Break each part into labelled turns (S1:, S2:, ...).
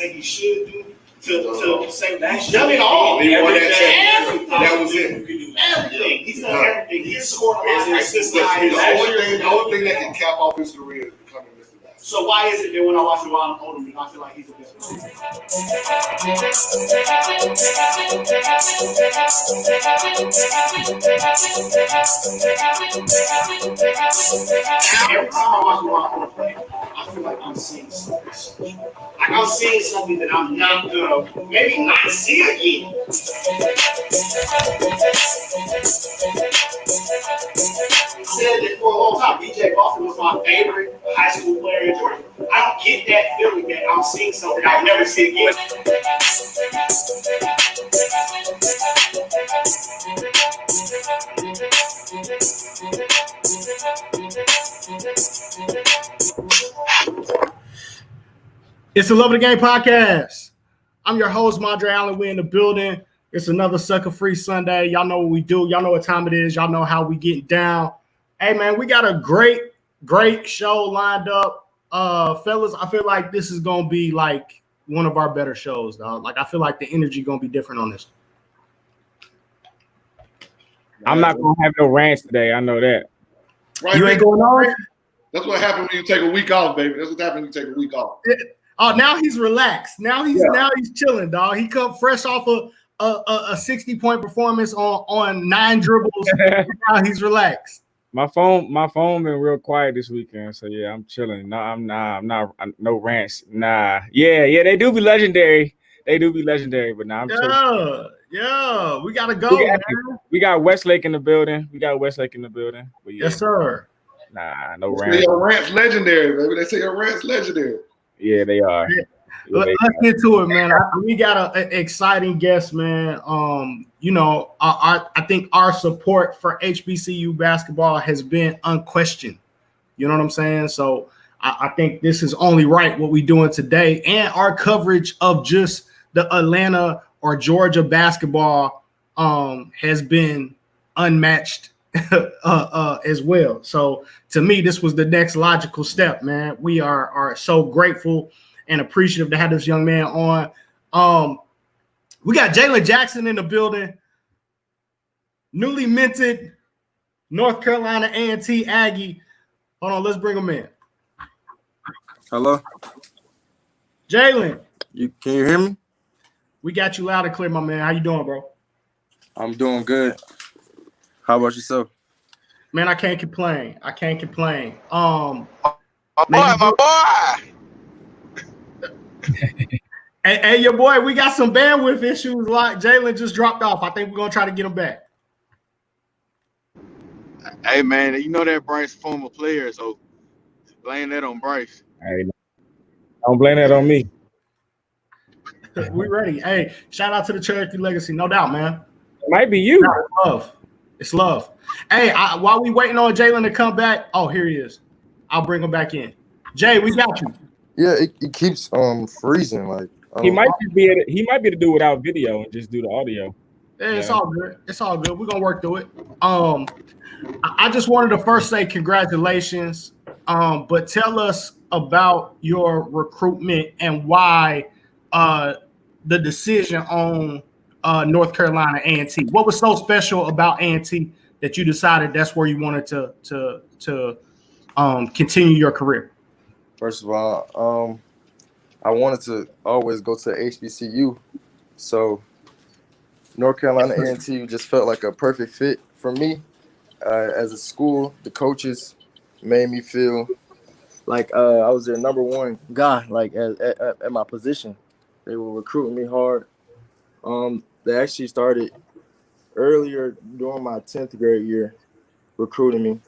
S1: say he should do to say he's done it all.
S2: That was it.
S1: Everything. He's done everything. He's scored a lot of assists.
S2: The only thing that can cap off his career is becoming Mr. Basketball.
S1: So why is it that when I watch him while I'm older, I feel like he's the best player? Every time I watch him while I'm older play, I feel like I'm seeing something special. Like I'm seeing something that I'm not gonna maybe not see again. I said that for a long time. BJ Boston was my favorite high school player in Georgia. I don't get that feeling that I'm seeing something I'll never see again. It's the Love of the Game podcast. I'm your host, Mondre Allen. We're in the building. It's another Sucker Free Sunday. Y'all know what we do. Y'all know what time it is. Y'all know how we get down. Hey, man, we got a great show lined up. Fellas, I feel like this is going to be like one of our better shows, dog. Like, I feel like the energy going to be different on this.
S3: I'm not going to have no rants today. I know that.
S2: Right,
S1: you ain't going on?
S2: That's what happens when you take a week off, baby. That's what happens when you take a week off.
S1: Oh, now he's relaxed. Now he's chilling, dog. He come fresh off a 60-point performance on 9 dribbles. Now he's relaxed.
S3: My phone been real quiet this weekend, so yeah, I'm chilling. No, I'm not no rants. Nah. Yeah, they do be legendary. But nah, I'm chilling.
S1: Yeah, we gotta go, man.
S3: We got Westlake in the building. But yeah,
S1: yes, sir.
S3: Nah, no rants.
S2: Your rants legendary, baby. They say your rants legendary.
S3: Yeah, they are.
S1: Let's get to it, man. We got an exciting guest, man. I think our support for HBCU basketball has been unquestioned. You know what I'm saying? So I think this is only right what we're doing today, and our coverage of just the Atlanta or Georgia basketball has been unmatched as well. So to me, this was the next logical step, man. We are so grateful and appreciative to have this young man on. We got Jalen Jackson in the building, newly minted North Carolina A&T Aggie. Hold on, let's bring him in.
S4: Hello,
S1: Jalen.
S4: Can you hear me?
S1: We got you loud and clear, my man. How you doing, bro?
S4: I'm doing good. How about yourself?
S1: Man, I can't complain.
S5: My boy.
S1: Hey, your boy, we got some bandwidth issues. Like Jalen just dropped off. I think we're gonna try to get him back.
S5: Hey, man, you know that Bryce former player, so blame that on Bryce.
S3: Hey, don't blame that on me.
S1: We ready. Hey, shout out to the Cherokee Legacy, no doubt, man.
S3: It might be you.
S1: It's love. Hey, while we waiting on Jalen to come back, oh, here he is. I'll bring him back in. Jay, we got you.
S4: Yeah, it keeps freezing. Like
S3: He might be able to do without video and just do the audio.
S1: Yeah, it's all good. We're gonna work through it. I just wanted to first say congratulations. But tell us about your recruitment and why the decision on North Carolina A&T. What was so special about A&T that you decided that's where you wanted to continue your career?
S4: First of all, I wanted to always go to HBCU, so North Carolina A&T just felt like a perfect fit for me. As a school, the coaches made me feel like I was their number one guy, like at my position. They were recruiting me hard. They actually started earlier during my 10th grade year recruiting me.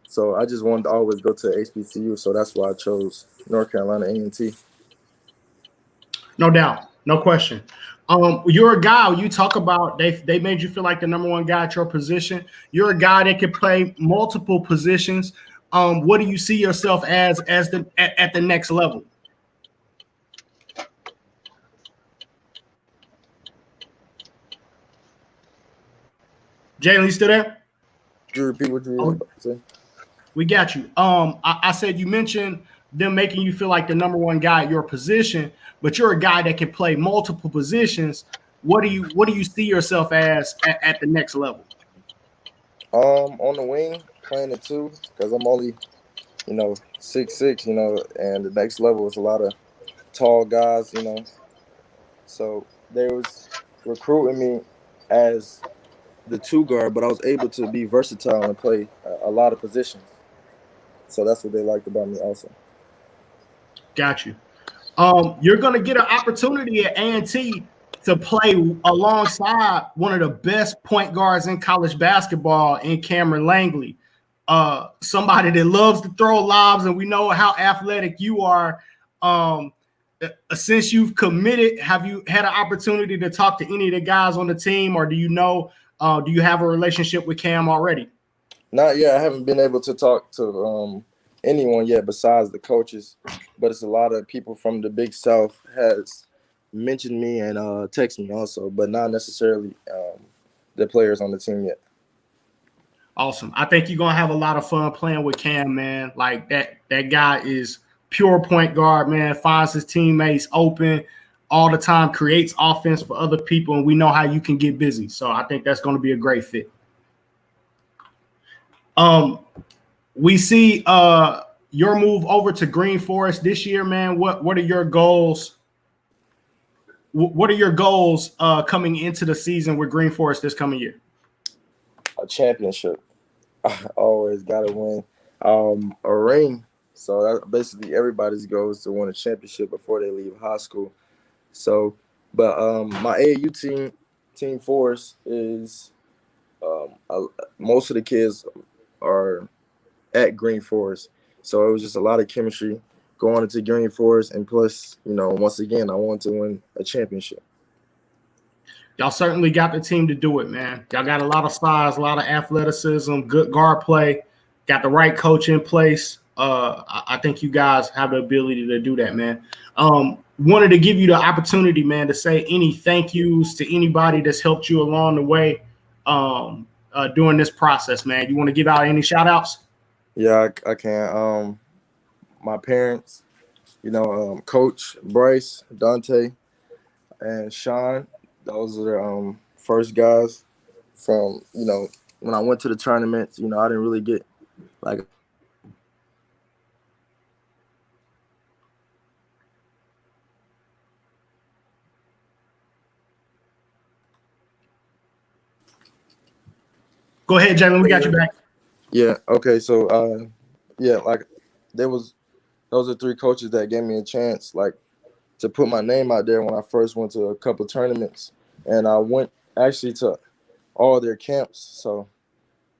S4: So I just wanted to always go to HBCU, so that's why I chose North Carolina A&T.
S1: No doubt, no question. You're a guy. You talk about they made you feel like the number one guy at your position. You're a guy that can play multiple positions. What do you see yourself as at the next level? Jalen, you still there?
S4: Could you repeat what you were about to say?
S1: We got you. I said you mentioned them making you feel like the number one guy at your position, but you're a guy that can play multiple positions. What do you see yourself as at the next level?
S4: On the wing, playing it too, because I'm only, 6'6", and the next level is a lot of tall guys, So they was recruiting me as the 2 guard, but I was able to be versatile and play a lot of positions. So that's what they liked about me also.
S1: Got you. You're going to get an opportunity at A&T to play alongside one of the best point guards in college basketball in Cameron Langley. Somebody that loves to throw lobs, and we know how athletic you are. Since you've committed, have you had an opportunity to talk to any of the guys on the team, or do you have a relationship with Cam already?
S4: Not yet. I haven't been able to talk to anyone yet besides the coaches, but it's a lot of people from the Big South has mentioned me and texted me also, but not necessarily the players on the team yet.
S1: Awesome. I think you're going to have a lot of fun playing with Cam, man. Like that guy is pure point guard, man, finds his teammates open all the time, creates offense for other people, and we know how you can get busy. So I think that's going to be a great fit. We see your move over to Green Forest this year, man. What are your goals? What are your goals coming into the season with Green Forest this coming year?
S4: A championship. I always got to win a ring. So that's basically everybody's goal is to win a championship before they leave high school. So, but my AAU team, Team Forest, is most of the kids are at Green Forest. So it was just a lot of chemistry going into Green Forest. And plus, once again, I want to win a championship.
S1: Y'all certainly got the team to do it, man. Y'all got a lot of size, a lot of athleticism, good guard play, got the right coach in place. I think you guys have the ability to do that, man. Wanted to give you the opportunity, man, to say any thank yous to anybody that's helped you along the way during this process, man. You want to give out any shout outs?
S4: Yeah, I can. My parents, Coach Bryce, Dante, and Sean. Those are the first guys from, when I went to the tournaments, I didn't really get like
S1: Go ahead, Jalen. We got you back.
S4: Yeah. Okay. So, like those are 3 coaches that gave me a chance, like, to put my name out there when I first went to a couple of tournaments, and I went actually to all their camps. So,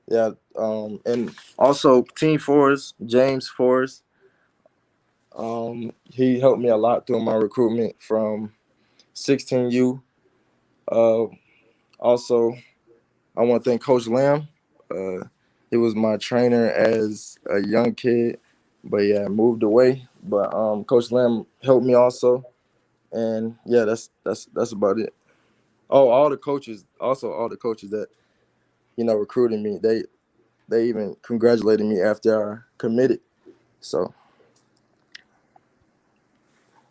S4: yeah. And also Team Forest, James Forrest. He helped me a lot through my recruitment from 16U. Also, I want to thank Coach Lamb. He was my trainer as a young kid, but yeah, moved away. But Coach Lamb helped me also, and yeah, that's about it. Oh, all the coaches that recruited me, they even congratulated me after I committed. So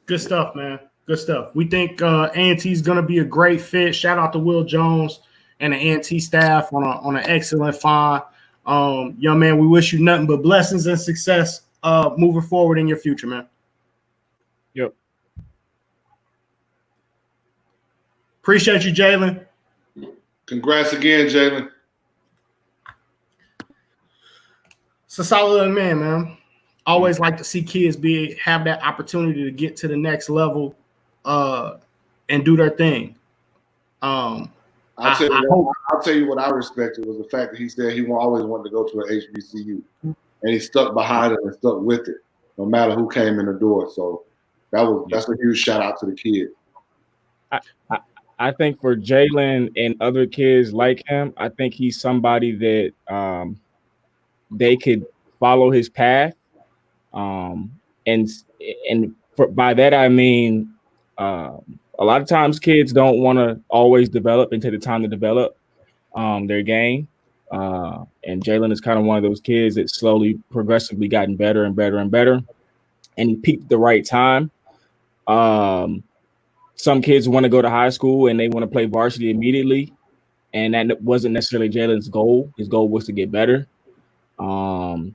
S1: good stuff, man. Good stuff. We think A&T is going to be a great fit. Shout out to Will Jones and the A&T staff on an excellent find. Young man, we wish you nothing but blessings and success moving forward in your future, man.
S3: Yep.
S1: Appreciate you, Jalen.
S2: Congrats again, Jalen.
S1: It's a solid man. Always like to see kids have that opportunity to get to the next level and do their thing.
S2: I'll tell you what I respected was the fact that he said he always wanted to go to an HBCU, and he stuck behind it and stuck with it, no matter who came in the door. So that's a huge shout out to the kid.
S3: I think for Jalen and other kids like him, I think he's somebody that they could follow his path, and by that I mean a lot of times kids don't want to always develop and take the time to develop their game. And Jalen is kind of one of those kids that slowly, progressively gotten better and better and better. and he peaked at the right time. Some kids want to go to high school and they want to play varsity immediately, and that wasn't necessarily Jalen's goal. His goal was to get better, and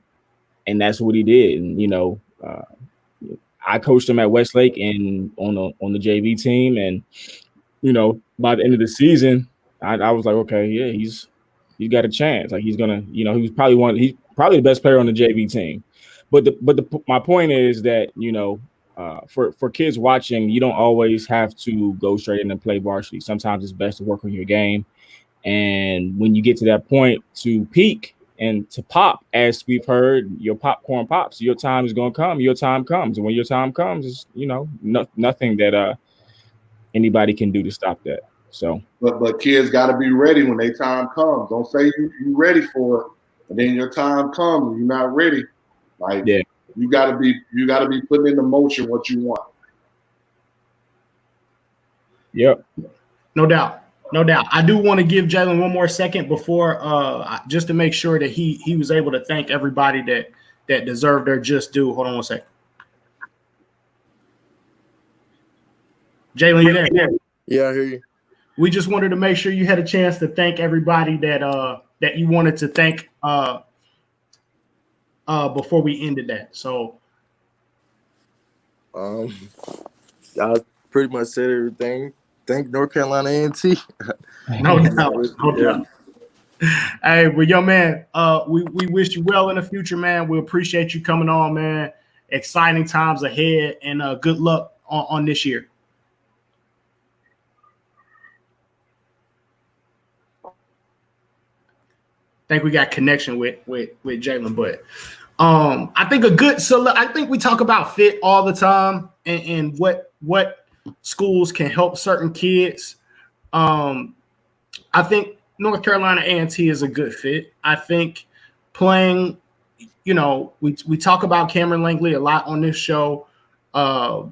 S3: that's what he did. And I coached him at Westlake and on the JV team, and by the end of the season, I was like, okay, yeah, he's got a chance. Like he's gonna, he's probably the best player on the JV team. But my point is that for kids watching, you don't always have to go straight in and play varsity. Sometimes it's best to work on your game, and when you get to that point to peak and to pop, as we've heard, your popcorn pops. Your time is gonna come. Your time comes, and when your time comes, it's nothing that anybody can do to stop that. So,
S2: but kids got to be ready when their time comes. Don't say you ready for it, and then your time comes and you're not ready. Like, yeah. You gotta be putting into motion what you want.
S3: Yep.
S1: No doubt. I do want to give Jalen one more second before just to make sure that he was able to thank everybody that deserved their just due. Hold on one second. Jalen, you there?
S4: Yeah, I hear you.
S1: We just wanted to make sure you had a chance to thank everybody that you wanted to thank before we ended that. So
S4: I pretty much said everything. Thank North Carolina A&T.
S1: No doubt. Hey, well, young man, we wish you well in the future, man. We appreciate you coming on, man. Exciting times ahead, and good luck on this year. I think we got connection with Jalen, but I think I think we talk about fit all the time and what schools can help certain kids. I think North Carolina A&T is a good fit. I think playing, we talk about Cameron Langley a lot on this show. I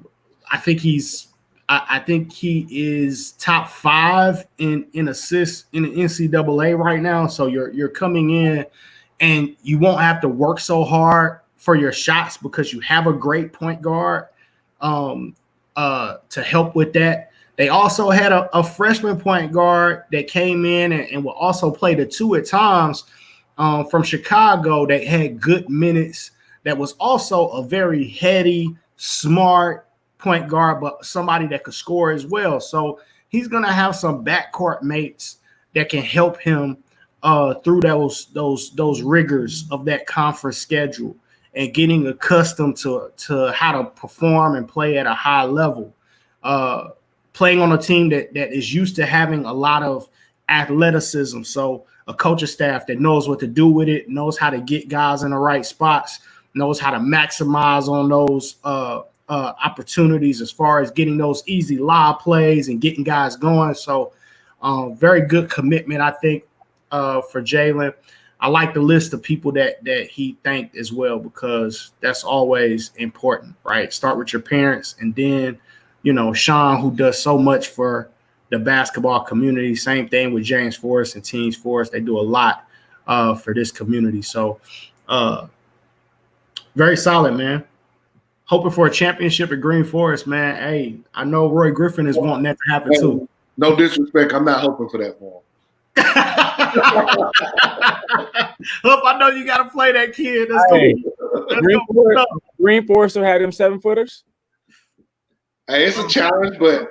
S1: think he is top 5 in assists in the NCAA right now. So you're coming in and you won't have to work so hard for your shots because you have a great point guard to help with that. They also had a freshman point guard that came in and will also play the 2 at times from Chicago that had good minutes. That was also a very heady, smart point guard, but somebody that could score as well. So he's going to have some backcourt mates that can help him through those rigors of that conference schedule and getting accustomed to how to perform and play at a high level. Playing on a team that is used to having a lot of athleticism. So a coaching staff that knows what to do with it, knows how to get guys in the right spots, knows how to maximize on those opportunities as far as getting those easy lob plays and getting guys going. So very good commitment, I think, for Jalen. I like the list of people that he thanked as well, because that's always important, right? Start with your parents, and then, Sean, who does so much for the basketball community. Same thing with James Forrest and Teens Forrest. They do a lot for this community. So very solid, man. Hoping for a championship at Green Forest, man. Hey, I know Roy Griffin is wanting that to happen too.
S2: No disrespect. I'm not hoping for that for him.
S1: Hup, I know you got to play that kid.
S3: Green Forest had them 7-footers.
S2: Hey, it's a challenge, but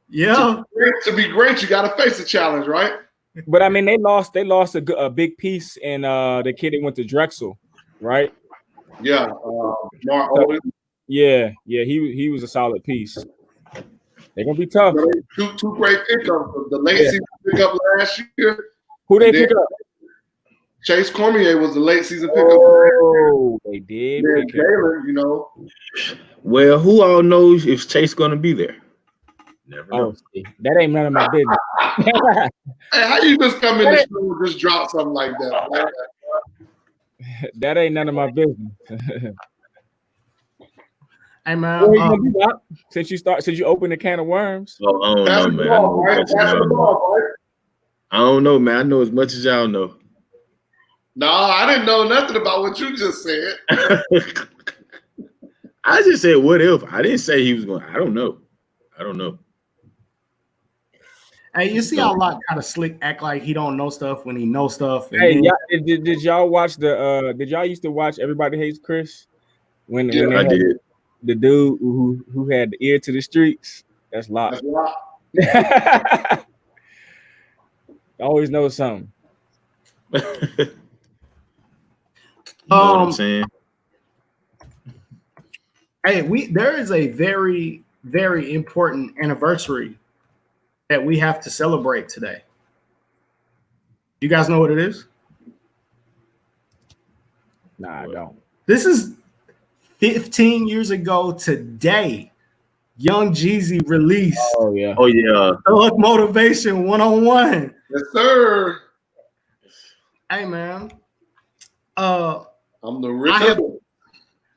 S1: yeah,
S2: to be great, you got to face a challenge, right?
S3: But I mean, they lost a big piece in the kid that went to Drexel, right?
S2: Yeah, Mark Oden.
S3: Yeah, he was a solid piece. They're gonna be tough.
S2: Two great pickups. The late season pickup last year.
S3: Who they pick up?
S2: Chase Cormier was the late season pickup.
S3: Oh, they did.
S2: Jalen,
S6: Well, who all knows if Chase gonna be there?
S3: Never know. That ain't none of my business.
S2: Hey, how you just come in the show and just drop something like that?
S3: That ain't none of my business.
S1: Hey man,
S3: since you opened a can of worms.
S6: Oh, I don't know, man. I don't know, man. I know as much as y'all know.
S2: No, I didn't know nothing about what you just said.
S6: I just said what if. I didn't say he was going. I don't know.
S1: Hey, you see how Locke kind of slick act like he don't know stuff when he knows stuff. And
S3: Hey,
S1: then,
S3: did y'all watch the? Did y'all used to watch Everybody Hates Chris? When they
S6: I
S3: had
S6: did.
S3: the dude who had the ear to the streets. That's Locke. Always know something.
S6: You know what I'm saying?
S1: Hey, there is a very, very important anniversary that we have to celebrate today. You guys know what it is?
S3: Nah, I don't.
S1: This is 15 years ago today. Young Jeezy released
S3: Oh yeah.
S1: Thug Motivation 101.
S2: Yes, sir.
S1: Hey man.
S2: I'm the rebel.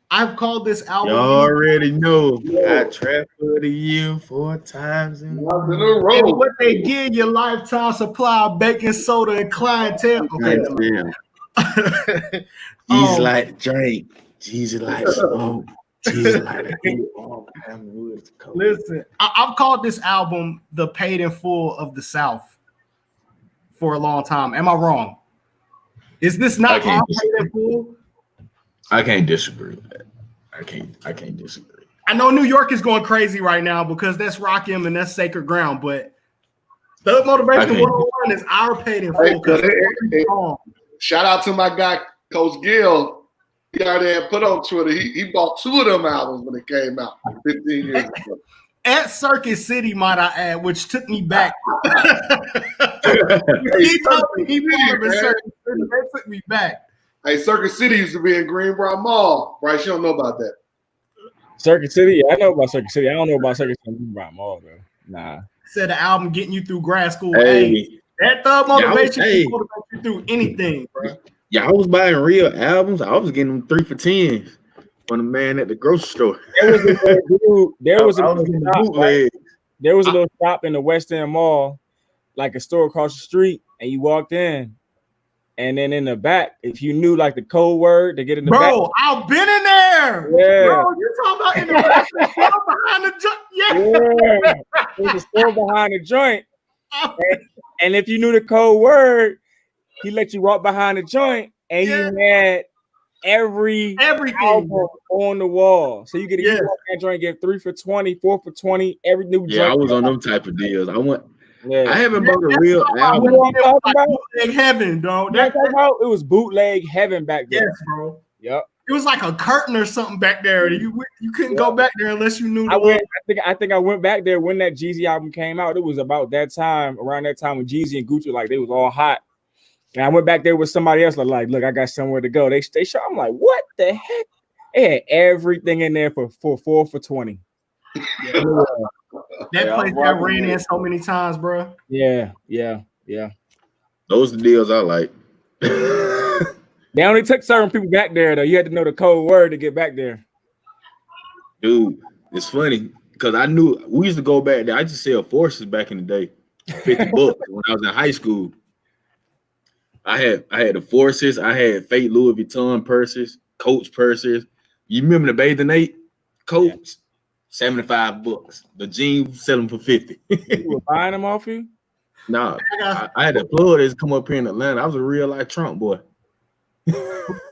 S1: I've called this album.
S6: You already know. I trapped for the year 4 times in a
S2: In a
S1: And
S2: row.
S1: what they give you lifetime supply of baking soda and clientele. Okay,
S6: Jeezy like drink. Jeezy like smoke. Jeezy like
S1: listen, I've called this album the Paid in Full of the South for a long time. Am I wrong? Is this not our Paid in Full?
S6: I can't disagree with that. I can't disagree.
S1: I know New York is going crazy right now because that's Rakim and that's sacred ground, but Thug Motivation 101 is our Paid in Full.
S2: Shout out to my guy, Coach Gill. He already had put on Twitter. He bought 2 of them albums when it came out 15 years ago.
S1: At Circuit City, might I add, which took me back. That took me back.
S2: Hey, Circuit City used to be in Greenbrier Mall. Bryce, you don't know about that.
S3: Circuit City? Yeah, I know about Circuit City. I don't know about Circuit City Mall, though. Nah.
S1: Said the album getting you through grad school.
S6: Hey,
S1: that Thug Motivation can motivate you through anything, bro.
S6: Yeah, I was buying real albums. I was getting them 3 for $10 from the man at the grocery store.
S3: There was a little shop in the West End Mall, like a store across the street, and you walked in, and then in the back, if you knew like the code word to get in the back.
S1: Bro, I've been in there.
S3: Yeah.
S1: Bro, you're talking about in the back behind the joint.
S3: Yeah. There's a store behind the joint. And if you knew the code word, he let you walk behind the joint, and you had everything on the wall. So you get that joint, get 3 for $20, 4 for $20, every new joint.
S6: I was on them type of deals. I haven't bought a real album.
S1: Bootleg heaven, dog.
S3: It was bootleg heaven back then.
S1: Yes, bro.
S3: Yep.
S1: It was like a curtain or something back there. You couldn't go back there unless you knew.
S3: I think I went back there when that Jeezy album came out. It was about that time, around that time when Jeezy and Gucci, like, they was all hot. And I went back there with somebody else, like, look, I got somewhere to go. They show. I'm like, what the heck? They had everything in there for 4 for $20.
S1: That place got ran in so many times, bro.
S3: Yeah.
S6: Those are the deals I like.
S3: They only took certain people back there, though. You had to know the code word to get back there.
S6: Dude, it's funny because I knew we used to go back there. I used to sell forces back in the day, $50 when I was in high school. I had the forces. I had fake Louis Vuitton purses, Coach purses. You remember the Bathing Ape coats? $75. The jeans selling for $50.
S3: You were buying them off you?
S6: Nah, I had a plug that's come up here in Atlanta. I was a real life Trump boy.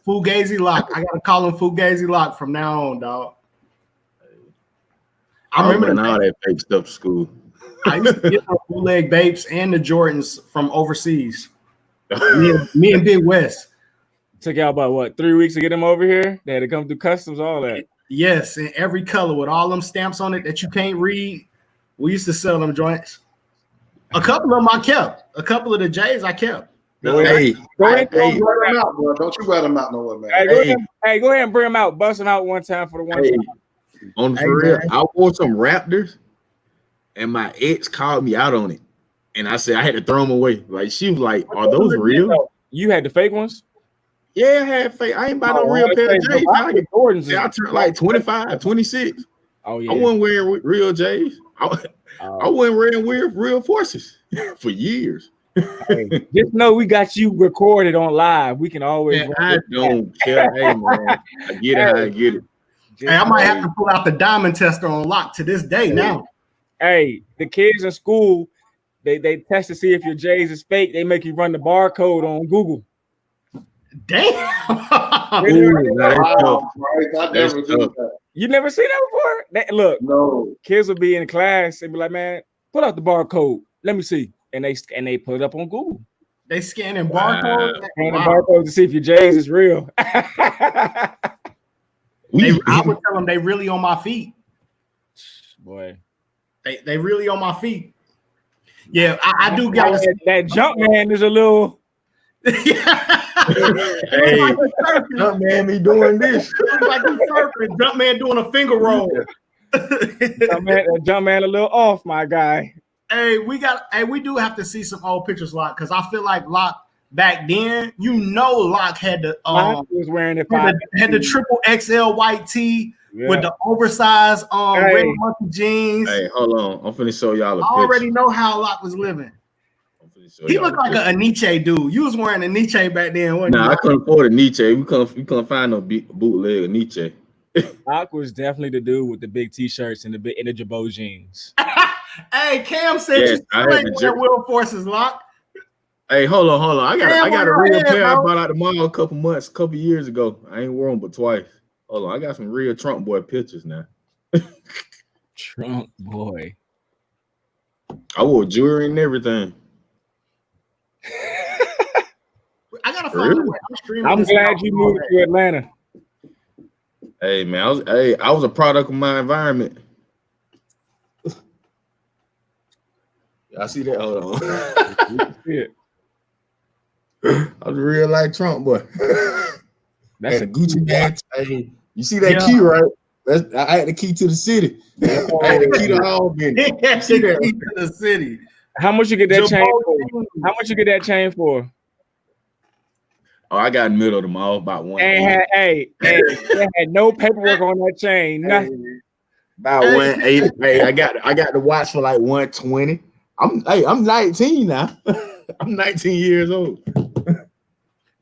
S1: Fugazi Lock. I gotta call him Fugazi Lock from now on, dog. I remember
S6: all that fake stuff to school.
S1: I used to get the bootleg Bapes and the Jordans from overseas. me and Big West.
S3: Took y'all about what, 3 weeks to get them over here? They had to come through customs, all that.
S1: Yes, in every color with all them stamps on it that you can't read. We used to sell them joints. A couple of them I kept. A couple of the J's I kept.
S3: Go ahead.
S2: Don't you wear them out no way, man.
S3: Go ahead and bring them out. Bust them out one time for the one time.
S6: On for real, I wore some Raptors, and my ex called me out on it. And I said I had to throw them away. Like, she was like, "Are those real?"
S3: You had the fake ones?
S6: Yeah, I had fake. I ain't buy no real pair of J's. I turned like 25, 26.
S3: Oh yeah.
S6: I wasn't wearing real J's. I wasn't wearing real forces for years.
S3: Hey, just know we got you recorded on live. We can always.
S6: I don't care. Hey, man, I get it. I get it.
S1: Hey, I might have to pull out the diamond tester on Lock to this day now.
S3: Hey, the kids in school, they test to see if your J's is fake. They make you run the barcode on Google.
S1: Damn.
S2: Wow, Bryce, I never do that.
S3: You never seen that before? Look,
S2: No.
S3: kids will be in class and be like, man, pull out the barcode. Let me see. And they put it up on Google.
S1: They scanning barcodes.
S3: Scanning barcodes to see if your J's is real.
S1: I would tell them they really on my feet.
S3: Boy.
S1: They really on my feet. Yeah, I do got
S3: that jump man is a little.
S1: Hey,
S6: Jump man be doing this.
S1: Like Jump man doing a finger roll.
S3: Jump man a little off, my guy.
S1: Hey, we do have to see some old pictures, Lock, because I feel like Lock back then, Lock had the
S3: was wearing
S1: had the triple XL white tee with the oversized red monkey jeans.
S6: Hey, hold on. I'm finna show y'all a picture.
S1: I already know how Lock was living. He looked like a Nietzsche dude. You was wearing a Nietzsche back then, wasn't you?
S6: I couldn't afford a Nietzsche. We couldn't find no bootleg Nietzsche.
S3: Lock was definitely the dude with the big t-shirts and the Jabot jeans.
S1: Hey, Cam said you still ain't wear Will Forces, Lock.
S6: Hey, hold on. I got a real pair I bought out the mall a couple years ago. I ain't worn them but twice. Hold on, I got some real Trump boy pictures now.
S3: Trump boy.
S6: I wore jewelry and everything.
S1: I gotta find a way.
S3: I'm glad you moved to Atlanta.
S6: Hey man, I was a product of my environment. I see that. Hold on. I was real like Trump boy. That's a Gucci bag. Hey, you see that key, right? I had the key to the city. I had the key to all business.
S1: Key to the city.
S3: How much you get that chain for? How much you get that chain for?
S6: Oh, I got in the middle of them all about one.
S3: They had no paperwork on that chain. Nothing.
S6: About 180. Hey, I got the watch for like 120. I'm 19 now. I'm 19 years old.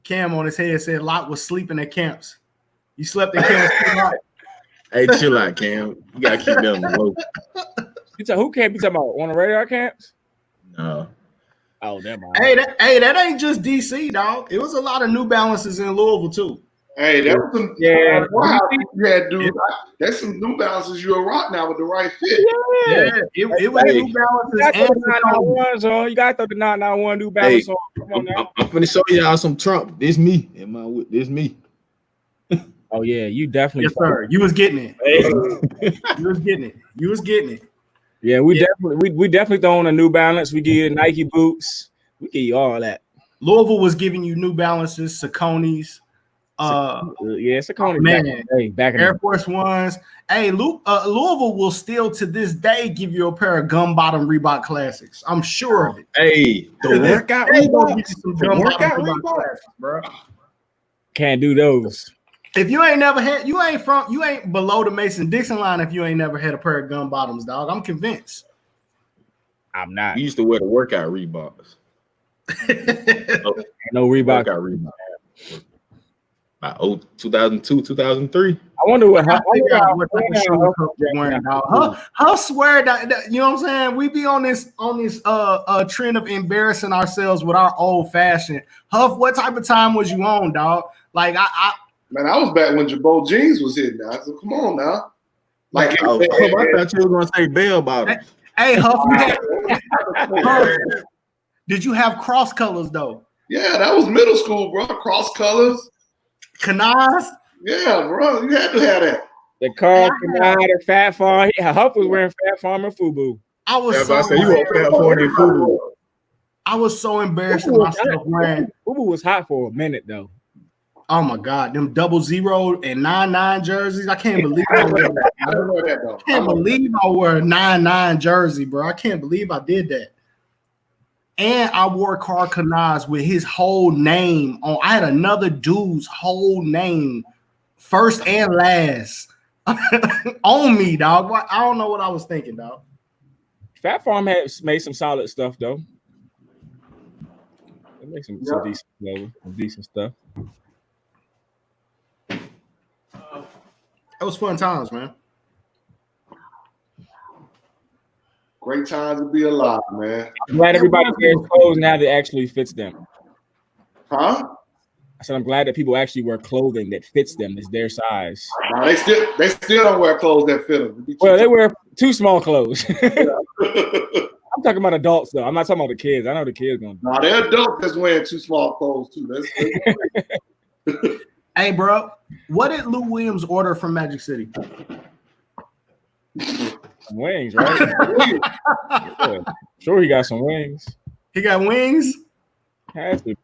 S1: Cam on his head said Lock was sleeping at camps. You slept at camps.
S6: Hey, chill out, Cam. You gotta keep them low.
S3: Who camp you talking about? On the radar camps?
S6: No.
S3: Oh, never mind.
S1: Hey, that ain't just DC, dog. It was a lot of New Balances in Louisville too.
S2: Hey, that was some dude. That's some New Balances you'll rock now with the right fit.
S1: It was New Balances
S3: and you gotta throw the 991 New Balance on. Come on now.
S6: I'm finna show y'all some Trump. This me. This me.
S3: Oh yeah, you definitely.
S1: Yes, sir. You was getting it. You was getting it.
S3: Yeah, we definitely throwing a New Balance. We give you Nike boots. We give you all that.
S1: Louisville was giving you New Balances, Saucony's.
S3: Saucony.
S1: Man,
S3: back in
S1: Air Force Ones. Hey, Louisville will still to this day give you a pair of gum bottom Reebok Classics. I'm sure of it.
S6: Hey, the workout
S1: Reebok Classics, bro.
S3: Can't do those.
S1: If you ain't never had, you ain't below the Mason-Dixon line if you ain't never had a pair of gum bottoms, dog. I'm convinced.
S3: I'm not.
S6: You used to wear the workout Reeboks.
S3: No Reebok.
S6: Workout Reebok. About 2002, 2003.
S3: I wonder what
S1: type of shoes wearing, dog. Huff swear that, you know what I'm saying? We be on this trend of embarrassing ourselves with our old fashioned. Huff, what type of time was you on, dog? Like
S2: Man, I was back when Jabot jeans was hitting. Now, so come on now.
S6: Like, I thought you were gonna say bell bottom.
S1: Hey, Huff, did you have cross colors though?
S2: Yeah, that was middle school, bro. Cross colors.
S1: Canars?
S2: Yeah, bro. You had to have that.
S3: The Carl Canard, the Fat Farm. Huff was wearing Fat Farm and FUBU.
S1: I was so embarrassed of myself wearing.
S3: FUBU was hot for a minute though.
S1: Oh my God, them 00 and 99 jerseys. I can't believe I wear that. I can't believe I wore a 99 jersey, bro. I can't believe I did that. And I wore Carl Canars with his whole name on. I had another dude's whole name, first and last, on me, dog. I don't know what I was thinking, dog.
S3: Fat Farm had made some solid stuff though. They make some decent stuff.
S1: That was fun times, man.
S2: Great times to be alive, man.
S3: I'm glad everybody wears clothes now that actually fits them.
S2: Huh?
S3: I said I'm glad that people actually wear clothing that fits them. It's their size.
S2: Nah, they still don't wear clothes that fit them.
S3: Well, they wear too small clothes. I'm talking about adults though. I'm not talking about the kids. I know the kids gonna.
S2: Nah, they're adults that's wearing too small clothes too.
S1: Hey, bro, what did Lou Williams order from Magic City?
S3: Some wings, right? Yeah. Sure, he got some wings.
S1: He got wings.
S3: Has to.
S1: You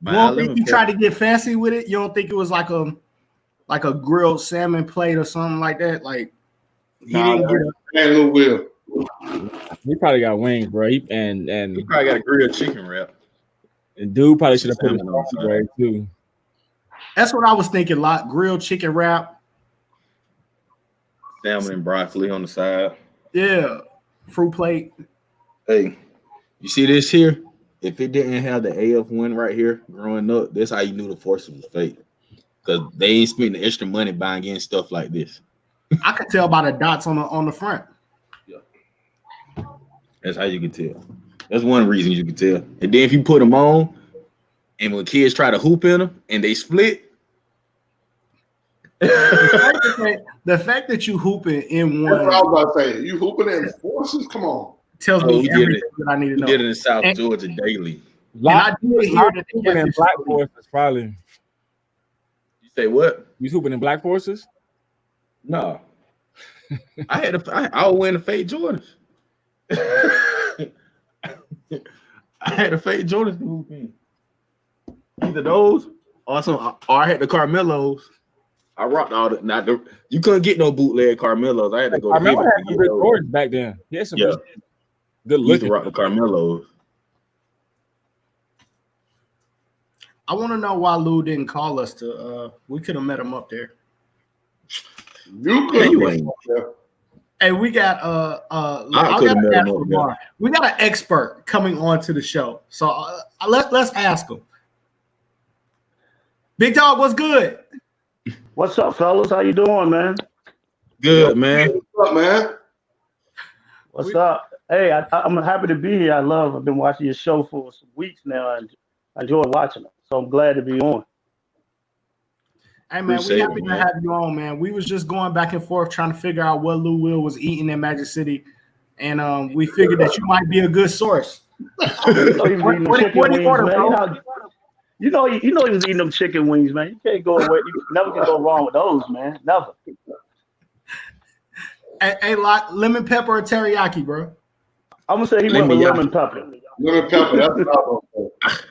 S1: don't think he tried to get fancy with it? You don't think it was like a grilled salmon plate or something like that? Like he didn't get
S2: a Lou Will.
S3: He probably got wings, bro. He probably
S6: got a grilled chicken wrap.
S3: And dude probably should have put his on right too.
S1: That's what I was thinking. Lot grilled chicken wrap,
S6: salmon and broccoli on the side.
S1: Yeah, fruit plate.
S6: Hey, you see this here? If it didn't have the AF1 right here growing up, that's how you knew the Forces was fake. Because they ain't spending the extra money buying in stuff like this.
S1: I could tell by the dots on the front.
S6: Yeah, that's how you can tell. That's one reason you can tell. And then if you put them on, and when kids try to hoop in them and they split,
S1: the fact that you hooping in one.
S2: That's what I was about to say. You hooping in Forces? Come on.
S1: Tells me everything that I need to know.
S6: We did it in South Georgia daily.
S1: And I did hear that
S3: hooping in Black Forces probably.
S6: You say what?
S3: You hooping in Black Forces?
S6: No. I was wearing the fake Jordans. I had the fake Jordans to hoop in. Either those or I had the Carmelos. I rocked all the you couldn't get no bootleg Carmelos. I had to go
S3: Carmelo had some good Jordans back then. He had some good looking.
S6: Rock the Carmelos.
S1: I want to know why Lou didn't call us to we could have met him up there.
S2: You could.
S1: Hey, we got we got an expert coming on to the show. So let's ask him. Big Dog, what's good?
S7: What's up, fellas? How you doing, man?
S6: Good, man.
S2: What's up, man?
S7: What's up? Hey, I'm happy to be here. I've been watching your show for some weeks now, and I enjoy watching it. So I'm glad to be on.
S1: Hey, man, we happy to have you on, man. We was just going back and forth trying to figure out what Lou Will was eating in Magic City, and we figured that you might be a good source.
S7: What do you order, bro? You know he was eating them chicken wings, man. You can't go away. You never can go wrong with those, man. Never.
S1: Hey, like lemon pepper or teriyaki, bro?
S7: I'm gonna say he went with lemon pepper.
S2: Lemon pepper. That's what I was gonna say.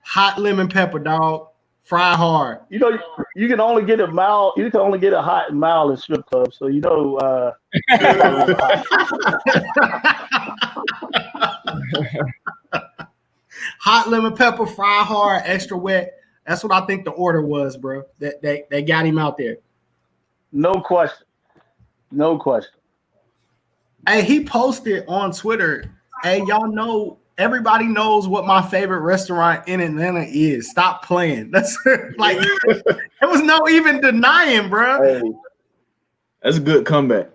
S1: Hot lemon pepper, dog. Fry hard.
S7: You know, you can only get it mild. You can only get it hot and mild in strip clubs. So you know.
S1: Hot lemon pepper, fry hard, extra wet. That's what I think the order was, bro. That they got him out there.
S7: No question. No question.
S1: Hey, he posted on Twitter. Hey, y'all know, everybody knows what my favorite restaurant in Atlanta is. Stop playing. That's like there was no even denying, bro.
S6: Hey, that's a good comeback.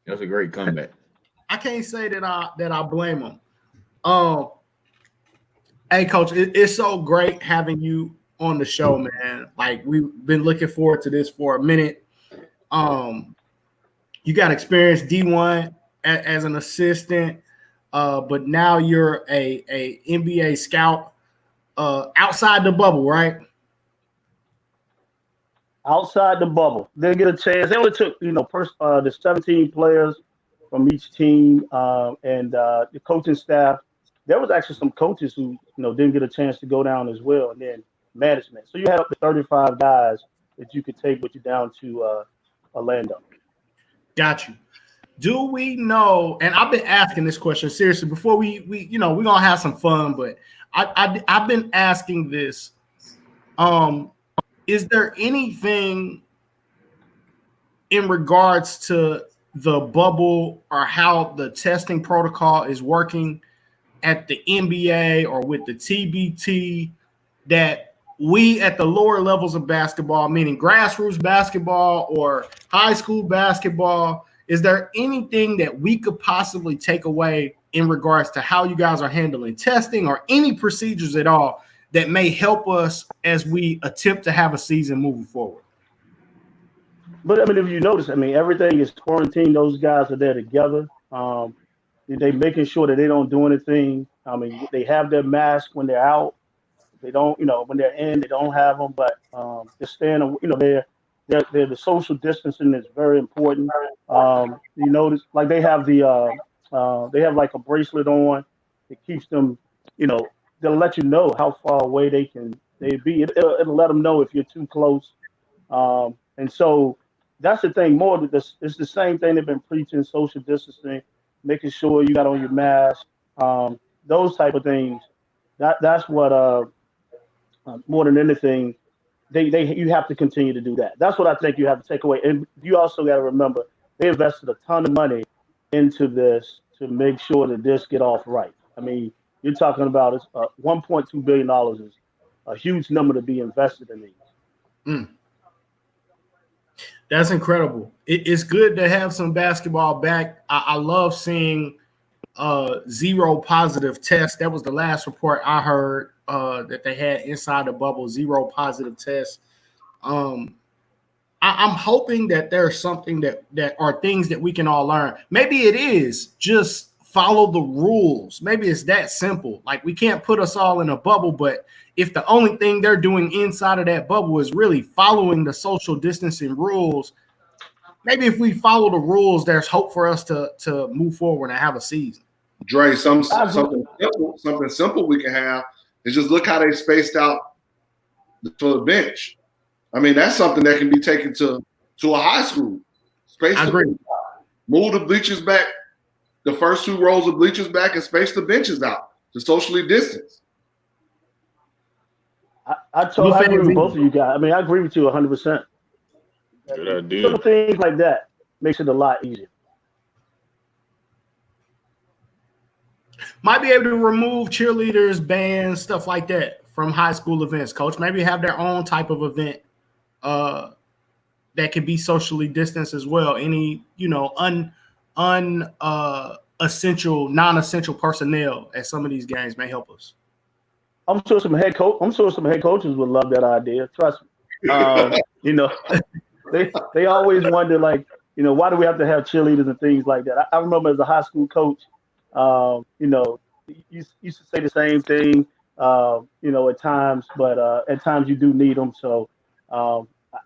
S6: That's a great comeback.
S1: I can't say that I blame him. Hey, Coach, it's so great having you on the show, man. Like we've been looking forward to this for a minute. You got experience D1 as an assistant, but now you're a NBA scout outside the bubble, right?
S7: Outside the bubble, they get a chance. They only took the 17 players from each team and the coaching staff. There was actually some coaches who didn't get a chance to go down as well, and then management. So you had up to 35 guys that you could take with you down to Orlando.
S1: Got you. Do we know? And I've been asking this question seriously before we're gonna have some fun, but I've been asking this. Is there anything in regards to the bubble or how the testing protocol is working at the NBA or with the TBT that we at the lower levels of basketball, meaning grassroots basketball or high school basketball, is there anything that we could possibly take away in regards to how you guys are handling testing or any procedures at all that may help us as we attempt to have a season moving forward?
S7: But I mean, if you notice, I mean, everything is quarantined. Those guys are there together. They making sure that they don't do anything. I mean, they have their mask when they're out. They don't, when they're in, they don't have them. But they're staying, they're the social distancing is very important. You notice, like they have they have like a bracelet on. It keeps them, they'll let you know how far away they be. It'll let them know if you're too close. And so that's the thing. More that it's the same thing they've been preaching: social distancing, making sure you got on your mask, those type of things. That's what more than anything, you have to continue to do that. That's what I think you have to take away. And you also got to remember they invested a ton of money into this to make sure that this get off right. I mean, you're talking about $1.2 billion is a huge number to be invested in these.
S1: That's incredible. It's good to have some basketball back. I love seeing 0 positive tests. That was the last report I heard that they had inside the bubble, 0 positive tests. I'm hoping that there's something that are things that we can all learn. Maybe it is just follow the rules. Maybe it's that simple. Like, we can't put us all in a bubble, but if the only thing they're doing inside of that bubble is really following the social distancing rules, maybe if we follow the rules, there's hope for us to move forward and have a season.
S2: Dre, something simple we can have is just look how they spaced out for the bench. I mean, that's something that can be taken to a high school.
S1: I agree.
S2: Move the bleachers back, the first 2 rows of bleachers back, and space the benches out to socially distance.
S7: I agree with both of you guys. I mean, I agree with you 100%.
S6: Good idea.
S7: Little things like that makes it a lot easier.
S1: Might be able to remove cheerleaders, bands, stuff like that from high school events, Coach. Maybe have their own type of event that can be socially distanced as well. Any, essential, non-essential personnel at some of these games may help us.
S7: I'm sure some head coaches would love that idea. Trust me. They always wonder, like, why do we have to have cheerleaders and things like that? I remember as a high school coach, you used to say the same thing, at times, but at times you do need them. So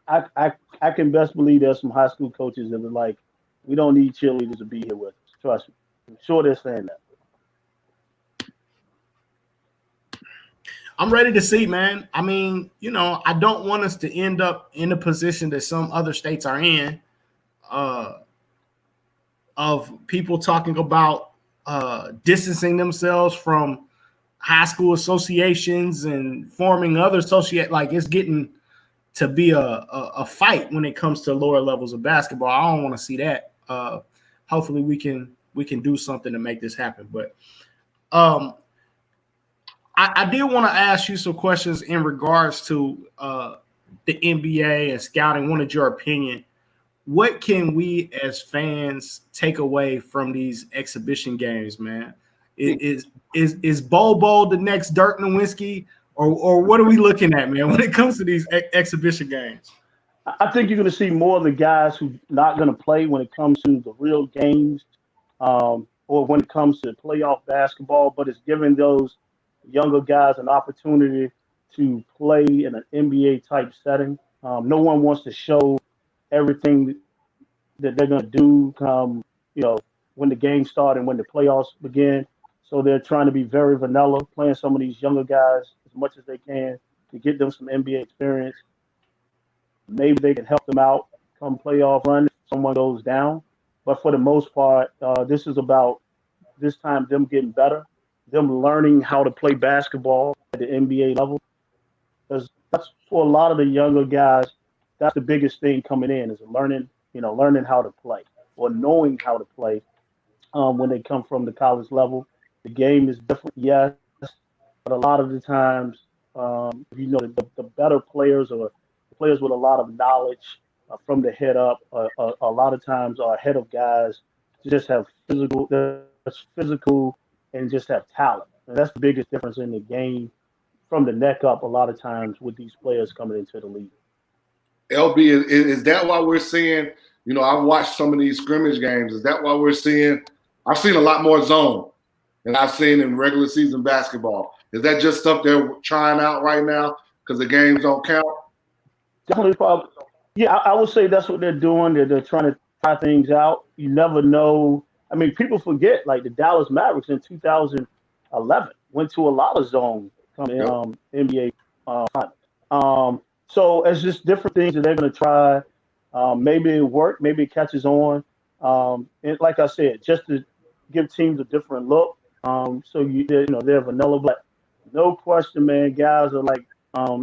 S7: I can best believe there's some high school coaches that are like, we don't need cheerleaders to be here with us. Trust me. I'm sure they're saying that.
S1: I'm ready to see, man. I mean, I don't want us to end up in a position that some other states are in, of people talking about distancing themselves from high school associations and forming other like it's getting to be a fight when it comes to lower levels of basketball. I don't want to see that. Hopefully we can do something to make this happen. But I did want to ask you some questions in regards to the NBA and scouting. Wanted your opinion. What can we as fans take away from these exhibition games, man? Is Bobo the next Dirk Nowitzki, or what are we looking at, man, when it comes to these exhibition games?
S7: I think you're going to see more of the guys who not going to play when it comes to the real games, or when it comes to playoff basketball. But it's giving those younger guys an opportunity to play in an NBA type setting. No one wants to show everything that they're going to do come, when the games start and when the playoffs begin. So they're trying to be very vanilla, playing some of these younger guys as much as they can to get them some NBA experience. Maybe they can help them out come playoff run if someone goes down. But for the most part, this is about this time them getting better, them learning how to play basketball at the NBA level. Because that's for a lot of the younger guys, that's the biggest thing coming in is learning how to play or knowing how to play when they come from the college level. The game is different, yes, but a lot of the times You know, the better players or players with a lot of knowledge from the head up, a lot of times are ahead of guys who just have physical and just have talent. And that's the biggest difference in the game from the neck up a lot of times with these players coming into the league.
S2: LB, is that why we're seeing, you know, I've watched some of these scrimmage games. Is that why we're seeing, I've seen a lot more zone than I've seen in regular season basketball. Is that just stuff they're trying out right now because the games don't count?
S7: Definitely, probably. Yeah, I would say that's what they're doing. They're trying to try things out. You never know. I mean, people forget, like the Dallas Mavericks in 2011 went to a lot of zone coming NBA. So it's just different things that they're going to try. Maybe it works. Maybe it catches on. And like I said, just to give teams a different look. So they're vanilla, but no question, man. Guys are like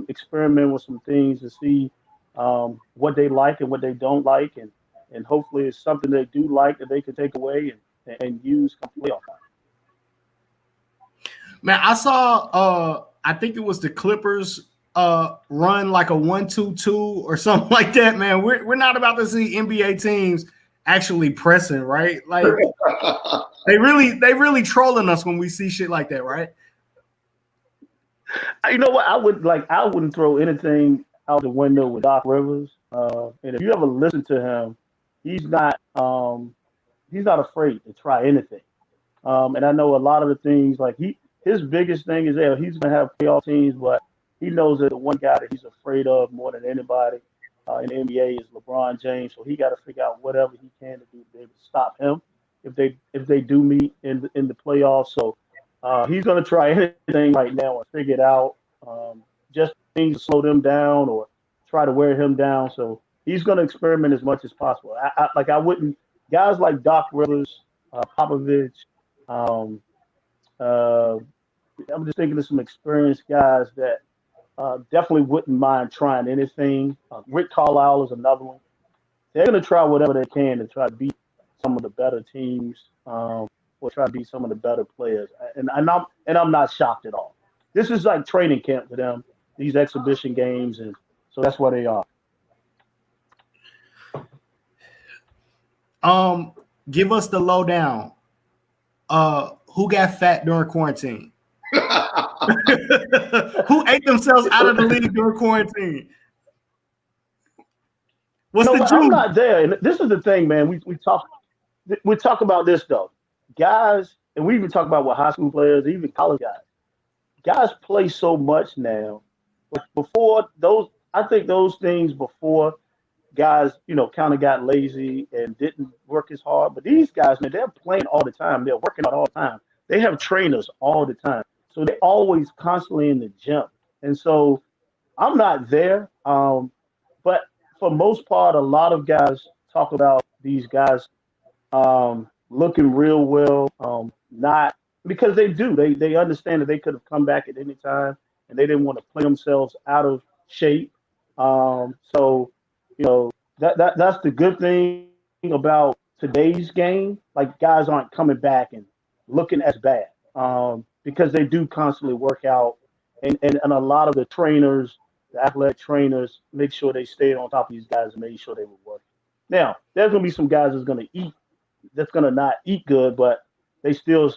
S7: experiment with some things to see what they like and what they don't like, and hopefully it's something they do like that they can take away and use completely off.
S1: Man, I saw I think it was the Clippers run like a 1-2-2 or something like that. Man, we're not about to see NBA teams actually pressing, right? Like they really trolling us when we see shit like that, right?
S7: You know what? I wouldn't throw anything out the window with Doc Rivers. And if you ever listen to him, he's not afraid to try anything. And I know a lot of the things, like his biggest thing is that he's gonna have playoff teams, but he knows that the one guy that he's afraid of more than anybody in the NBA is LeBron James. So he got to figure out whatever he can to do to be able to stop him if they do meet in the playoffs. So he's gonna try anything right now and figure it out. Just things to slow them down or try to wear him down. So he's going to experiment as much as possible. I wouldn't, guys like Doc Rivers, Popovich. I'm just thinking of some experienced guys that definitely wouldn't mind trying anything. Rick Carlisle is another one. They're going to try whatever they can to try to beat some of the better teams or try to beat some of the better players. And I'm not shocked at all. This is like training camp for them, these exhibition games, and so that's where they are.
S1: Give us the lowdown. Who got fat during quarantine? Who ate themselves out of the league during quarantine? What's the juice?
S7: I'm not there. And this is the thing, man. We talk about this though. Guys, and we even talk about what high school players, even college guys. Guys play so much now. Like before I think those things before guys, kind of got lazy and didn't work as hard. But these guys, man, they're playing all the time. They're working out all the time. They have trainers all the time. So they're always constantly in the gym. And so I'm not there. But for most part, a lot of guys talk about these guys looking real well, not because they do. They understand that they could have come back at any time and they didn't want to play themselves out of shape. So that's the good thing about today's game. Like guys aren't coming back and looking as bad because they do constantly work out, and a lot of the trainers, the athletic trainers, make sure they stayed on top of these guys and made sure they were working. Now there's gonna be some guys that's gonna not eat good, but they still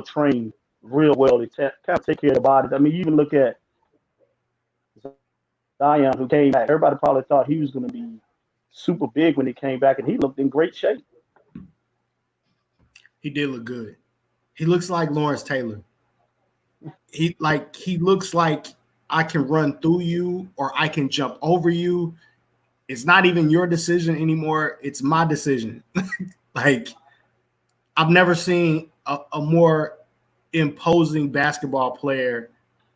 S7: train real well. They kind of take care of the bodies. I mean, you even look at Zion, who came back. Everybody probably thought he was going to be super big when he came back, and he looked in great shape.
S1: He did look good. He looks like Lawrence Taylor. He looks like I can run through you or I can jump over you. It's not even your decision anymore. It's my decision. Like I've never seen a more imposing basketball player,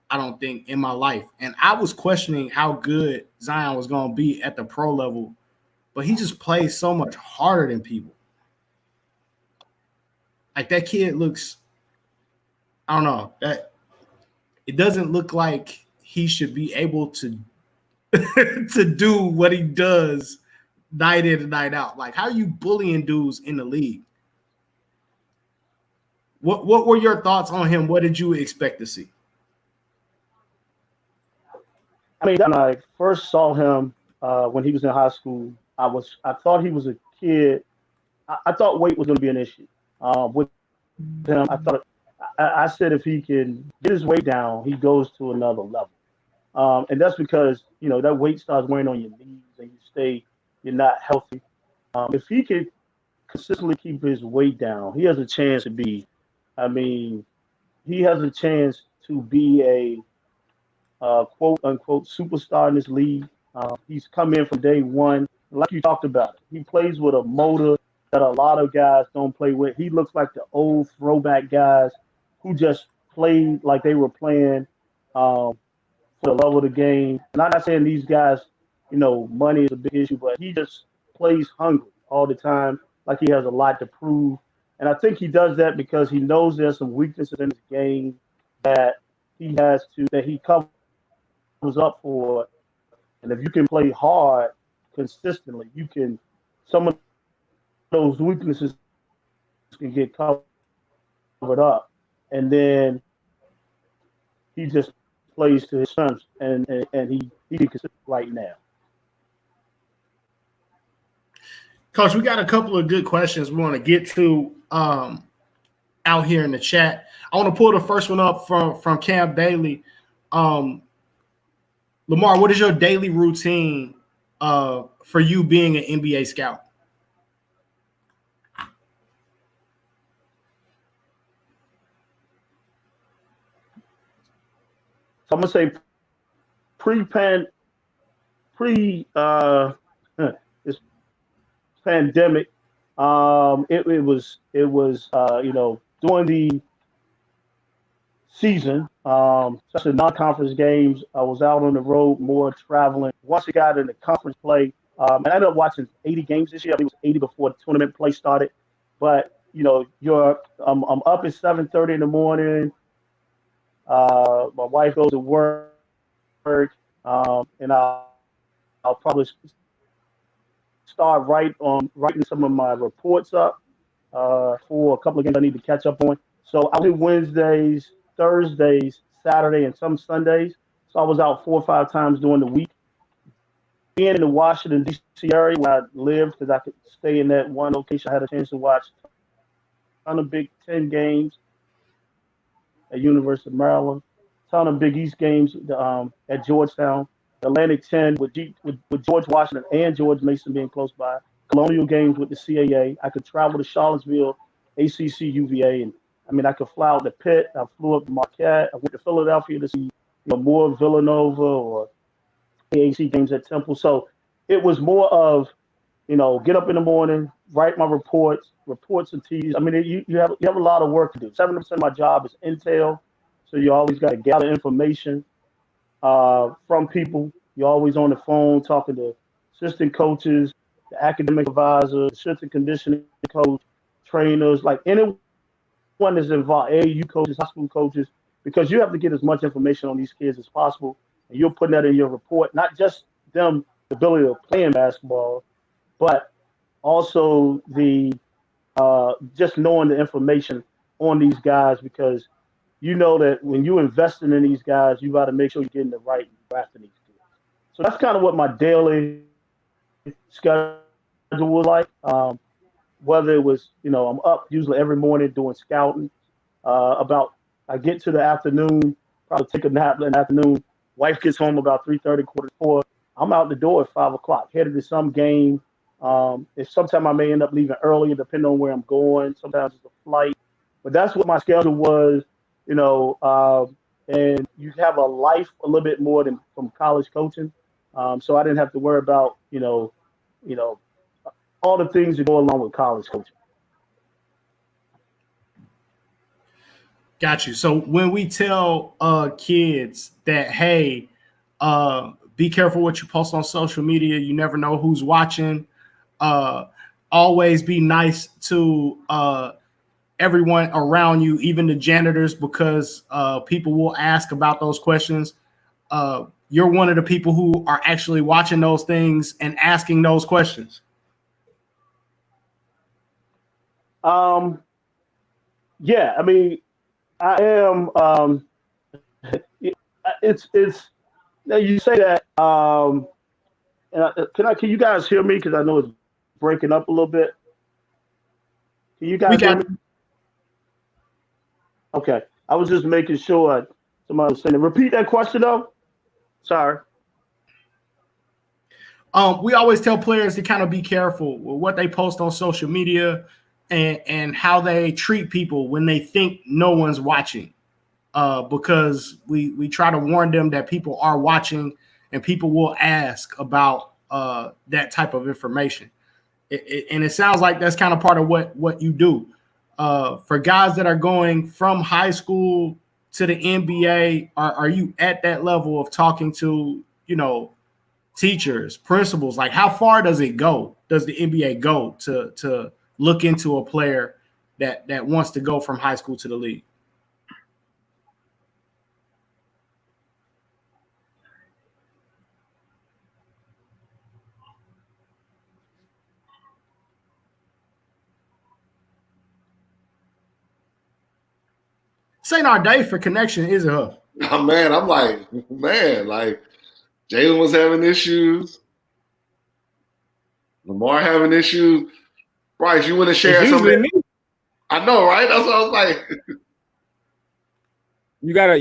S1: I don't think, in my life. And I was questioning how good Zion was going to be at the pro level, but he just plays so much harder than people. Like that kid looks, I don't know, that it doesn't look like he should be able to to do what he does night in and night out. Like, how are you bullying dudes in the league? What were your thoughts on him? What did you expect to see?
S7: I mean, when I first saw him when he was in high school, I thought he was a kid. I thought weight was going to be an issue with him. I said if he can get his weight down, he goes to another level. And that's because that weight starts wearing on your knees and you're not healthy. If he can consistently keep his weight down, he has a chance to be. I mean, he has a chance to be a quote unquote superstar in this league. He's come in from day one, like you talked about it. He plays with a motor that a lot of guys don't play with. He looks like the old throwback guys who just played like they were playing for the love of the game. And I'm not saying these guys, money is a big issue, but he just plays hungry all the time, like he has a lot to prove. And I think he does that because he knows there's some weaknesses in his game that that he covers up for. And if you can play hard consistently, some of those weaknesses can get covered up. And then he just plays to his strengths, and he can consistent right now.
S1: Coach, we got a couple of good questions we want to get to out here in the chat. I want to pull the first one up from Cam Daly. Lamar, what is your daily routine for you being an NBA scout?
S7: So I'm gonna say this pandemic, it was during the season, especially non-conference games. I was out on the road more, traveling. Once we got into conference play, and I ended up watching 80 games this year. I think it was 80 before the tournament play started. But I'm up at 7:30 in the morning. My wife goes to work, and I'll probably start writing some of my reports up for a couple of games I need to catch up on. So I do Wednesdays, Thursdays, Saturday, and some Sundays. So I was out 4 or 5 times during the week. Being in the Washington, D.C. area where I lived, because I could stay in that one location, I had a chance to watch a ton of Big Ten games at University of Maryland, a ton of Big East games at Georgetown, Atlantic 10 with George Washington and George Mason being close by, Colonial games with the CAA. I could travel to Charlottesville, ACC, UVA, and I could fly out to Pitt. I flew up to Marquette. I went to Philadelphia to see more Villanova or AAC games at Temple. So it was more of get up in the morning, write my reports and teas. You have a lot of work to do. 70% of my job is intel, so you always got to gather information from people. You're always on the phone talking to assistant coaches, the academic advisor, strength and conditioning coach, trainers, like anyone that's involved, AAU coaches, high school coaches, because you have to get as much information on these kids as possible, and you're putting that in your report, not just them the ability of playing basketball, but also the just knowing the information on these guys, because that when you're investing in these guys, you got to make sure you're getting the right drafting these kids. So that's kind of what my daily schedule was like. Whether it was, I'm up usually every morning doing scouting. I get to the afternoon, probably take a nap in the afternoon. Wife gets home about 3:30, 4:45. I'm out the door at 5 o'clock, headed to some game. Sometimes I may end up leaving earlier, depending on where I'm going. Sometimes it's a flight, but that's what my schedule was. And you have a life a little bit more than from college coaching. So I didn't have to worry about all the things that go along with college coaching.
S1: Got you. So when we tell kids that, hey, be careful what you post on social media, you never know who's watching. Always be nice to everyone around you, even the janitors, because people will ask about those questions. You're one of the people who are actually watching those things and asking those questions.
S7: Yeah, I am. It's Now you say that. Can you guys hear me? Because I know it's breaking up a little bit. Can you guys hear me? Okay. I was just making sure somebody was saying. Repeat that question though. Sorry.
S1: We always tell players to kind of be careful with what they post on social media and how they treat people when they think no one's watching. Because we try to warn them that people are watching and people will ask about that type of information. And it sounds like that's kind of part of what you do. For guys that are going from high school to the NBA, are you at that level of talking to, teachers, principals? Like, how far does it go? Does the NBA go to look into a player that wants to go from high school to the league? This ain't our day for connection, is it, Huff?
S2: Oh, man, I'm like Jalen was having issues. Lamar having issues. Bryce, you want to share something? Me. I know, right? That's what I was like.
S3: You gotta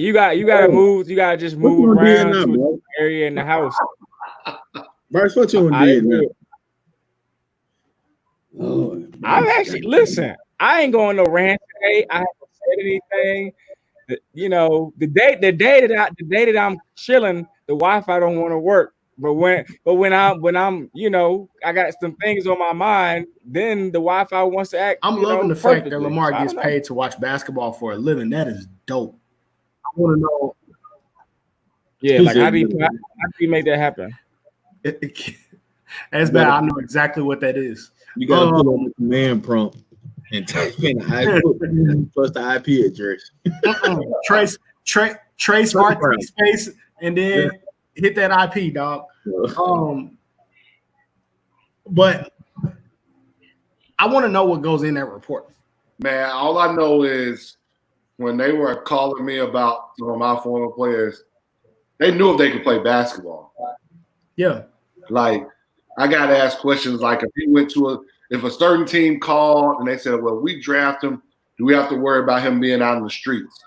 S3: move. You gotta just move around to an area in the house.
S6: Bryce, what you doing?
S3: Oh, I actually listen. I ain't going no rant today. I haven't said anything. The day that I'm chilling, the Wi-Fi don't want to work. But when I'm I got some things on my mind, then the Wi-Fi wants to act.
S1: I'm loving the fact that Lamar gets paid to watch basketball for a living. That is dope. I want to know.
S3: Yeah, like how do you make that happen?
S1: That's bad. I know exactly what that is.
S6: You gotta put on the command prompt and type in IP plus the IP address.
S1: Trace RT space and then hit that IP, dog. But I want to know what goes in that report.
S2: Man, all I know is when they were calling me about some of my former players, they knew if they could play basketball.
S1: Yeah.
S2: Like, I got to ask questions like if a certain team called and they said, well, we draft him, do we have to worry about him being out in the streets?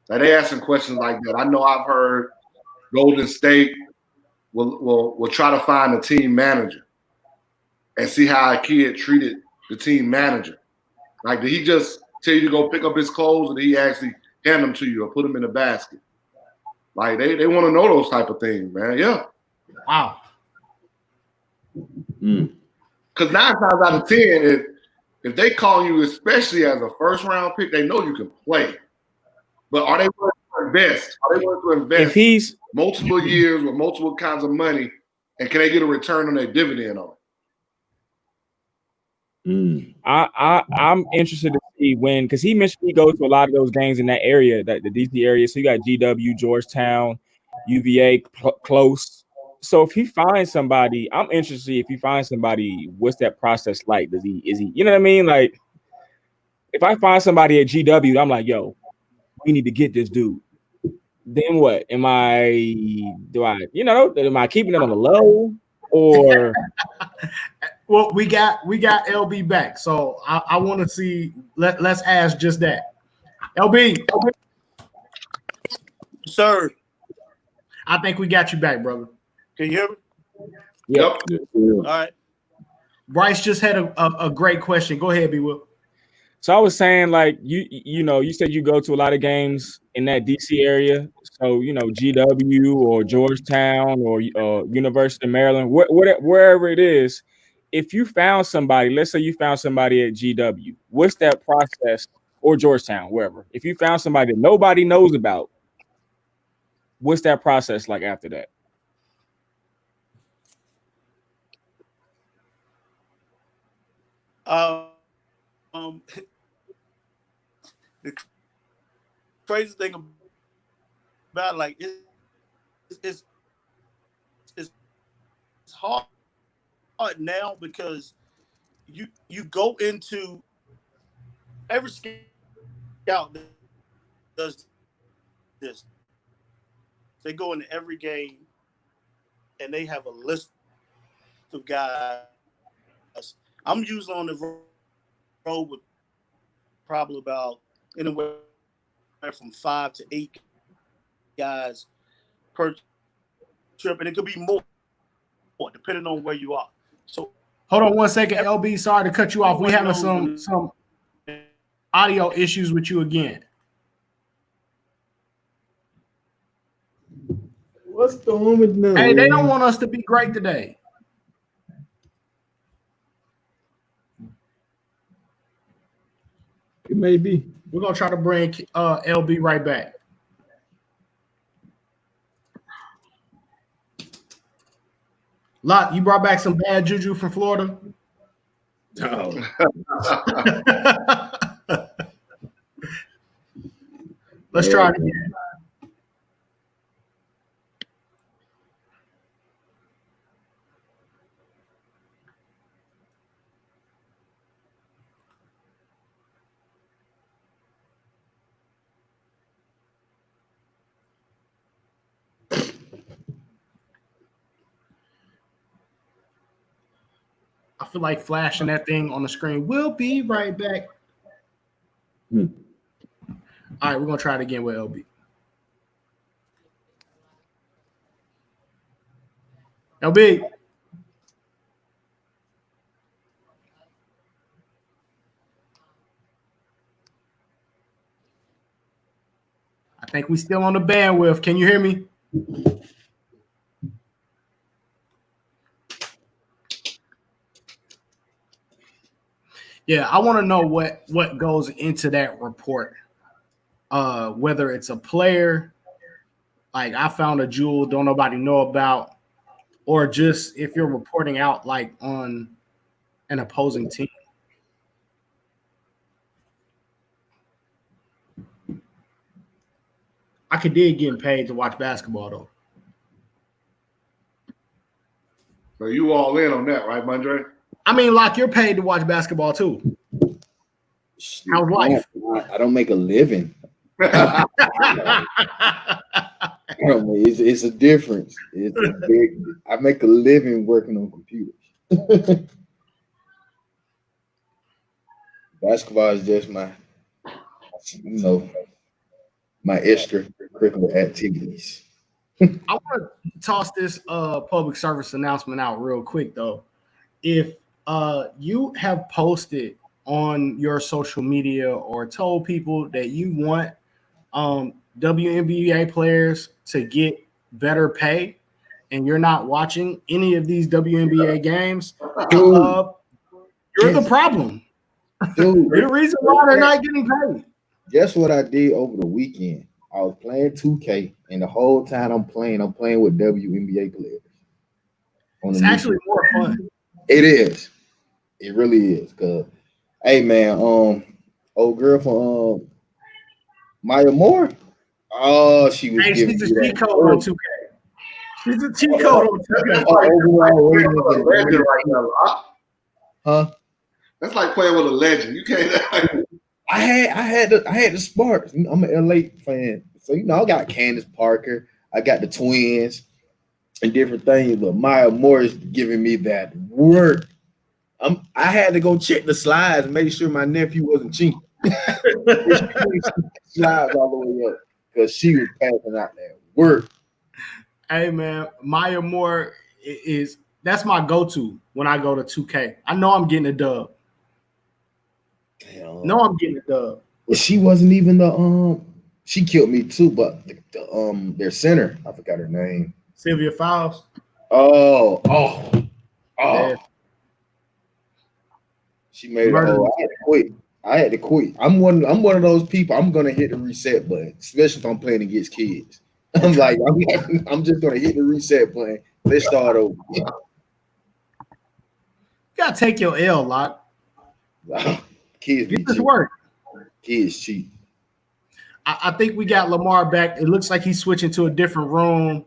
S2: Like, they asking questions like that. I know I've heard Golden State will try to find a team manager and see how a kid treated the team manager. Like, did he just tell you to go pick up his clothes, or did he actually hand them to you or put them in a basket? Like, they want to know those type of things, man. Yeah.
S1: Wow.
S2: Because 9 times out of 10, if they call you, especially as a first-round pick, they know you can play. But are they willing to invest? Are they willing to invest
S3: if he's
S2: multiple years with multiple kinds of money, and can they get a return on their dividend on it?
S3: I'm interested to see when, because he mentioned he goes to a lot of those games in that area, the DC area. So you got GW, Georgetown, UVA, close. So if he finds somebody, I'm interested to see if he finds somebody, what's that process like? Is he, you know what I mean? Like, if I find somebody at GW, I'm like, yo, we need to get this dude. Then what? Am I keeping him on the low or?
S1: Well, we got LB back, so I want to see. Let's ask just that. LB,
S8: sir.
S1: I think we got you back, brother.
S8: Can you hear me?
S2: Yep.
S8: All right.
S1: Bryce just had a great question. Go ahead, B. Will.
S3: So I was saying, like, you said you go to a lot of games in that DC area. So, GW or Georgetown or University of Maryland, wherever it is. If you found somebody, let's say you found somebody at GW, what's that process, or Georgetown, wherever? If you found somebody that nobody knows about, what's that process like after that?
S8: The crazy thing about it's hard now because you go into every scout does this. they go into every game and they have a list of guys. I'm usually on the road with probably about anywhere from 5 to 8 guys per trip, and it could be more depending on where you are. So
S1: hold on one second, LB. Sorry to cut you off. We having some audio issues with you again.
S6: What's going with them?
S1: Hey, they don't want us to be great today.
S6: It may be.
S1: We're gonna try to bring LB right back. Lot, you brought back some bad juju from Florida.
S6: Oh.
S1: Let's try it again. I feel like flashing that thing on the screen. We'll be right back. All right, we're gonna try it again with LB. LB. I think we still on the bandwidth. Can you hear me? Yeah, I want to know what goes into that report. Whether it's a player, like I found a jewel don't nobody know about, or just if you're reporting out like on an opposing team. I could dig getting paid to watch basketball though.
S2: So you all in on that, right, Mondre?
S1: I mean, like you're paid to watch basketball too. How's life?
S6: I don't make a living. It's a difference. I make a living working on computers. Basketball is just my extracurricular activities.
S1: I want to toss this public service announcement out real quick though. If you have posted on your social media or told people that you want WNBA players to get better pay and you're not watching any of these WNBA games, you're the problem.
S6: Dude,
S1: you're the reason why they're not getting paid.
S6: Guess what I did over the weekend? I was playing 2K, and the whole time I'm playing with WNBA players.
S1: It's actually more fun.
S6: It is. It really is. Cause, hey man, old girl from Maya Moore. Oh, she was.
S1: Hey, she's a cheat code on 2K. She's a cheat code on 2K.
S6: Huh?
S2: That's like playing with a legend. You can't.
S6: I had the sparks. I'm an LA fan, so I got Candace Parker, I got the twins, and different things. But Maya Moore is giving me that work. I had to go check the slides and make sure my nephew wasn't cheating. Slides all the way up because she was passing out that work.
S1: Hey man, Maya Moore that's my go-to when I go to 2K. I know I'm getting a dub. No, I'm getting a dub.
S6: Well, she wasn't even she killed me too, but their center, I forgot her name.
S1: Sylvia Fowles.
S6: Oh.
S1: Yeah.
S6: She made it. I had to quit. I'm one of those people. I'm gonna hit the reset button, especially if I'm playing against kids. I'm like, I'm just gonna hit the reset button. Let's start over.
S1: You gotta take your L, Lot.
S6: Kids
S1: get this work.
S6: Kids cheat.
S1: I think we got Lamar back. It looks like he's switching to a different room.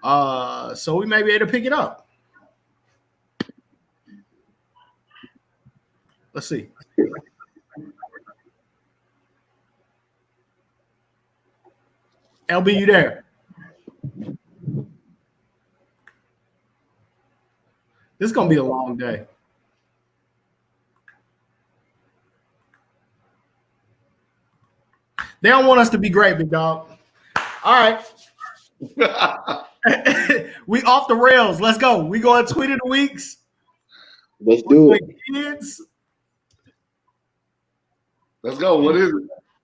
S1: So we may be able to pick it up. Let's see. LB, you there? This is gonna be a long day. They don't want us to be great, big dog. All right. We off the rails. Let's go. We going tweet of the weeks.
S9: Let's do it.
S1: Kids.
S2: Let's go. What is it?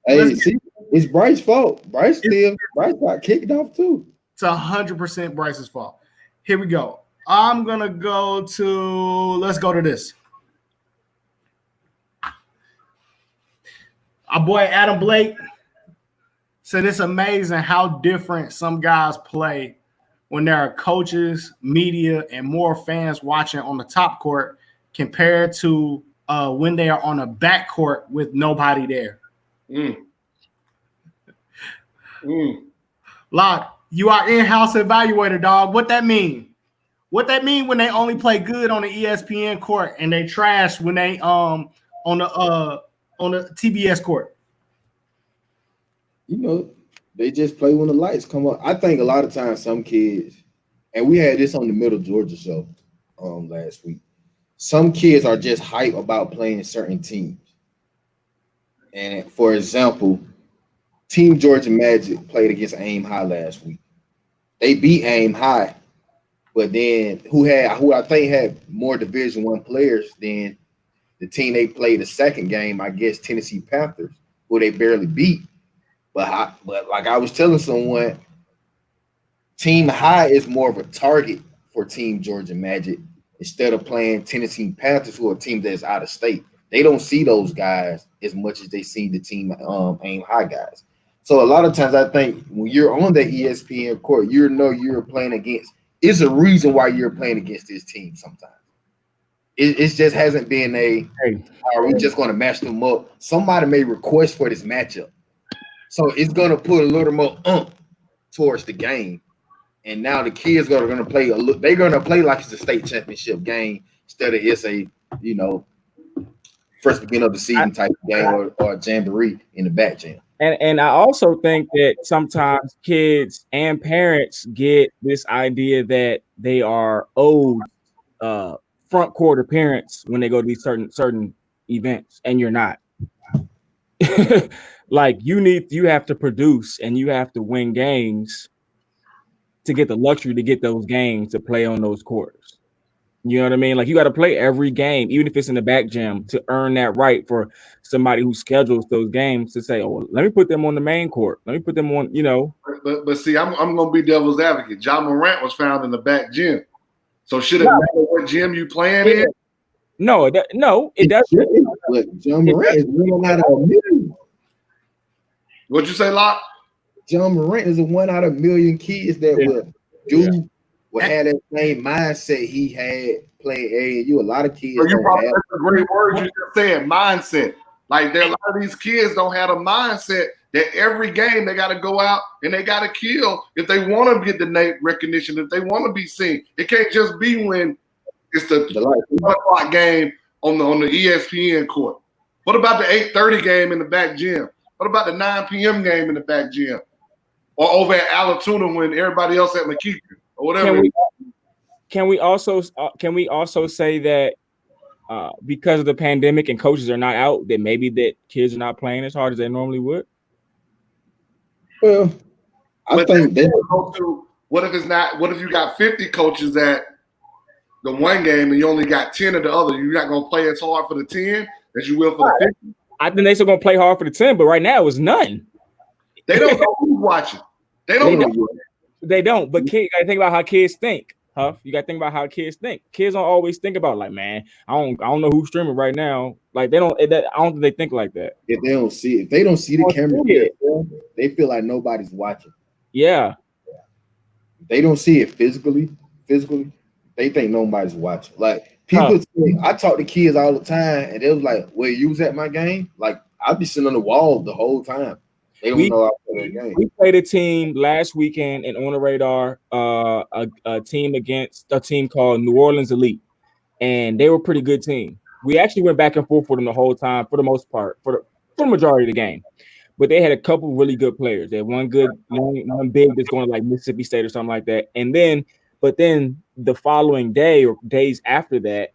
S9: Hey, see, it's Bryce's fault. Bryce got kicked off too.
S1: It's 100% Bryce's fault. Here we go. I'm gonna go to. Let's go to this. Our boy Adam Blake said it's amazing how different some guys play when there are coaches, media, and more fans watching on the top court compared to when they are on a back court with nobody there. Locke, you are in-house evaluator, dog. What that mean? What that mean when they only play good on the ESPN court and they trash when they on the TBS court?
S9: You know, they just play when the lights come up. I think a lot of times some kids, and we had this on the Middle Georgia show last week. Some kids are just hype about playing certain teams. And for example, Team Georgia Magic played against Aim High last week. They beat Aim High, but then who I think had more Division I players than the team they played the second game, I guess Tennessee Panthers, who they barely beat. But like I was telling someone, Team High is more of a target for Team Georgia Magic instead of playing Tennessee Panthers, who are a team that's out of state. They don't see those guys as much as they see the team Aim High guys. So a lot of times I think when you're on the ESPN court, you know you're playing against. It's a reason why you're playing against this team sometimes. It just hasn't been are we just going to match them up? Somebody may request for this matchup. So it's going to put a little more towards the game. And now the kids are going to play they're going to play like it's a state championship game instead of it's a, first beginning of the season type of game or a jamboree in the back jam.
S3: And I also think that sometimes kids and parents get this idea that they are owed front court appearance when they go to these certain events, and you're not. Like you have to produce and you have to win games to get the luxury to get those games to play on those courts. You know what I mean? Like you got to play every game, even if it's in the back gym, to earn that right for somebody who schedules those games to say, "Oh, let me put them on the main court. Let me put them on."
S2: But see, I'm going to be devil's advocate. John Morant was found in the back gym, so should it matter what gym you playing in?
S3: No, it doesn't.
S9: Look, John Morant is one out of a million.
S2: What'd you say, Locke?
S9: John Morant is a 1 out of a million kids that will have that same mindset he had playing AAU. A lot of kids.
S2: That's a great word you just said, mindset. Like a lot of these kids don't have a mindset that every game they got to go out and they got to kill if they want to get the name recognition, if they want to be seen. It can't just be when it's the 1 o'clock game on the ESPN court. What about the 8:30 game in the back gym? What about the 9 p.m. game in the back gym? Or over at Alatoona when everybody else at McKeever or whatever.
S3: Can we also say that because of the pandemic and coaches are not out, that maybe that kids are not playing as hard as they normally would?
S9: Well, I think
S2: what if it's not? What if you got 50 coaches at the one game and you only got 10 of the other? You're not gonna play as hard for the 10 as you will for the 50.
S3: I think they're still gonna play hard for the 10, but right now it was none.
S2: They don't know who's watching. They don't know.
S3: They don't. But kids, you gotta think about how kids think, Huff. You gotta think about how kids think. Kids don't always think about like, man, I don't know who's streaming right now. Like I don't think they think like that.
S9: If they don't see the camera, they feel like nobody's watching.
S3: Yeah.
S9: If they don't see it physically, they think nobody's watching. Like people think, I talk to kids all the time, and they was like, "Well, you was at my game?" Like I'd be sitting on the wall the whole time. They don't know I play the game.
S3: We played a team last weekend and on the radar, a team against a team called New Orleans Elite, and they were a pretty good team. We actually went back and forth with them the whole time, for the most part, for the majority of the game. But they had a couple really good players. They had one big that's going to like Mississippi State or something like that. And then, But then the following day or days after that,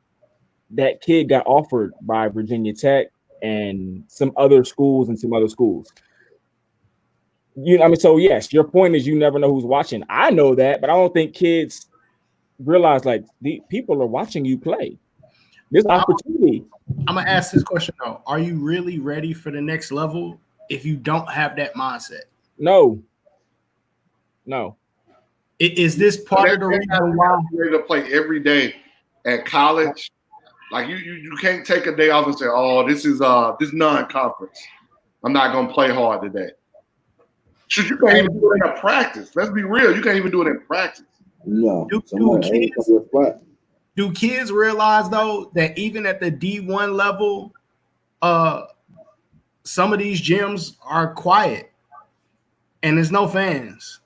S3: that kid got offered by Virginia Tech and some other schools. I mean, so yes, your point is you never know who's watching. I know that, but I don't think kids realize like the people are watching you play. There's opportunity.
S1: I'm gonna ask this question though: are you really ready for the next level if you don't have that mindset?
S3: No.
S1: Is this part of the reason why
S2: you're ready to play every day at college? Like you can't take a day off and say, "Oh, this is non-conference. I'm not gonna play hard today." You can't even do it in a practice. Let's be real. You can't even do it in practice.
S9: No.
S1: Do kids realize though that even at the D1 level, some of these gyms are quiet and there's no fans.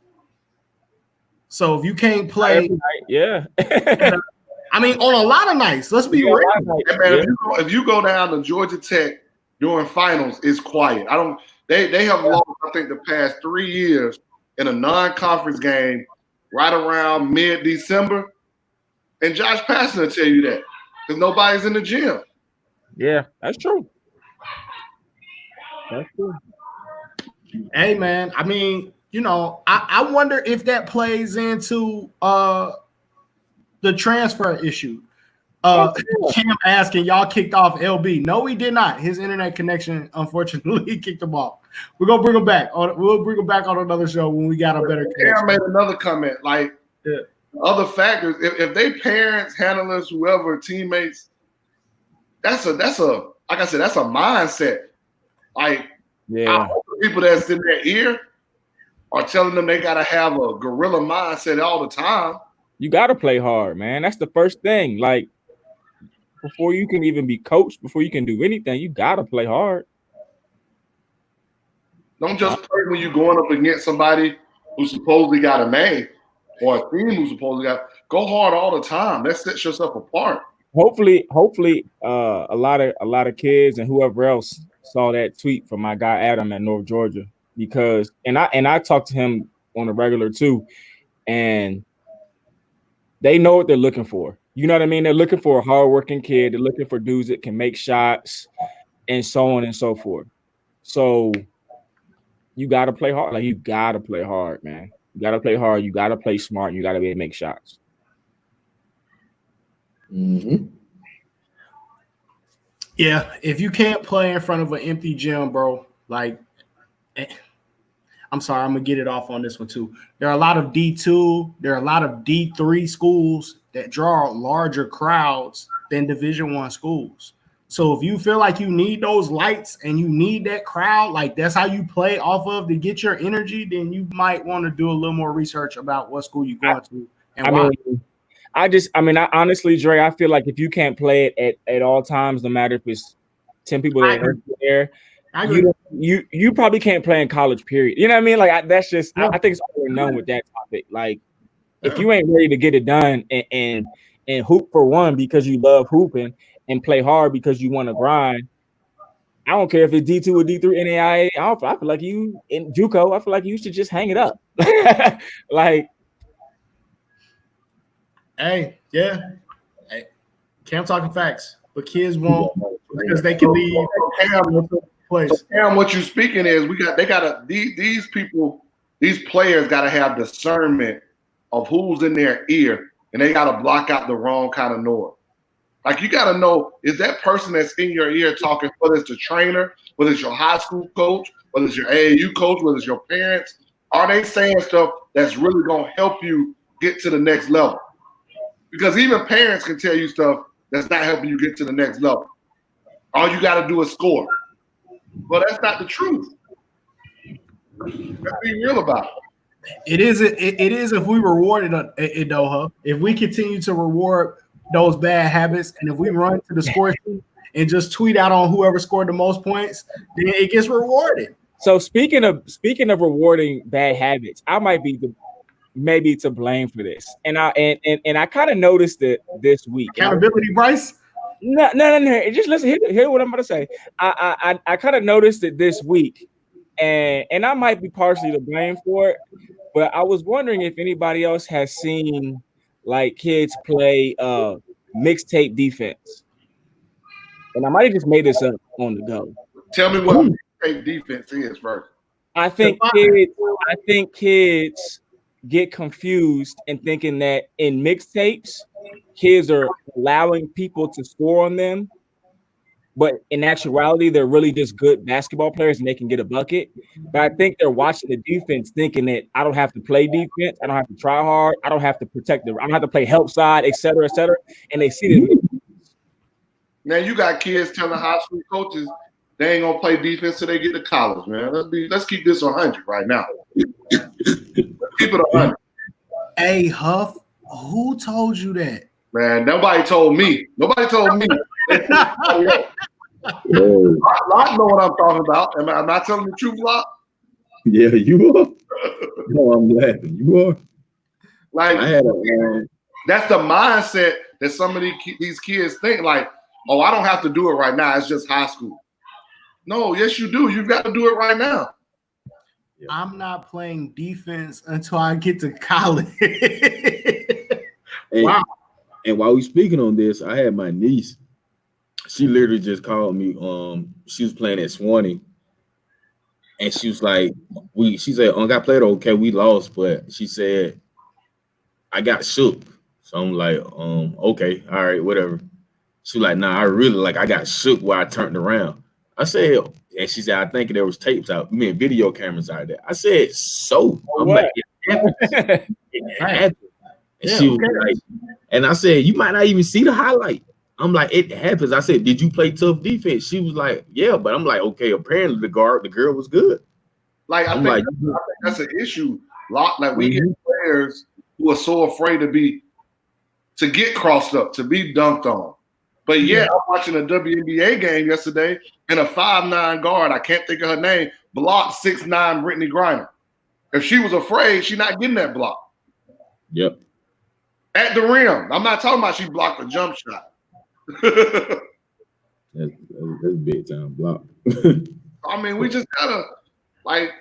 S1: So if you can't play,
S3: yeah.
S1: I mean, on a lot of nights, let's be real.
S2: Man, if you go down to Georgia Tech during finals, it's quiet. They have lost, I think, the past 3 years in a non-conference game right around mid-December. And Josh Passon will tell you that because nobody's in the gym.
S3: Yeah, that's true.
S1: Hey, man, I mean, I wonder if that plays into the transfer issue. Cam asking, y'all kicked off LB. No, we did not. His internet connection, unfortunately, kicked him off. We're going to bring him back. We'll bring him back on another show when we got a better connection.
S2: Cam made another comment, like, other factors. If they parents, handlers, whoever, teammates, that's a like I said, that's a mindset. Like, I hope the people that's in their ear are telling them they gotta have a gorilla mindset all the time.
S3: You gotta play hard, man. That's the first thing. Like, before you can even be coached, before you can do anything, you gotta play hard.
S2: Don't just play when you're going up against somebody who supposedly got a name or a team who supposedly got. Go hard all the time. That sets yourself apart.
S3: Hopefully, a lot of kids and whoever else saw that tweet from my guy Adam at North Georgia, because I talked to him on a regular too, and they know what they're looking for. You know what I mean? They're looking for a hardworking kid. They're looking for dudes that can make shots and so on and so forth. So you got to play hard. Like, you got to play hard, man. You got to play hard. You got to play smart. You got to be able to make shots.
S9: Mm-hmm.
S1: Yeah, if you can't play in front of an empty gym, bro, like, I'm sorry, I'm going to get it off on this one too. There are a lot of D2, there are a lot of D3 schools that draw larger crowds than Division I schools. So if you feel like you need those lights and you need that crowd, like that's how you play off of to get your energy, then you might want to do a little more research about what school you're going to and why.
S3: I honestly, Dre, I feel like if you can't play it at all times, no matter if it's 10 people that are there, you probably can't play in college, period. You know what I mean? Like, I think it's already known with that topic. Like, if you ain't ready to get it done and hoop for one because you love hooping and play hard because you want to grind, I don't care if it's D2 or D3 NAIA. I feel like you in JUCO, I feel like you should just hang it up. Like,
S1: hey, Cam talking facts, but kids won't because they can leave.
S2: Cam, what you're speaking is these people, these players got to have discernment of who's in their ear, and they got to block out the wrong kind of noise. Like, you got to know, is that person that's in your ear talking, whether it's the trainer, whether it's your high school coach, whether it's your AAU coach, whether it's your parents, are they saying stuff that's really going to help you get to the next level? Because even parents can tell you stuff that's not helping you get to the next level. All you got to do is score. But that's not the truth. Let's be real about it.
S1: It is if we rewarded it, Doha. If we continue to reward those bad habits, and if we run to the score sheet and just tweet out on whoever scored the most points, then it gets rewarded.
S3: So speaking of rewarding bad habits, I might be maybe to blame for this. And I kind of noticed it this week.
S1: Accountability, Bryce?
S3: No. Just listen. Hear what I'm going to say. I kind of noticed it this week, and I might be partially to blame for it. But I was wondering if anybody else has seen like kids play mixtape defense. And I might have just made this up on the go.
S2: Tell me what mixtape defense is first.
S3: I think kids get confused and thinking that in mixtapes, kids are allowing people to score on them. But in actuality, they're really just good basketball players and they can get a bucket. But I think they're watching the defense thinking that I don't have to play defense. I don't have to try hard. I don't have to protect them. I don't have to play help side, et cetera, et cetera. And they see that.
S2: Now you got kids telling high school coaches they ain't gonna play defense till they get to college, man. Let's keep this 100 right now. Let's keep it 100.
S1: Hey, Huff, who told you that?
S2: Man, nobody told me. Nobody told me. Locke know what I'm talking about. Am I not telling the truth, Locke?
S6: Yeah, you are. No, I'm laughing. You are.
S2: Like,
S6: I had
S2: that's the mindset that some of these kids think. Like, oh, I don't have to do it right now. It's just high school. No, yes, you do. You've got to do it right now.
S1: I'm not playing defense until I get to college.
S6: Wow. And while we speaking on this, I had my niece. She literally just called me. She was playing at Swanee, and she was like, she said, I played okay, we lost, but she said, I got shook. So I'm like, okay, all right, whatever. She was like, nah, I got shook while I turned around. I said, and she said, I think there was tapes out, video cameras out there. I said, so I'm like, it happens. It happens. And she was like, and I said, you might not even see the highlight. I'm like, it happens. I said, did you play tough defense? She was like, yeah, but I'm like, okay, apparently the girl was good.
S2: Like, I think that's an issue. Like, we get players who are so afraid to get crossed up, to be dunked on. But yeah, I'm watching a WNBA game yesterday, and a 5'9" guard, I can't think of her name, blocked 6'9" Brittany Griner. If she was afraid, she's not getting that block.
S6: Yep.
S2: At the rim. I'm not talking about she blocked a jump shot.
S6: That's big time block.
S2: I mean, we just gotta, like,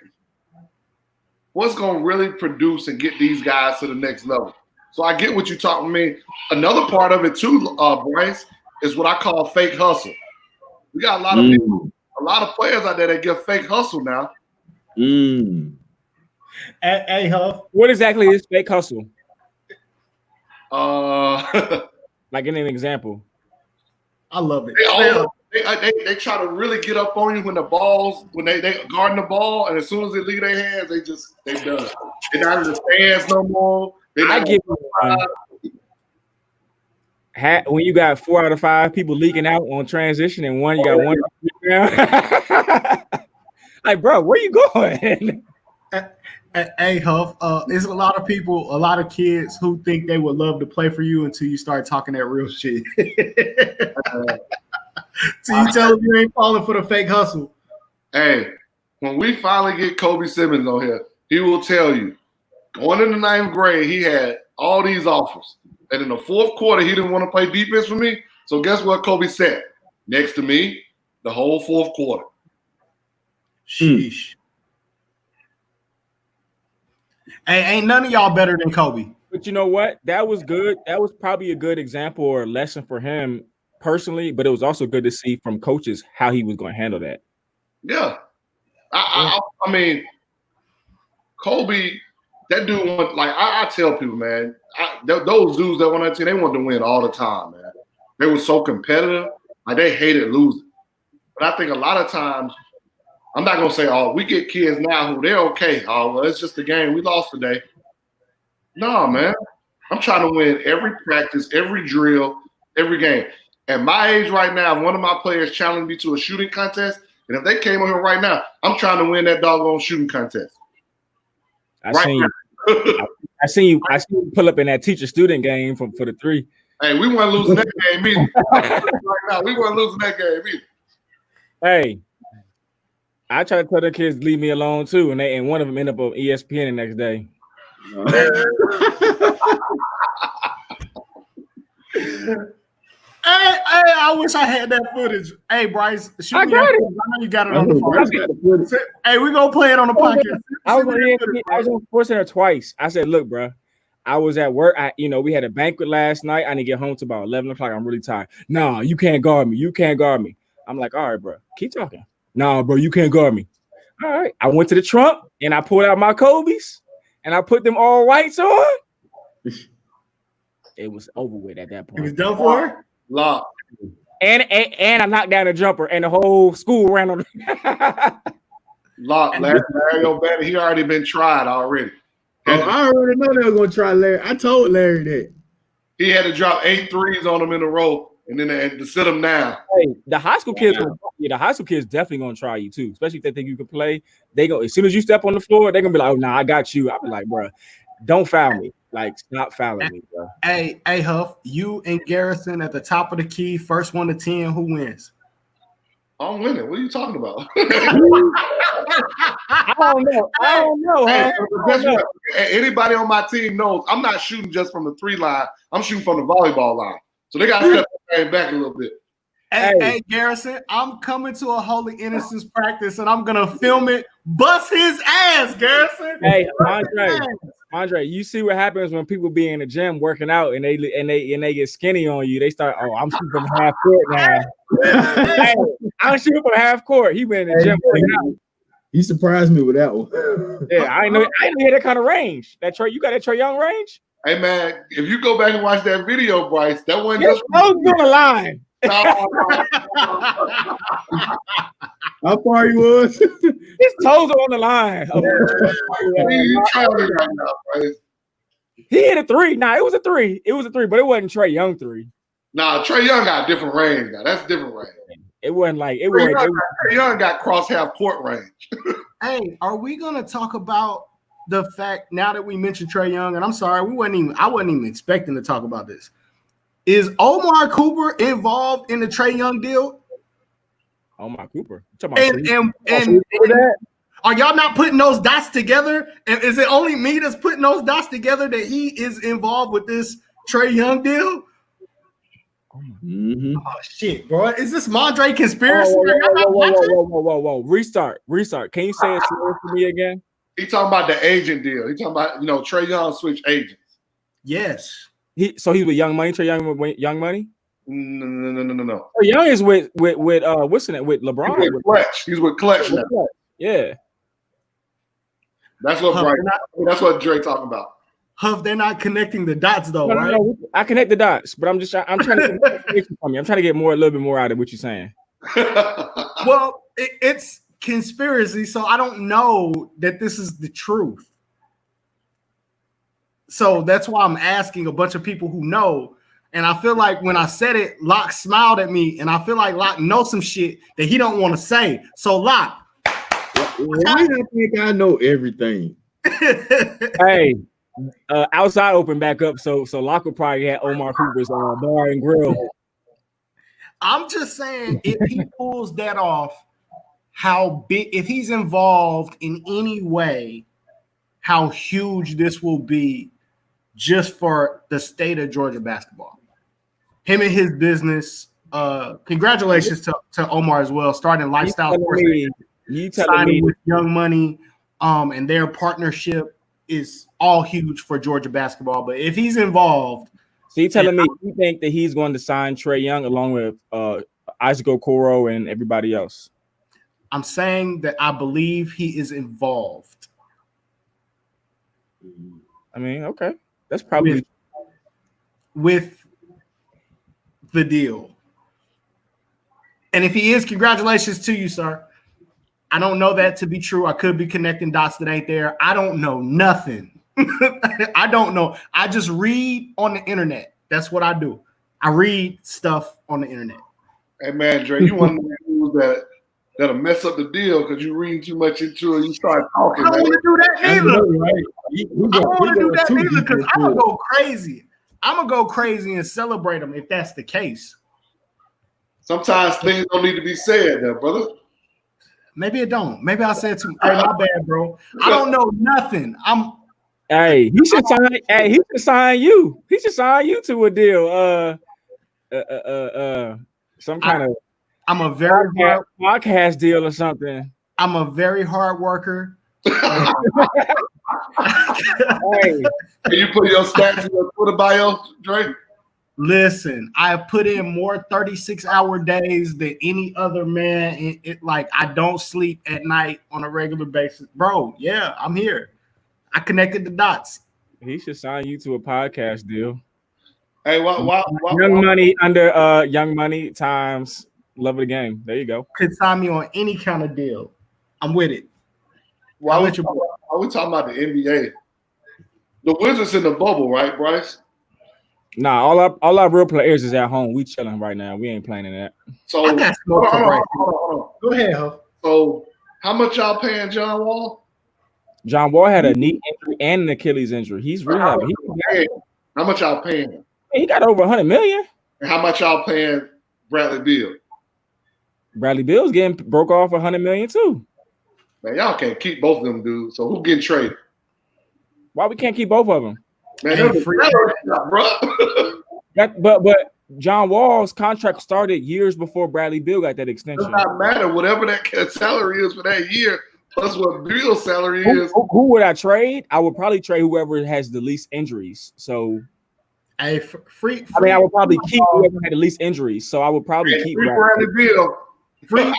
S2: what's gonna really produce and get these guys to the next level? So I get what you're talking to me. Another part of it too, Bryce, is what I call fake hustle. We got a lot of people, a lot of players out there that get fake hustle now.
S1: Hey, Huff,
S3: what exactly is fake hustle?
S2: Like
S3: in an example.
S1: I love it.
S2: They try to really get up on you when they guarding the ball, and as soon as they leave their hands, they done. They're not in the stands no more.
S3: I get when you got 4 out of 5 people leaking out on transition, and you got one down. Like, bro, where you going?
S1: Hey, Huff, there's a lot of people, a lot of kids who think they would love to play for you until you start talking that real shit. So you tell them you ain't falling for the fake hustle.
S2: Hey, when we finally get Kobe Simmons on here, he will tell you, going in the 9th grade, he had all these offers. And in the 4th quarter, he didn't want to play defense for me. So guess what Kobe said? Next to me, the whole 4th quarter.
S1: Sheesh. Hey, ain't none of y'all better than Kobe.
S3: But you know what? That was good. That was probably a good example or lesson for him personally, but it was also good to see from coaches how he was going to handle that.
S2: Yeah. I mean, Kobe, that dude, I tell people, man, those dudes that won that team, they wanted to win all the time, man. They were so competitive. Like, they hated losing. But I think a lot of times, I'm not going to say, oh, we get kids now who they're okay. Oh, well, it's just a game. We lost today. No, man. I'm trying to win every practice, every drill, every game. At my age right now, if one of my players challenged me to a shooting contest, and if they came on here right now, I'm trying to win that doggone shooting contest.
S3: I seen you pull up in that teacher-student game for the 3.
S2: Hey, we weren't losing that game either. Right now, we weren't losing that game either.
S3: Hey, I try to tell the kids to leave me alone too, and one of them ended up on ESPN the next day.
S1: I wish I had that footage. Hey, Bryce,
S3: I got it.
S1: I know you got it on the phone. Hey, we're gonna play it on the podcast.
S3: I was on SportsCenter twice. I said, "Look, bro, I was at work. We had a banquet last night. I didn't get home till about 11 o'clock. I'm really tired. No, you can't guard me. You can't guard me. I'm like, all right, bro, keep talking. No, bro, you can't guard me. All right. I went to the trunk and I pulled out my Kobe's and I put them all whites on. It was over with at that point.
S1: It was done for?
S2: Lock.
S3: And I knocked down a jumper and the whole school ran on
S2: Lock. Larry O'Bannon, he already been tried already.
S6: Oh, I already know they were going to try Larry. I told Larry that.
S2: He had to drop 8 threes on him in a row and then they had to sit him down.
S3: Hey, the high school kids, the high school kids definitely gonna try you too, especially if they think you can play. They go as soon as you step on the floor, they're gonna be like, "Oh, nah, I got you." I'll be like, "Bro, don't foul me. Like, stop fouling me, bro."
S1: Hey, Huff, you and Garrison at the top of the key, first 1 to 10, who wins?
S2: I'm winning. What are you talking about?
S3: I don't know.
S2: Hey, anybody on my team knows I'm not shooting just from the 3 line. I'm shooting from the volleyball line. So they got to step back a little bit.
S1: Hey, Garrison, I'm coming to a Holy Innocence practice and I'm gonna film it. Bust his ass, Garrison.
S3: Hey, Andre, you see what happens when people be in the gym working out and they get skinny on you. They start, oh, I'm shooting from half court now. Hey, I'm shooting from half court. He went in the gym working out.
S6: He surprised me with that one.
S3: Yeah, I didn't hear that kind of range. You got that Trae Young range?
S2: Hey man, if you go back and watch that video, Bryce, that wasn't just
S3: on the line.
S2: How
S6: far he was?
S3: His toes are on the line. He hit a 3. Nah, it was a 3. It was a 3, but it wasn't Trae Young 3.
S2: Nah, Trae Young got different range now. That's different range.
S3: It wasn't like it
S2: Trae
S3: was.
S2: Young got cross half court range.
S1: Hey, are we gonna talk about the fact now that we mentioned Trae Young? And I'm sorry, I wasn't even expecting to talk about this. Is Omar Cooper involved in the Trae Young deal?
S3: Omar Cooper.
S1: And are y'all not putting those dots together? And is it only me that's putting those dots together that he is involved with this Trae Young deal?
S6: Mm-hmm.
S1: Oh shit, bro! Is this Mondre conspiracy?
S3: Whoa! Restart. Can you say it slower for me again?
S2: He talking about the agent deal. He talking about Trae Young switch agents.
S1: Yes.
S3: He's with Young Money. Trae Young with Young Money.
S2: No.
S3: Trae Young is with what's in it with LeBron.
S2: He's with Clutch now.
S3: Yeah.
S2: That's what Dre talking about.
S1: Huff, they're not connecting the dots though, right?
S3: No, I connect the dots, but I'm trying to get information from you. I'm trying to get a little bit more out of what you're saying.
S1: Well, it's conspiracy, so I don't know that this is the truth. So that's why I'm asking a bunch of people who know. And I feel like when I said it, Locke smiled at me, and I feel like Locke knows some shit that he don't want to say. So Locke,
S6: I think I know everything.
S3: Hey. Outside open back up, so Locke will probably have Omar Cooper's bar and grill.
S1: I'm just saying, if he pulls that off, how big, if he's involved in any way, how huge this will be just for the state of Georgia basketball. Him and his business. Congratulations to Omar as well, starting Lifestyle Sports, signing with Young Money, and their partnership is all huge for Georgia basketball. But if he's involved,
S3: so you telling me you think that he's going to sign Trae Young along with Isaac Okoro and everybody else?
S1: I'm saying that I believe he is involved.
S3: I mean, okay, that's probably
S1: with the deal. And if he is, congratulations to you, sir. I don't know that to be true. I could be connecting dots that ain't there. I don't know nothing. I don't know. I just read on the internet. That's what I do. I read stuff on the internet.
S2: Hey man, Dre, you want to that'll mess up the deal because you read too much into it. You start talking.
S1: I don't want to do that neither. I don't want to do that neither because I'm gonna go crazy. I'm gonna go crazy and celebrate them if that's the case.
S2: Sometimes things don't need to be said, there, brother.
S1: Maybe it don't. Maybe I said too. Hey, my bad, bro. I don't know nothing.
S3: He should sign. Hey, he should sign you. He should sign you to a deal. Some kind of.
S1: I'm a very hard
S3: podcast deal or something.
S1: I'm a very hard worker.
S3: Hey.
S2: Can you put your stats in your Twitter bio, Drake?
S1: Listen, I put in more 36-hour days than any other man. Like I don't sleep at night on a regular basis, bro. Yeah, I'm here. I connected the dots.
S3: He should sign you to a podcast deal.
S2: Hey,
S3: Young Money under Young Money times Love of the Game. There you go.
S1: Could sign me on any kind of deal. I'm with it.
S2: Why we talking about the NBA? The Wizards in the bubble, right, Bryce?
S3: Nah, all our real players is at home. We chilling right now. We ain't playing in that.
S2: So
S1: I got smoke for Bryce.
S2: hold on.
S1: Go ahead, huh?
S2: So how much y'all paying John Wall?
S3: John Wall had a knee injury and an Achilles injury. He's rehabbing.
S2: How much y'all paying him?
S3: He got over 100 million.
S2: And how much y'all paying Bradley Beal?
S3: Bradley Beal's getting broke off 100 million too.
S2: Man, y'all can't keep both of them dudes. So who getting traded?
S3: Why we can't keep both of them?
S2: Man, bro.
S3: But John Wall's contract started years before Bradley Beal got that extension.
S2: It does not matter. Whatever that salary is for that year, plus what Beal's salary is.
S3: Who would I trade? I would probably trade whoever has the least injuries. So,
S1: I
S3: would probably keep whoever had the least injuries. So I would probably keep
S2: Bradley Beal.
S1: Free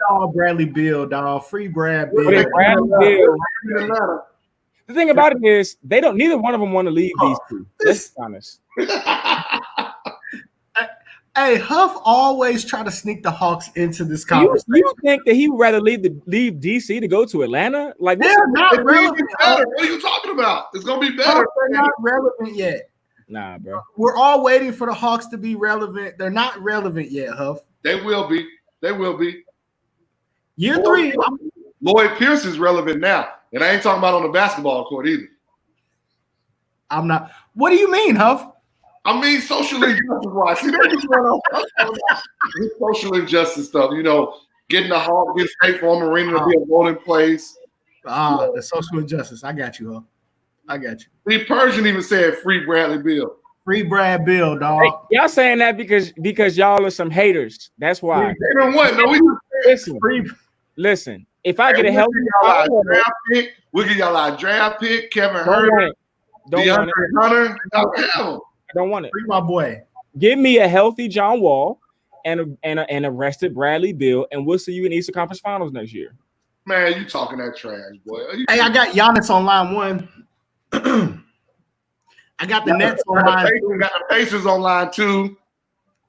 S1: dog Bradley Beal, dog. Free Brad Beal.
S3: The thing about it is they don't. Neither one of them want to leave these two. Let's be honest.
S1: Hey, Huff always try to sneak the Hawks into this conversation.
S3: You think that he would rather leave DC to go to Atlanta? Like
S1: they're not relevant.
S2: What are you talking about? It's gonna be better.
S1: They're not relevant yet.
S3: Nah, bro.
S1: We're all waiting for the Hawks to be relevant. They're not relevant yet, Huff.
S2: They will be. They will be.
S1: Year 3.
S2: Lloyd Pierce is relevant now, and I ain't talking about on the basketball court either.
S1: I'm not. What do you mean, Huff?
S2: I mean, social injustice-wise. See, that's what's going on. Social injustice stuff, getting the Hawk, getting State Farm Arena to be a voting place.
S1: The social injustice. I got you, Huff. I got you.
S2: The Persian even said free Bradley Beal.
S1: Free Brad Beal, dog.
S3: Hey, y'all saying that because y'all are some haters. That's why.
S2: What? No,
S3: Listen. If I get a healthy
S2: draft pick, we'll give y'all our draft pick. Kevin Herter, DeAndre Hunter.
S3: I don't want it.
S1: Free my boy.
S3: Give me a healthy John Wall and a rested Bradley Beal, and we'll see you in the Eastern Conference Finals next year.
S2: Man, you talking that trash, boy.
S1: Hey, I got Giannis on line 1. I got the Nets on line 2.
S2: Got the Pacers on line 2.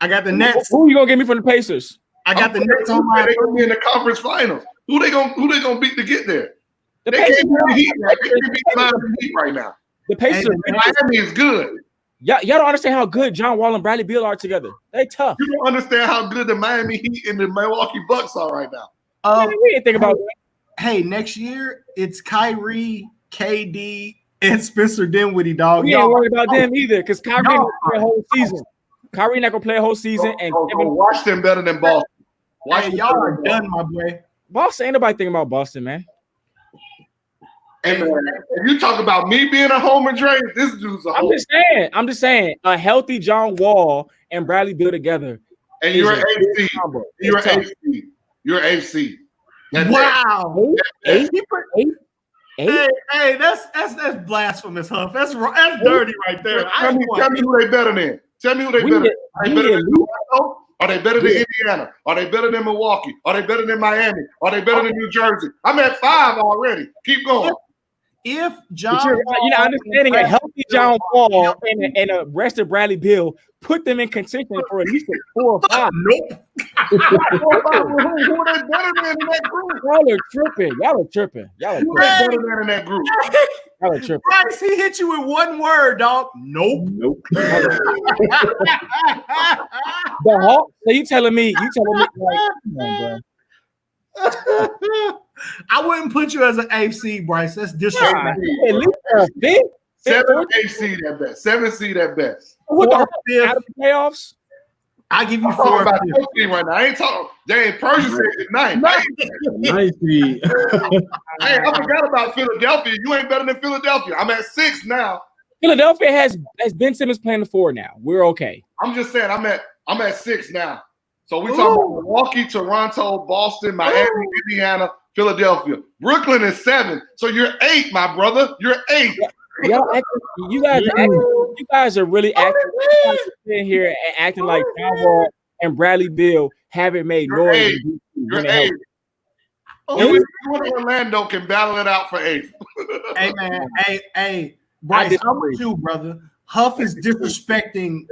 S1: I got the Nets.
S3: Who you gonna get me from the Pacers?
S1: I got the Nets on line 2.
S2: They're gonna be in the conference finals. Who they gonna beat to get there?
S3: The
S2: they
S3: Pacers
S2: can't beat the Heat. They can't beat the Miami Heat right now.
S3: The Pacers.
S2: Miami is good.
S3: Y'all don't understand how good John Wall and Bradley Beal are together. They tough.
S2: You don't understand how good the Miami Heat and the Milwaukee Bucks are right now.
S3: We didn't think about that.
S1: Hey, next year it's Kyrie, KD, and Spencer Dinwiddie, dog.
S3: We ain't worried about them either, because Kyrie not gonna play a whole season. Kyrie not gonna play a whole season, and
S2: Washington better than Boston.
S1: Hey, y'all are done, my boy.
S3: Boston, ain't nobody thinking about Boston, man.
S2: Hey, man, if you talk about me being a homer drain, this dude's a homer.
S3: I'm just saying, a healthy John Wall and Bradley Beal together.
S2: And you're an AC. You're an AC. You're an AC.
S1: Wow.
S3: Eight?
S1: Hey, that's blasphemous, Huff. That's dirty right there.
S2: Tell me who they better than. Tell me who they better than. Are they better than Indiana? Are they better than Milwaukee? Are they better than Miami? Are they better than New Jersey? I'm at 5 already. Keep going.
S1: If John,
S3: you're not understanding a healthy John Wall and a rested Bradley Beal put them in contention for at least 4 or 5.
S1: Nope.
S2: Who are they better than in that group?
S3: Y'all are tripping.
S2: Who are they better than in that group?
S3: Y'all are tripping.
S1: Bryce, he hit you with one word, dog. Nope.
S3: The Hawks. So you telling me like, come on, bro.
S1: I wouldn't put you as an AFC, Bryce. That's disrespectful.
S3: At least a fifth.
S2: 7 seed at best. 7 seed at best.
S3: What the out of the playoffs?
S1: I give you
S2: I'm
S1: 4
S2: talking about this team right now. I ain't talking. Dang, Persian said good night.
S10: Nice seed.
S2: Hey, I forgot about Philadelphia. You ain't better than Philadelphia. I'm at 6 now.
S3: Philadelphia has Ben Simmons playing the 4 now. We're okay.
S2: I'm just saying. I'm at 6 now. So we talking about Milwaukee, Toronto, Boston, Miami, Indiana, Philadelphia. Brooklyn is 7. So you're 8, my brother. You're 8.
S3: You guys are really acting sitting here and acting like John Wall and Bradley Beal haven't made noise.
S2: You and Orlando can battle it out for 8th.
S1: Hey man, hey, Bryce, I'm with you, brother. Huff is disrespecting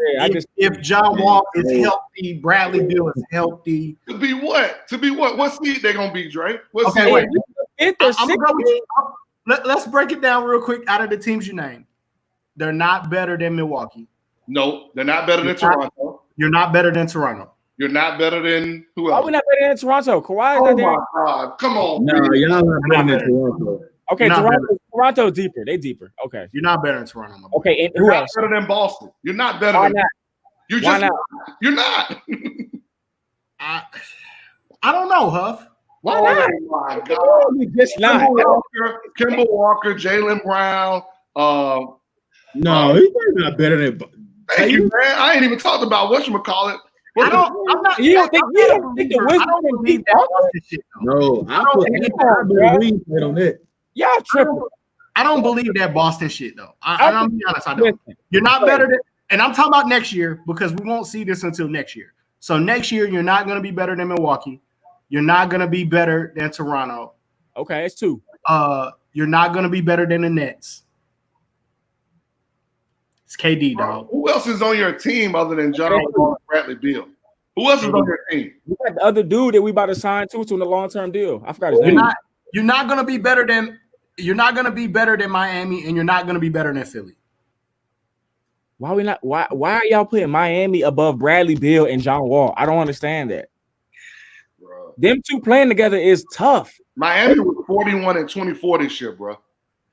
S1: if John Wall is healthy, Bradley Beal is healthy.
S2: To be what? What seed they gonna be, Dre?
S1: Okay, wait. I'm gonna go with you. Let's break it down real quick. Out of the teams you named, they're not better than Milwaukee.
S2: No, they're not better than Toronto.
S1: You're not better than Toronto.
S2: You're not better than who else?
S3: Why we not better than Toronto? Kawhi is
S2: Oh
S3: not there.
S2: my God! Come on.
S10: No, y'all not better than Toronto.
S3: Okay, Toronto's deeper. They deeper. Okay.
S1: You're not better than Toronto.
S3: Okay, and
S2: You're
S3: who
S2: not
S3: else?
S2: better than Boston. You're not better
S3: Why
S2: than.
S3: not?
S2: You're
S3: Why
S2: just.
S3: not?
S2: You're not.
S1: I don't know, Huff.
S3: Why not?
S2: Oh my God!
S3: You just not.
S2: Kemba Walker, Jaylen Brown.
S10: No, he's not better than.
S2: Thank you, man. I ain't even talked about whatchamacallit.
S3: You don't think the Wizards can beat Boston?
S10: No, I believe on that.
S3: Y'all tripping.
S1: I don't believe that Boston shit though. I'm be honest, I don't. You're not better than, and I'm talking about next year because we won't see this until next year. So next year, you're not going to be better than Milwaukee. You're not going to be better than Toronto.
S3: Okay, it's 2.
S1: You're not going to be better than the Nets. It's KD, dog.
S2: Who else is on your team other than John Wall and Bradley Beal? Who else is on your team?
S3: You got the other dude that we about to sign to in a long-term deal. I forgot his name.
S1: You're not going to be better than. You're not going to be better than Miami, and you're not going to be better than Philly.
S3: Why we not? Why are y'all putting Miami above Bradley Beal and John Wall? I don't understand that.
S2: Bro.
S3: Them two playing together is tough.
S2: Miami was 41-24 this year, bro.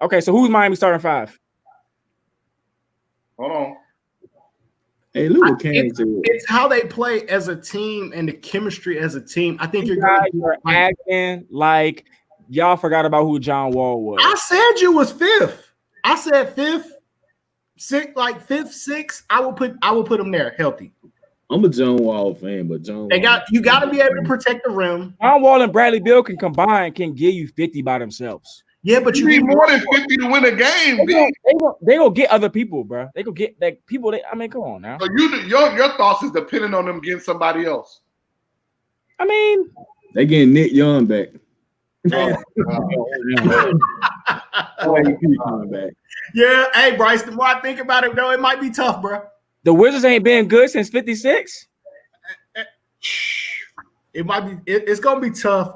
S3: Okay, so who's Miami starting 5?
S2: Hold on.
S10: Hey, look what Cam said.
S1: It's how they play as a team and the chemistry as a team. I think
S3: You guys are acting like y'all forgot about who John Wall was.
S1: I said you was 5th. I said 5th, 6th, like 5th, 6th. I will put him there healthy.
S10: I'm a John Wall fan, but
S1: You got to be able to protect the rim.
S3: John Wall and Bradley Beal can give you 50 by themselves.
S1: Yeah, but
S2: you need more than 50 to win a game.
S3: They go get other people, bro. They go get like people. I mean, come on now.
S2: So your thoughts is depending on them getting somebody else.
S3: I mean,
S10: they getting Nick Young back.
S1: Yeah, hey Bryce. The more I think about it, though, it might be tough, bro.
S3: The Wizards ain't been good since '56.
S1: It might be. It's gonna be tough.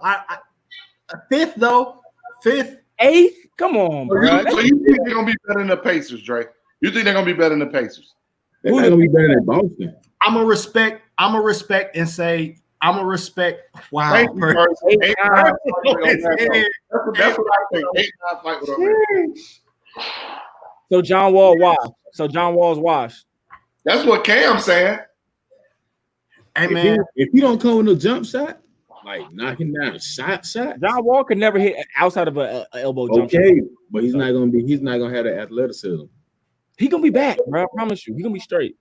S1: 5th though. 5th.
S3: 8th. Come on, bro.
S2: So you think they're gonna be better than the Pacers, Dre? You think they're gonna be better than the Pacers?
S10: They're not gonna be better than Boston.
S1: I'm gonna respect and say I'm gonna respect. Wow.
S2: That's what I think. 8-9 fight with Orlando.
S3: So John Wall washed. So John Wall's washed.
S2: That's what Cam's saying.
S1: Hey man,
S10: if you don't come with no jump shot, like knocking down shot.
S3: John Wall could never hit outside of an elbow jump shot.
S10: Okay, but he's not gonna have the athleticism.
S3: He gonna be back, bro. I promise you, he gonna be straight.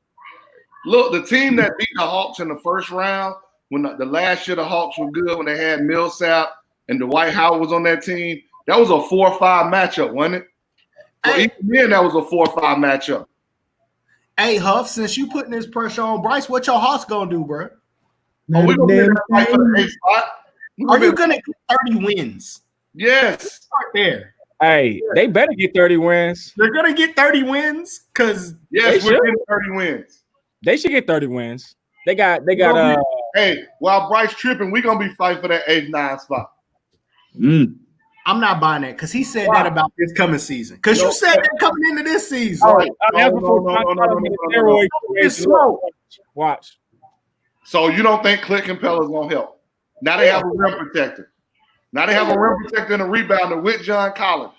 S2: Look, the team that beat the Hawks in the first round, when the last year the Hawks were good, when they had Millsap and Dwight Howard was on that team, that was a 4-5 matchup, wasn't it? So even then, that was a 4-5 matchup.
S1: Hey Huff, since you putting this pressure on Bryce, what your Hawks gonna do, bro?
S2: Are we gonna get that fight for the 8th spot?
S1: Are you gonna get 30 wins?
S2: Yes.
S1: Start there.
S3: Hey, they better get 30 wins.
S1: They're gonna get 30 wins because
S2: yes, we're getting 30 wins.
S3: They should get 30 wins. They got
S2: hey, while Bryce tripping, we're gonna be fighting for that 8th, 9th spot.
S1: I'm not buying that because he said that about this coming season. Because you said that coming into this season.
S3: Watch.
S2: So you don't think Clint Capella is gonna help? Now they have a rim protector. Now they have a rim protector and a rebounder with John Collins.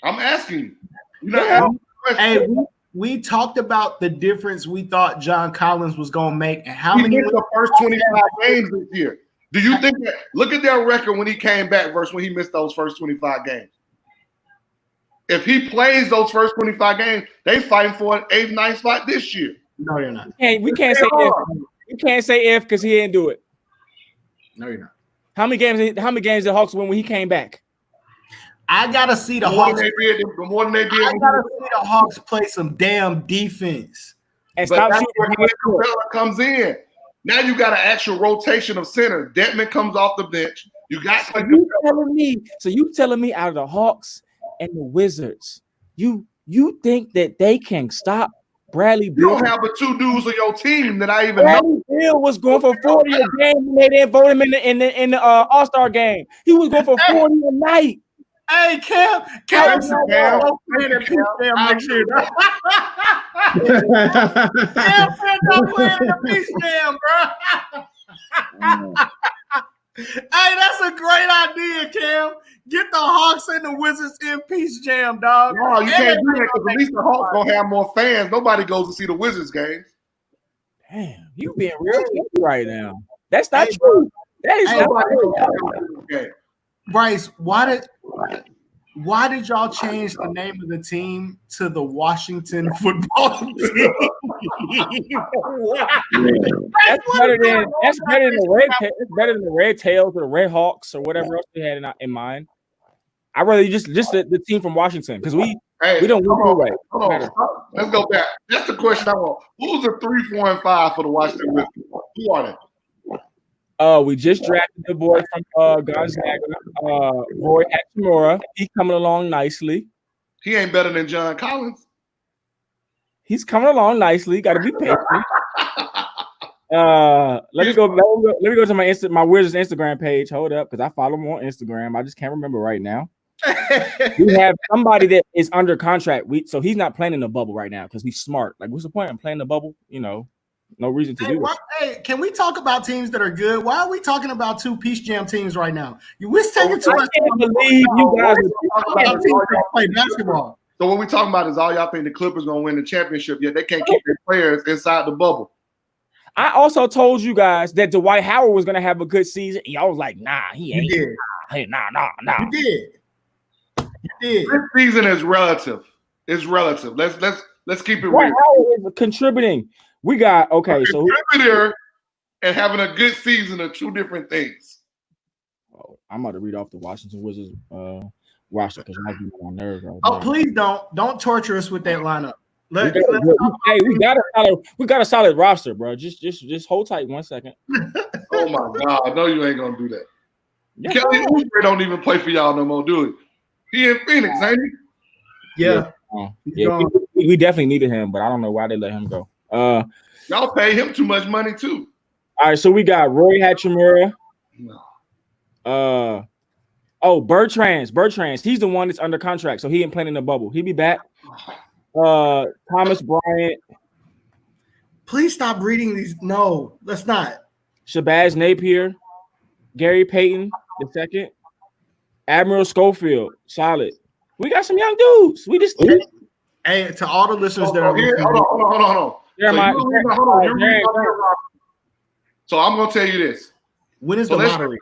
S2: I'm asking you. You're not asking
S1: hey, we talked about the difference we thought John Collins was gonna make, and how many
S2: missed the first 25 games this year. Do you think that? Look at their record when he came back versus when he missed those first 25 games. If he plays those first 25 games, they fighting for an 8th, 9th spot this year.
S1: No, you're not.
S3: We can't say if. We can't say if because he didn't do it.
S1: No, you're not.
S3: How many games did Hawks win when he came back?
S1: I gotta see the
S2: The more
S1: Hawks.
S2: than they did. The more than they did.
S1: I gotta see the Hawks play some damn defense.
S3: And
S2: But
S3: stop
S2: that's
S3: shooting.
S2: where Capella comes in. Now you got an actual rotation of center. Detman comes off the bench. You got
S3: So you telling me out of the Hawks and the Wizards, you think that they can stop Bradley
S2: You
S3: Beal?
S2: don't have but two dudes on your team that I even
S3: Bradley
S2: know.
S3: Beal was going for 40 a game when they didn't vote him in the All-Star game. He was going for 40 a night.
S1: Hey, Cam,
S2: Cam.
S1: playing in Peach Jam next year. Cam said don't play in the Peach Jam, bro. Hey, that's a great idea, Cam. Get the Hawks and the Wizards in Peach Jam, dog.
S2: No, you can't do that because at least the Hawks gonna have more fans. Nobody goes to see the Wizards games.
S3: Damn, you being real tricky right now. That's not true. That is not true.
S1: Bryce, why did y'all change the name of the team to the Washington Football Team?
S3: That's better than the Red Tails or the Red Hawks or whatever else they had in mind. I'd rather just the team from Washington because we don't win anyway.
S2: Hold on. Let's go back. That's the question I want. Who's the 3, 4, and 5 for the Washington Wizards? Who are they?
S3: We just drafted the boy from Gonzaga, Roy Hachimura. He's coming along nicely.
S2: He ain't better than John Collins.
S3: He's coming along nicely. Got to be patient. Let me go to my Wizards Instagram page. Hold up, because I follow him on Instagram. I just can't remember right now. We have somebody that is under contract. So he's not playing in the bubble right now because he's smart. Like, what's the point of playing the bubble? You know, no reason to do it.
S1: Hey, can we talk about teams that are good? Why are we talking about two Peach Jam teams right now? We're taking too much.
S3: I can't believe you guys
S1: are teams that play basketball.
S2: So what we're talking about is all y'all think the Clippers gonna win the championship, yet they can't keep their players inside the bubble.
S3: I also told you guys that Dwight Howard was gonna have a good season. Y'all was like, nah, he ain't.
S1: You did.
S3: Hey, nah.
S1: You did.
S2: This season is relative. It's relative. Let's keep it
S3: Dwight
S2: real.
S3: Howard is contributing. We got so
S2: contributor and having a good season are two different things.
S3: Oh, I'm about to read off the Washington Wizards roster because I might be on nerves right
S1: Oh,
S3: now.
S1: please don't torture us with that lineup.
S3: We got a solid roster, bro. Just hold tight 1 second.
S2: Oh my God, I know you ain't gonna do that.
S3: Yes,
S2: Kelly Oubre don't even play for y'all no more, do he? He in Phoenix, ain't he?
S1: Yeah.
S3: We definitely needed him, but I don't know why they let him go.
S2: Y'all pay him too much money too.
S3: All right, so we got Roy Hachimura.
S2: No.
S3: Bertrands. He's the one that's under contract, so he ain't playing in the bubble. He'll be back. Thomas Bryant.
S1: Please stop reading these. No, let's not.
S3: Shabazz Napier. Gary Payton II. Admiral Schofield. Solid. We got some young dudes. We just
S1: hey, to all the listeners that are
S2: here, hold on. So I'm gonna tell you this.
S1: When is the lottery?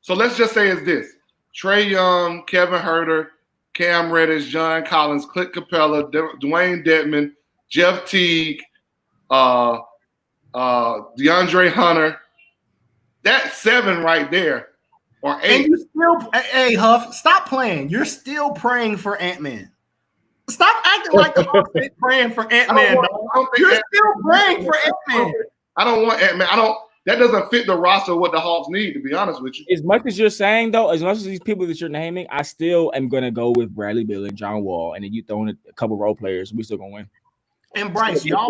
S2: So let's just say it's this: Trae Young, Kevin Huerter, Cam Reddish, John Collins, Clint Capella, Dwayne Dedman, Jeff Teague, DeAndre Hunter. That's 7 right there, or 8.
S1: And you still, hey Huff, stop playing. You're still praying for Ant-Man. Stop acting like the Hawks ain't praying for Ant-Man. You're still praying for Ant-Man.
S2: I don't want Ant-Man. That doesn't fit the roster of what the Hawks need, to be honest with you.
S3: As much as you're saying, though, as much as these people that you're naming, I still am going to go with Bradley Beal and John Wall. And then you throw in a couple role players, we still going to win.
S1: And Bryce, y'all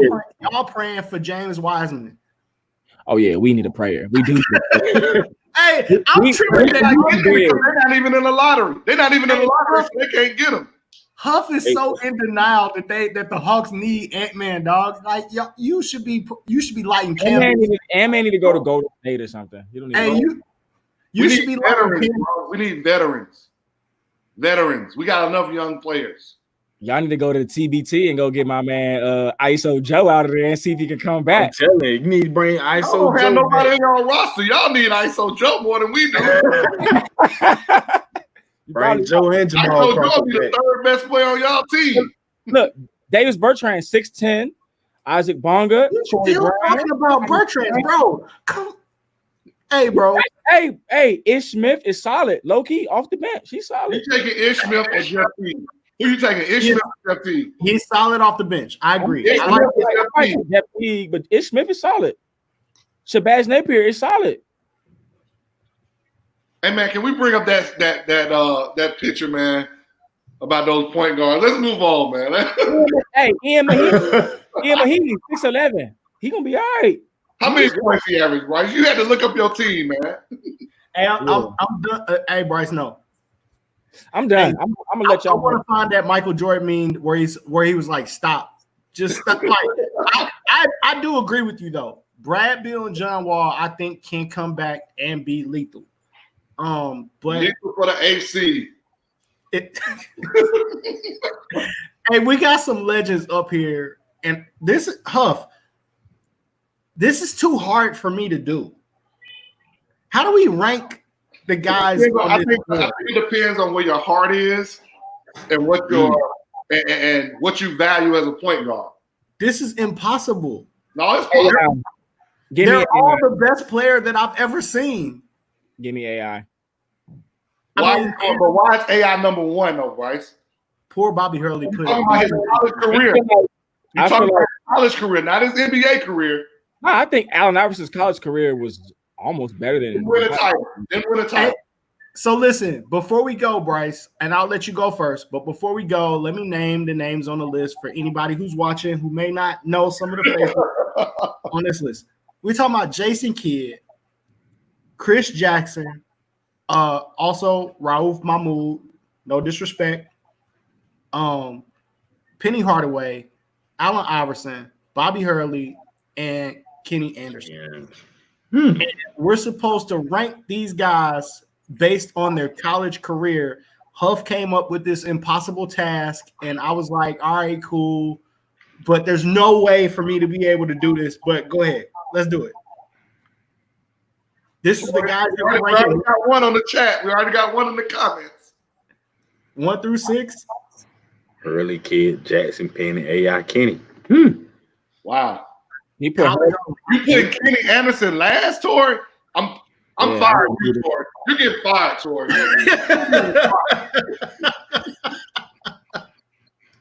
S1: praying for James Wiseman.
S3: Oh, yeah, we need a prayer. We do.
S1: Hey, I'm tripping.
S2: They're not even in the lottery. They're not even in the lottery, so they can't get them.
S1: Huff is so in denial that the Hawks need Ant-Man, dog. Like you should be lighting candles.
S3: Ant-Man need to go to Golden State or something. You don't need
S1: you should be lighting
S2: candles. We need veterans. We got enough young players.
S3: Y'all need to go to the TBT and go get my man ISO Joe out of there and see if he can come back.
S10: I'm telling you need to bring ISO Joe.
S2: Don't have nobody in your roster. Y'all need ISO Joe more than we do.
S10: Right, Joe and Jamal.
S2: Joe be the third best player on y'all team.
S3: Look, Davis Bertrand, 6'10", Isaac Bonga.
S1: Still talking about Bertrand, bro. Come, Hey, bro.
S3: Hey, Ish Smith is solid. Low key off the bench. He's solid.
S2: You taking Ish Smith or Jeff Teague? Who you taking? Ish Smith or Jeff Teague?
S1: He's solid off the bench. I agree.
S2: Ish
S1: I
S2: Smith
S1: like
S2: or Jeff Teague?
S3: Jeff Teague, but Ish Smith is solid. Shabazz Napier is solid.
S2: Hey man, can we bring up that picture, man, about those point guards? Let's move on, man.
S3: Hey, Ian Mahinmi, 6'11". He gonna be all right.
S2: How many points he average, Bryce? You had to look up your team, man.
S1: Hey, I'm done. Hey, Bryce, no.
S3: I'm done.
S1: Hey,
S3: I'm gonna let y'all.
S1: I want to find that Michael Jordan meme where he was like, "Stop, just stop." Like, I do agree with you though. Brad Beal and John Wall, I think, can come back and be lethal. But
S2: lethal for the AC.
S1: Hey, we got some legends up here, and this is Huff. This is too hard for me to do. How do we rank the guys?
S2: I think it depends on where your heart is and what your and what you value as a point guard.
S1: This is impossible.
S2: No, it's possible.
S1: They're all the best player that I've ever seen.
S3: Give me AI.
S2: But why is AI number one though, Bryce?
S1: Poor Bobby Hurley put
S2: talking about his college career. You're talking about his college career, not his NBA career.
S3: No, I think Allen Iverson's college career was almost better than
S2: win a title. Didn't win a title.
S1: So listen, before we go, Bryce, and I'll let you go first, but before we go, let me name the names on the list for anybody who's watching who may not know some of the faces on this list. We're talking about Jason Kidd, Chris Jackson, also Rauf Mahmoud, no disrespect, Penny Hardaway, Allen Iverson, Bobby Hurley, and Kenny Anderson. And we're supposed to rank these guys based on their college career. Huff came up with this impossible task, and I was like, all right, cool. But there's no way for me to be able to do this. But go ahead. Let's do it. This is the guys that
S2: we already got one on the chat. We already got one in the comments.
S1: 1 through 6.
S10: Hurley, Kidd, Jackson, Penny, AI, Kenny.
S2: Wow.
S3: You put
S2: Kenny Anderson last, Tori? I'm fired, you, Tori. You get fired, Tori.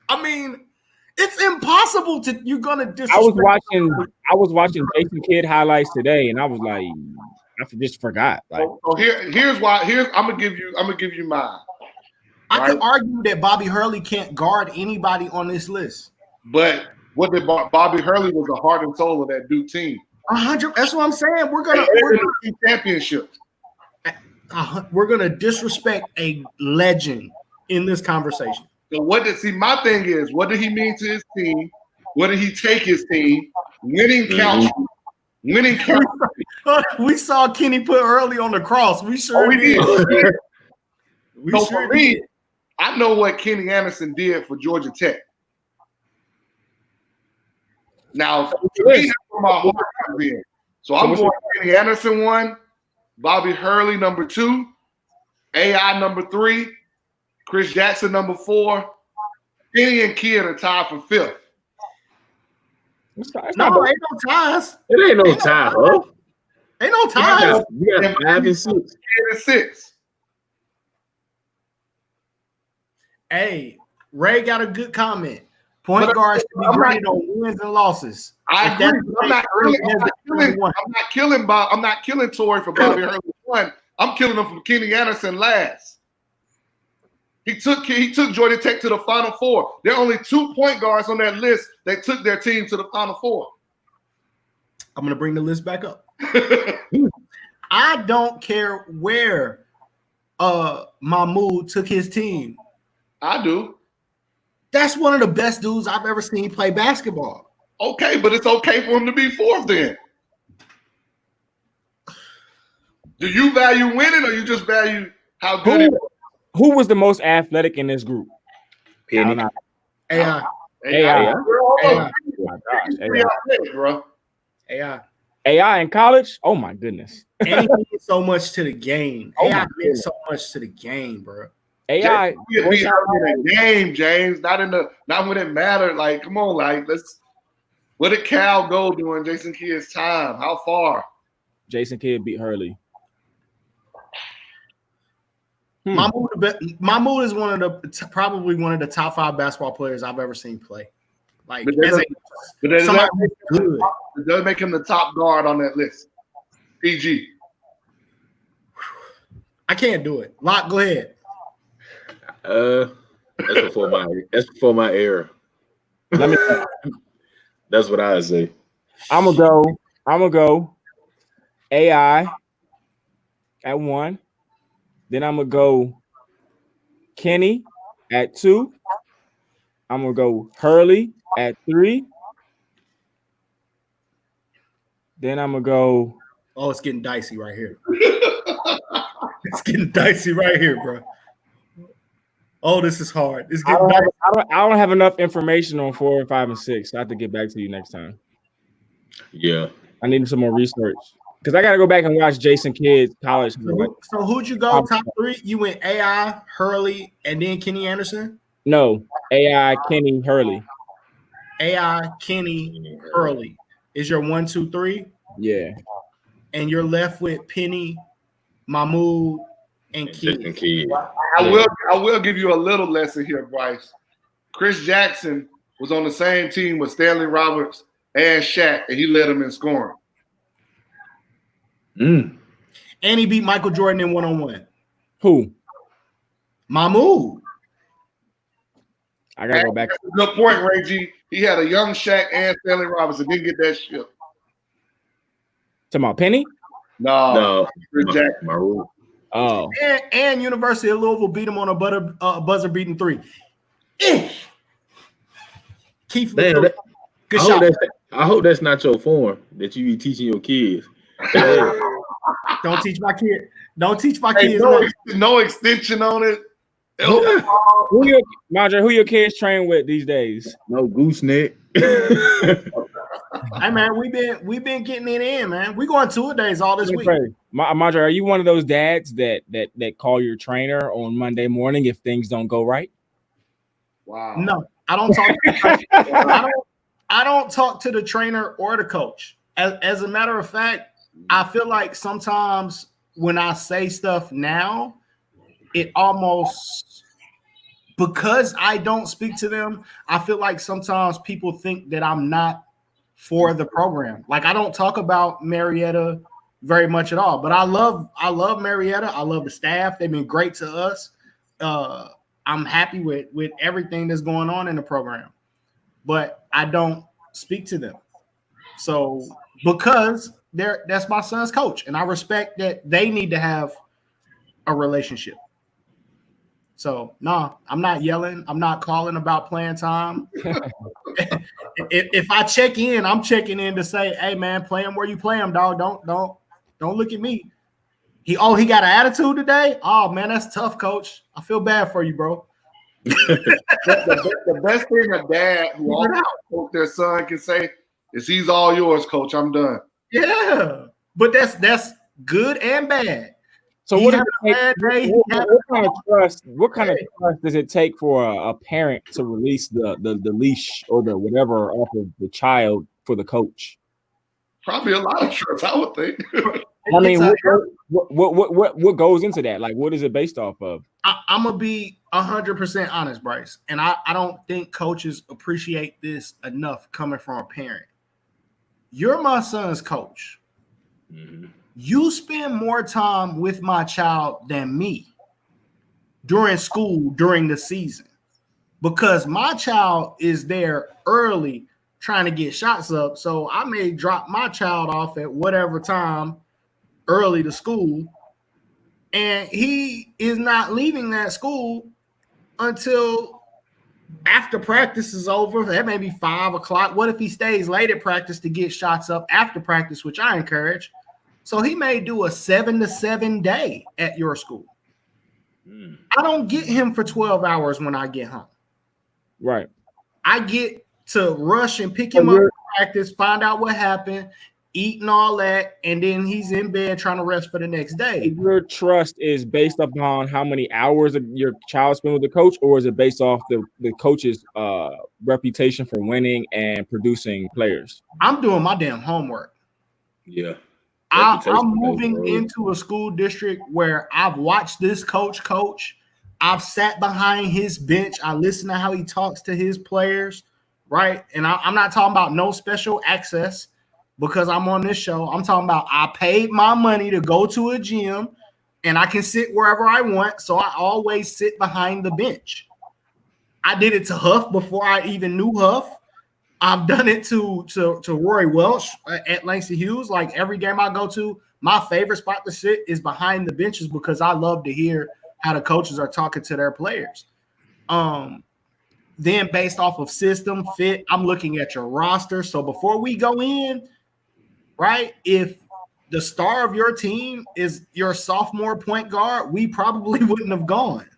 S1: I mean, it's impossible to. You're gonna disrespect.
S3: I was watching Jason Kidd highlights today, and I was like, I just forgot. Like,
S2: here's why. I'm gonna give you mine.
S1: I could argue that Bobby Hurley can't guard anybody on this list.
S2: But what did Bobby Hurley was the heart and soul of that Duke team.
S1: 100. That's what I'm saying. We're gonna
S2: championship.
S1: We're gonna disrespect a legend in this conversation.
S2: So my thing is, what did he mean to his team? What did he take his team? Winning counts. Winning counts.
S1: We saw Kenny put early on the cross. We sure did.
S2: For me, I know what Kenny Anderson did for Georgia Tech. Now, that's where my heart comes in. So I'm going Kenny Anderson 1, Bobby Hurley number 2, AI number 3, Chris Jackson number 4. Kenny and Kidd are tied for 5th.
S1: Ain't no ties.
S10: It ain't no tie, huh?
S1: Ain't no ties.
S10: You got 5 and 6.
S2: 10 and 6.
S1: Hey, Ray got a good comment. Point guards should be graded on wins and losses.
S2: I agree. I'm not killing Tori for Bobby Hurley 1. I'm killing him for Kenny Anderson last. He took Georgia Tech to the Final Four. There are only 2 point guards on that list that took their team to the Final Four.
S1: I'm gonna bring the list back up. I don't care where Mahmoud took his team.
S2: I do.
S1: That's one of the best dudes I've ever seen play basketball.
S2: Okay, but it's okay for him to be 4th then. Do you value winning or you just value how good it was?
S3: Who was the most athletic in this group?
S1: AI.
S3: AI in college? Oh my goodness.
S1: And he means so much to the game. AI means so much to the game, bro.
S3: AI
S2: be out in the game, James. Not when it mattered. Like, come on, like where did Cal go during Jason Kidd's time? How far?
S3: Jason Kidd beat Hurley.
S1: Mahmoud is one of the probably one of the top 5 basketball players I've ever seen play. Like,
S2: but it does make him the top guard on that list. PG.
S1: I can't do it. Locke, go ahead.
S6: That's before my era. That's what I say.
S3: I'm gonna go AI at 1. Then I'm gonna go Kenny at 2. I'm gonna go Hurley at 3. Then I'm gonna go.
S1: Oh, it's getting dicey right here. It's getting dicey right here, bro. Oh, this is hard. It's getting dicey.
S3: I don't have enough information on 4, 5, and 6. So I have to get back to you next time.
S6: Yeah,
S3: I need some more research because I got to go back and watch Jason Kidd's college.
S1: So who'd you go top 3? You went AI, Hurley, and then Kenny Anderson?
S3: No, AI, Kenny, Hurley.
S1: AI, Kenny, Hurley is your 1, 2, 3.
S3: Yeah,
S1: and you're left with Penny, Mahmoud, and Key.
S2: I will give you a little lesson here, Bryce. Chris Jackson was on the same team with Stanley Roberts and Shaq, and he led them in scoring.
S1: And he beat Michael Jordan in 1-on-1.
S3: Who?
S1: Mahmoud.
S3: I gotta go back.
S2: Good point, Ray G. He had a young Shaq and Stanley Roberts and didn't get that shit.
S3: Talking about Penny?
S2: No. Chris Jackson.
S3: Oh.
S1: And University of Louisville beat him on a buzzer beating 3. Keith,
S6: damn, good shot. I hope that's not your form that you be teaching your kids.
S1: Don't teach my kid. Don't teach my kids.
S2: No extension on it.
S3: Who your kids train with these days?
S6: No gooseneck.
S1: Hey man, we've been getting it in, man. We going 2-a-days all this week.
S3: Madre, are you one of those dads that call your trainer on Monday morning if things don't go right?
S2: Wow.
S1: No, I don't talk. I don't talk to the trainer or the coach. As a matter of fact, I feel like sometimes when I say stuff now, it almost, because I don't speak to them, I feel like sometimes people think that I'm not for the program. Like, I don't talk about Marietta very much at all, but I love Marietta. I love the staff. They've been great to us. I'm happy with everything that's going on in the program, but I don't speak to them. So because that's my son's coach, and I respect that they need to have a relationship. So no, I'm not yelling. I'm not calling about playing time. If I check in, I'm checking in to say, hey man, play him where you play him, dog. Don't look at me. He got an attitude today. Oh man, that's tough, coach. I feel bad for you, bro.
S2: The best thing a dad who also their son can say is, he's all yours, coach. I'm done.
S1: Yeah, but that's good and bad.
S3: So what kind of trust does it take for a parent to release the leash or the whatever off of the child for the coach?
S2: Probably a lot of trust, I would think.
S3: I mean, what goes into that? Like, what is it based off of?
S1: I'm gonna be 100% honest, Bryce, and I don't think coaches appreciate this enough coming from a parent. You're my son's coach. Mm-hmm. You spend more time with my child than me during school, during the season, because my child is there early trying to get shots up. So I may drop my child off at whatever time early to school, and he is not leaving that school until after practice is over. That may be 5 o'clock. What if he stays late at practice to get shots up after practice, which I encourage? So he may do a 7 to 7 day at your school. I don't get him for 12 hours when I get home.
S3: Right.
S1: I get to rush and pick him up at practice, find out what happened, eat and all that, and then he's in bed trying to rest for the next day.
S3: Your trust is based upon how many hours your child spent with the coach, or is it based off the coach's reputation for winning and producing players?
S1: I'm doing my damn homework.
S6: Yeah.
S1: I'm moving into a school district where I've watched this coach. I've sat behind his bench. I listen to how he talks to his players, right? And I'm not talking about no special access because I'm on this show. I'm talking about I paid my money to go to a gym and I can sit wherever I want. So I always sit behind the bench. I did it to Huff before I even knew Huff. I've done it to Rory Welch at Langston Hughes. Like every game I go to, my favorite spot to sit is behind the benches because I love to hear how the coaches are talking to their players. Then based off of system fit, I'm looking at your roster. So before we go in, right, if the star of your team is your sophomore point guard, we probably wouldn't have gone.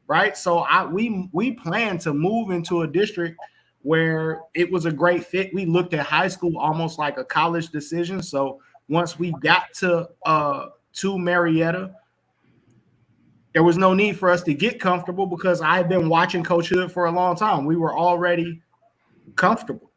S1: Right. So we plan to move into a district where it was a great fit. We looked at high school almost like a college decision. So once we got to Marietta, there was no need for us to get comfortable because I had been watching Coach Hood for a long time. We were already comfortable.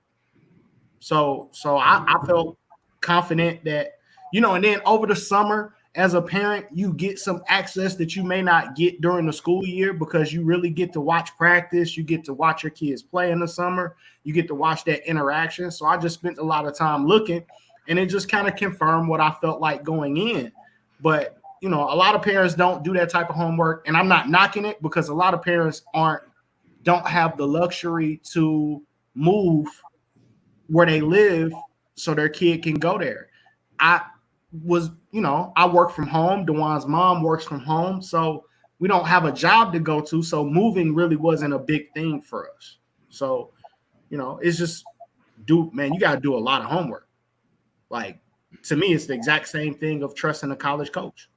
S1: So I felt confident that, and then over the summer, as a parent, you get some access that you may not get during the school year because you really get to watch practice. You get to watch your kids play in the summer. You get to watch that interaction. So I just spent a lot of time looking, and it just kind of confirmed what I felt like going in. But, a lot of parents don't do that type of homework, and I'm not knocking it because a lot of parents don't have the luxury to move where they live so their kid can go there. I work from home. DeJuan's mom works from home. So we don't have a job to go to. So moving really wasn't a big thing for us. So, it's just, you got to do a lot of homework. Like, to me, it's the exact same thing of trusting a college coach.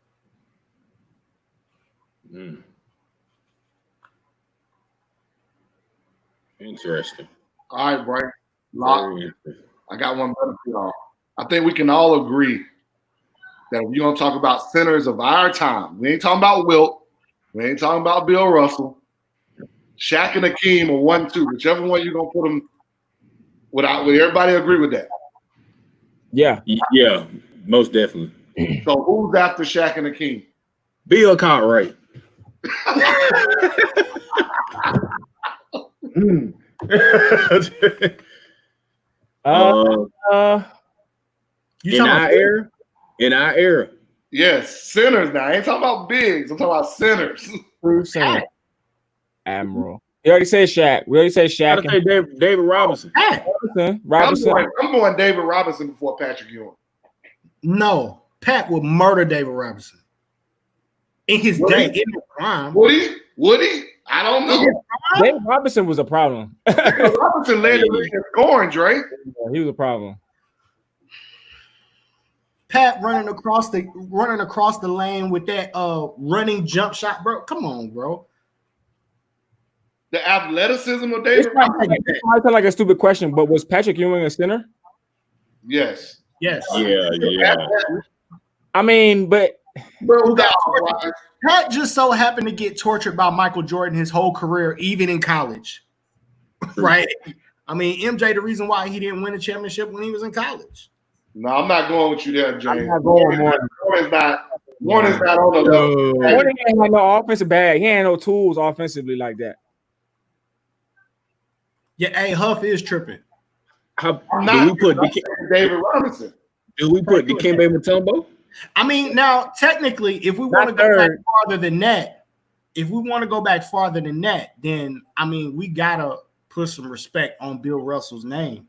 S6: Interesting.
S2: All right, Brian. I got one better for y'all. I think we can all agree that if you're going to talk about centers of our time, we ain't talking about Wilt, we ain't talking about Bill Russell, Shaq and Hakeem are 1-2, whichever one you're going to put them without. Would everybody agree with that?
S3: Yeah,
S6: most definitely.
S2: So who's after Shaq and Hakeem?
S6: Bill Cartwright.
S3: In our era.
S2: Yes, centers now. I ain't talking about bigs. I'm talking about centers.
S3: True center. Admiral. You already said Shaq. We already said Shaq.
S6: I say David Robinson.
S3: Robinson.
S2: I'm going David Robinson before Patrick Ewing.
S1: No, Pat would murder David Robinson. In his day, in the prime.
S2: Would he? I don't know.
S3: David Robinson was a problem.
S2: David Robinson led the league in scoring, Drake.
S3: Yeah, he was a problem.
S1: Pat running across the lane with that running jump shot, bro. Come on, bro.
S2: The athleticism of David Robinson.
S3: It might sound like a stupid question, but was Patrick Ewing a center?
S2: Yes.
S1: Yes.
S6: Yeah.
S3: I mean, but
S1: Pat just so happened to get tortured by Michael Jordan his whole career, even in college. Right? I mean, MJ, the reason why he didn't win a championship when he was in college.
S2: No, I'm not going with you there, James.
S3: I'm not going
S2: Warren's not on the level.
S3: Warren ain't had no offensive bag. He ain't no tools offensively like that.
S1: Yeah, hey, Huff is tripping.
S6: Do we put
S2: David Robinson?
S6: Do we put Dikembe Mutombo?
S1: I mean, now technically, if we want to go back farther than that, then I mean, we gotta put some respect on Bill Russell's name.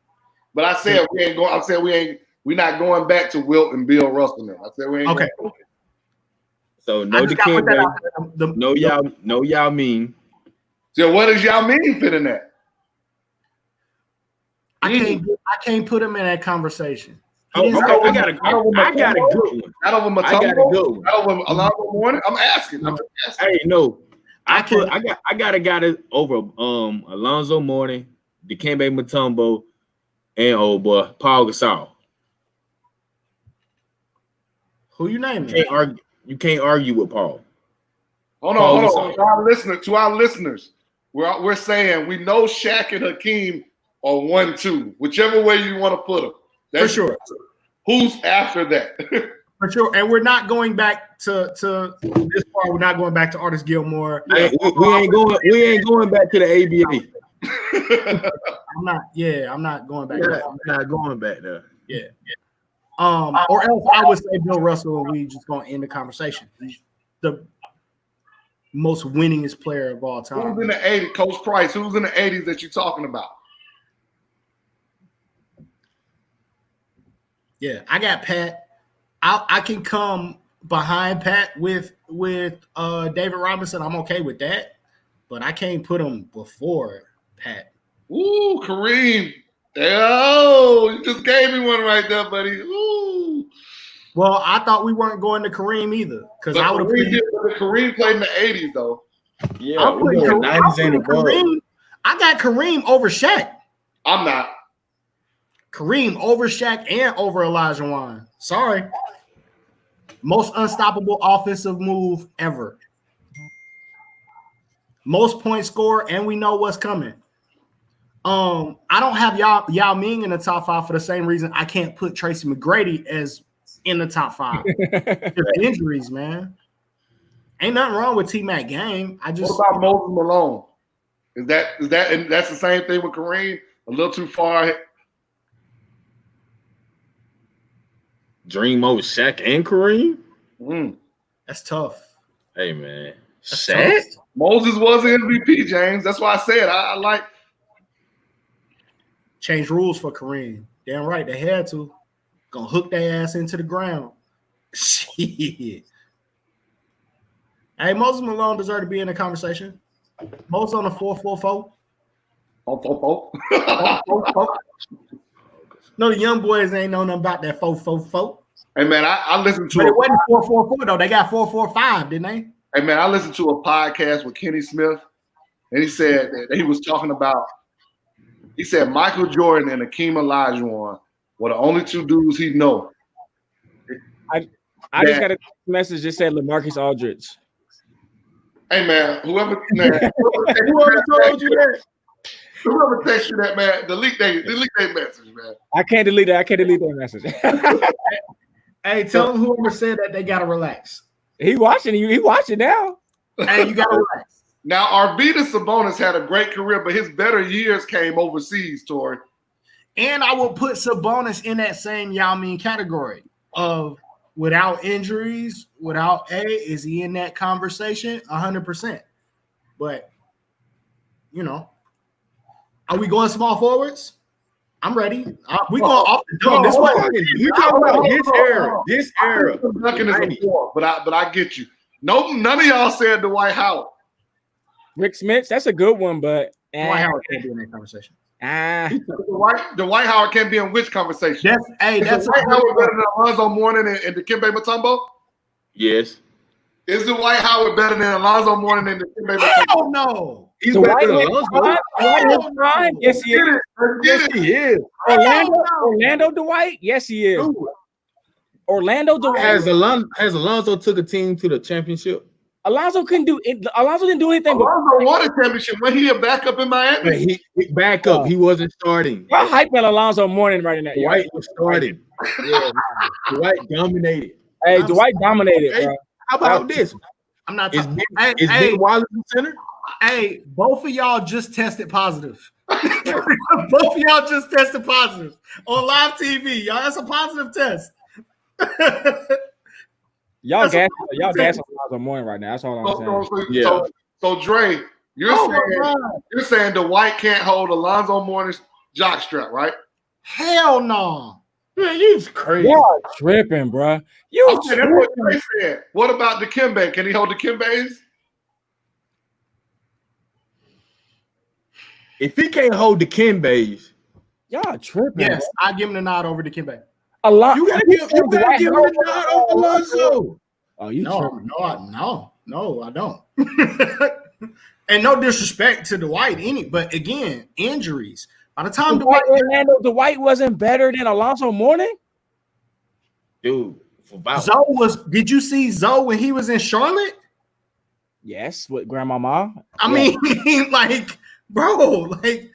S2: But I said we ain't going. I said we're not going back to Wilt and Bill Russell now. I said we ain't.
S1: Okay.
S6: So no Dikembe, no Yao Ming.
S2: So what does Yao Ming fit in that?
S1: I can't put him in that conversation.
S6: I got a good one. I got a good one.
S2: Not over Alonzo Mourning. I'm asking.
S6: Hey, no. I got a guy that over Alonzo Mourning, Dikembe Mutombo, and old boy Paul Gasol.
S1: Who you naming?
S6: You can't argue with Paul.
S2: Hold on. To our listeners, we're saying we know Shaq and Hakeem are 1-2, whichever way you want to put them.
S1: For sure.
S2: Who's after that?
S1: For sure. And we're not going back to this part. We're not going back to Artis Gilmore.
S6: We ain't going back to the ABA.
S1: I'm not going back there.
S6: I'm not going back there.
S1: Yeah. Or else I would say Bill Russell, and we just gonna end the conversation. He's the most winningest player of all time.
S2: Who's in the 80s? Coach Price, who's in the 80s that you're talking about?
S1: Yeah, I got Pat. I can come behind Pat with David Robinson. I'm okay with that, but I can't put him before Pat.
S2: Ooh, Kareem. Oh, you just gave me one right there, buddy. Ooh.
S1: Well, I thought we weren't going to Kareem either, because I would have put
S2: Kareem played in the 80s though.
S6: Yeah,
S1: I'm putting
S6: Kareem,
S1: Kareem. I got Kareem over Shaq.
S2: I'm not.
S1: Kareem over Shaq and over Elijah Wan. Sorry. Most unstoppable offensive move ever. Most points scored, and we know what's coming. I don't have Yao Ming in the top 5 for the same reason I can't put Tracy McGrady as in the top 5. Just injuries, man. Ain't nothing wrong with T-Mac game.
S2: What about Moses Malone? Is that and that's the same thing with Kareem? A little too far.
S6: Dream over Shaq and Kareem?
S1: That's tough.
S6: Hey, man.
S1: That's
S6: Shaq?
S1: tough.
S2: Moses was an MVP, James. That's why I said I like.
S1: Change rules for Kareem. Damn right, they had to. Gonna hook their ass into the ground. Shit. Hey, Moses Malone deserve to be in the conversation. Moses on a 4-4-4.
S2: Oh, 4-4.
S1: No, the young boys ain't know nothing about that 4-4-4.
S2: Hey man, I listened to
S1: But it wasn't 4-4-4 though. They got 4-4-5, didn't they?
S2: Hey man, I listened to a podcast with Kenny Smith, and he said that he was talking about. He said Michael Jordan and Akeem Olajuwon were the only two dudes he know.
S3: I just got a message that said LaMarcus Aldridge.
S2: Hey man, whoever told you that, whoever texted you that, man, delete that message, man.
S3: I can't delete that. I can't delete that message.
S1: Hey, tell them whoever said that they gotta relax.
S3: He watching you. He watching now.
S1: Hey, you gotta relax.
S2: Now, Arvydas Sabonis had a great career, but his better years came overseas, Tori.
S1: And I will put Sabonis in that same Yao Ming category of without injuries, without is he in that conversation? 100%. But, you know, are we going small forwards? I'm ready. We going off the dome. This way.
S6: You talking about this era. This era.
S2: But I get you. No, none of y'all said Dwight Howard.
S3: Rick Smith, that's a good one, but
S1: Dwight Howard can't be in that conversation.
S2: Dwight Howard can't be in which conversation?
S1: That's
S2: Dwight Howard better than Alonzo Mourning and Dikembe Mutombo?
S6: Yes.
S2: Is Dwight Howard better than Alonzo Mourning and Dikembe Mutombo?
S1: Hell no.
S6: He's better than Alonzo.
S3: Yes, he is.
S6: Yes, he is.
S3: Orlando Dwight? Yes, he is. Orlando Dwight.
S6: Has Alonzo took a team to the championship?
S3: Alonzo couldn't do it. Alonzo didn't do anything.
S2: Alonzo won a championship when he a backup in Miami.
S6: He back up. He wasn't starting.
S3: Y'all hyping Alonzo Mourning right now.
S6: Dwight was starting. Yeah, Dwight dominated.
S3: Hey, Dwight dominated,
S6: hey,
S3: bro.
S6: How about this?
S1: I'm not
S6: Is
S1: talking.
S6: Ben Wallace in center?
S1: Hey, both of y'all just tested positive. Both of y'all just tested positive on live TV. Y'all, that's a positive test.
S3: Y'all gas Alonzo Mourning right now. That's all I'm saying.
S2: So Dre, you're saying Dwight can't hold Alonzo Mourning's jockstrap, right?
S1: Hell no.
S6: Man, you crazy.
S3: Y'all tripping, bro.
S2: That's what Dre said. What about Dikembe? Can he hold Dikembe's?
S6: If he can't hold Dikembe's,
S3: y'all tripping.
S1: Yes, I give him the nod over Dikembe.
S6: You gotta give him the nod over Alonzo.
S3: Oh, you tripping.
S1: No, I don't. And no disrespect to Dwight, but again, injuries. By the time
S3: Dwight wasn't better than Alonzo Mourning,
S6: dude.
S1: Did you see Zoe when he was in Charlotte?
S3: Yes, with Grandmama.
S1: I mean, like, bro, like,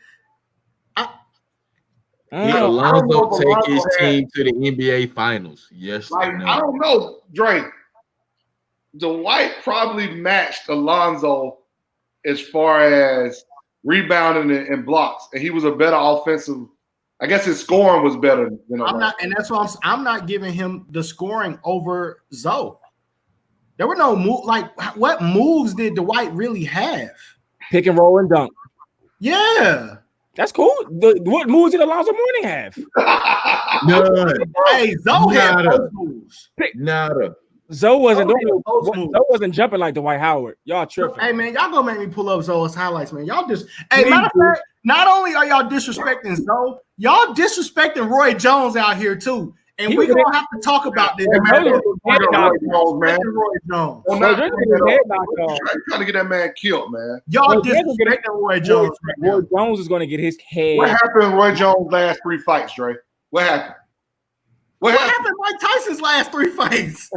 S6: Did
S2: I don't know
S6: Alonzo
S2: if
S6: take
S2: Alonzo
S6: his
S2: had-
S6: team to the NBA Finals? Yes
S2: Like
S6: or no?
S2: I don't know, Drake. Dwight probably matched Alonzo as far as rebounding and blocks, and he was a better offensive. I guess his scoring was better than Alonzo.
S1: I'm not, and that's why I'm not giving him the scoring over Zoe. There were no move. Like, what moves did Dwight really have?
S3: Pick and roll and dunk.
S1: Yeah.
S3: That's cool. What moves did Alonzo Mourning have?
S6: None.
S1: Hey, Zoe had
S6: Nada.
S1: those moves.
S6: Nada.
S3: Zoe wasn't
S1: Zoe
S3: doing
S1: had those moves.
S3: Zoe wasn't jumping like Dwight Howard. Y'all tripping.
S1: Hey man, y'all gonna make me pull up Zoe's highlights, man. Y'all just matter of fact, not only are y'all disrespecting Zoe, y'all disrespecting Roy Jones out here too. And we're gonna have to talk about this.
S2: Man,
S1: Man.
S2: Roy Jones, man.
S1: Roy Jones.
S2: Well, not trying to get that man killed, man.
S1: Y'all disrespecting Roy Jones.
S3: Roy Jones is going to get his head.
S2: What happened in Roy Jones' last 3 fights, Dre? What happened?
S1: What happened in Mike Tyson's last 3 fights?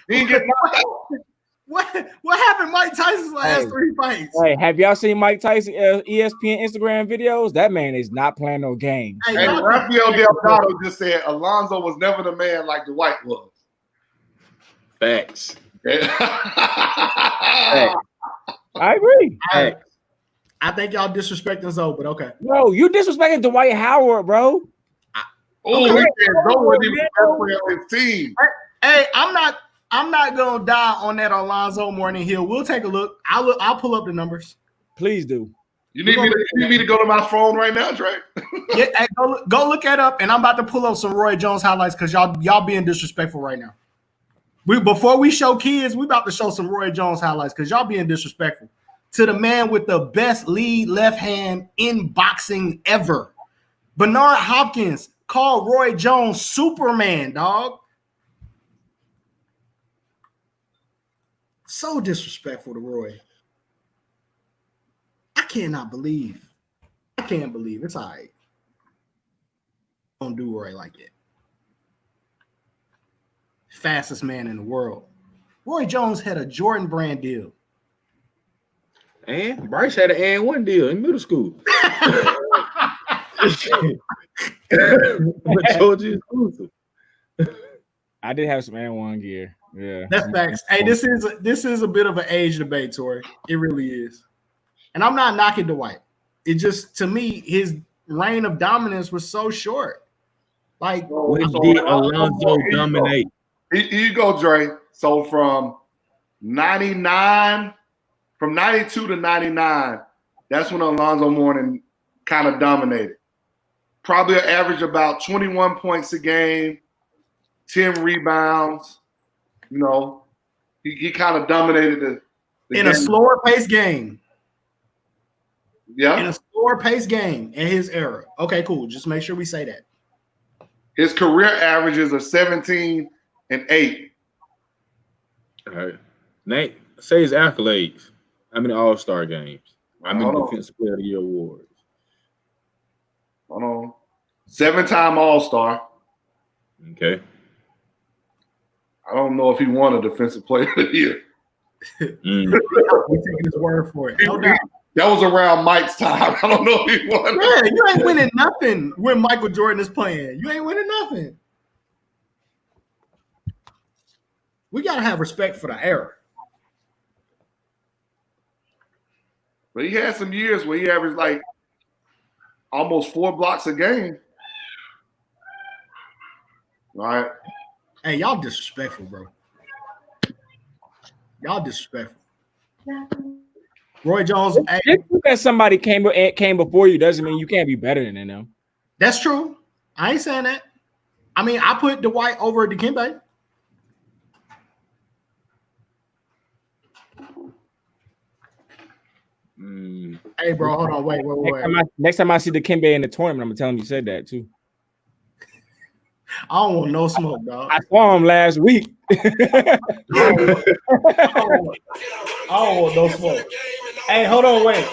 S2: He didn't get knocked out.
S1: What happened in Mike Tyson's last 3 fights?
S3: Hey, have y'all seen Mike Tyson ESPN Instagram videos? That man is not playing no games.
S2: Hey, Rafael Delgado just said Alonzo was never the man like Dwight was.
S6: Facts.
S3: I agree.
S1: I think y'all disrespecting Zoe, but okay.
S3: No, you disrespecting Dwight Howard, bro.
S2: Oh, he said Zoe wasn't even the best player on his team.
S1: Hey, I'm not gonna die on that Alonzo Mourning Hill. We'll take a look. I'll pull up the numbers.
S3: Please do.
S2: You need me to go to my phone right now, Dre?
S1: Yeah, hey, go look that up, and I'm about to pull up some Roy Jones highlights because y'all being disrespectful right now. Before we show kids, we about to show some Roy Jones highlights because y'all being disrespectful to the man with the best lead left hand in boxing ever. Bernard Hopkins called Roy Jones Superman, dog. So disrespectful to Roy. I can't believe it's all right. Don't do Roy like that. Fastest man in the world. Roy Jones had a Jordan brand deal.
S6: And Bryce had an and one deal in middle school. Georgia exclusive.
S3: I did have some and one gear. Yeah,
S1: that's facts. Hey, this is a bit of an age debate, Tori. It really is. And I'm not knocking Dwight. It just, to me, his reign of dominance was so short. Like,
S6: when did Alonzo dominate?
S2: Here you go, Dre. So from 99, from 92 to 99, that's when Alonzo Mourning kind of dominated. Probably an average about 21 points a game, 10 rebounds. You know, he kind of dominated the
S1: in
S2: game.
S1: a slower paced game.
S2: Yeah.
S1: In a slower paced game in his era. Okay, cool. Just make sure we say that.
S2: His career averages are 17 and 8.
S6: All right. Nate, say his accolades. How many All-Star games? How many Defensive Player of the Year awards?
S2: Hold on. 7-time All-Star.
S6: Okay.
S2: I don't know if he won a Defensive Player of the Year.
S1: We're taking his word for it. No doubt.
S2: That was around Mike's time. I don't know if he won.
S1: Yeah, you ain't winning nothing when Michael Jordan is playing. You ain't winning nothing. We got to have respect for the era.
S2: But he had some years where he averaged like almost 4 blocks a game. All right.
S1: Hey, y'all disrespectful, bro. Y'all disrespectful. Roy Jones.
S3: Just because somebody came before you doesn't mean you can't be better than them.
S1: That's true. I ain't saying that. I mean, I put Dwight over Dikembe. Hey, bro, hold on. Wait.
S3: Next time I see Dikembe in the tournament, I'm gonna tell him you said that too.
S1: I don't want no smoke, dog.
S3: I saw him last week.
S1: I don't want no smoke. Hey, hold on, wait.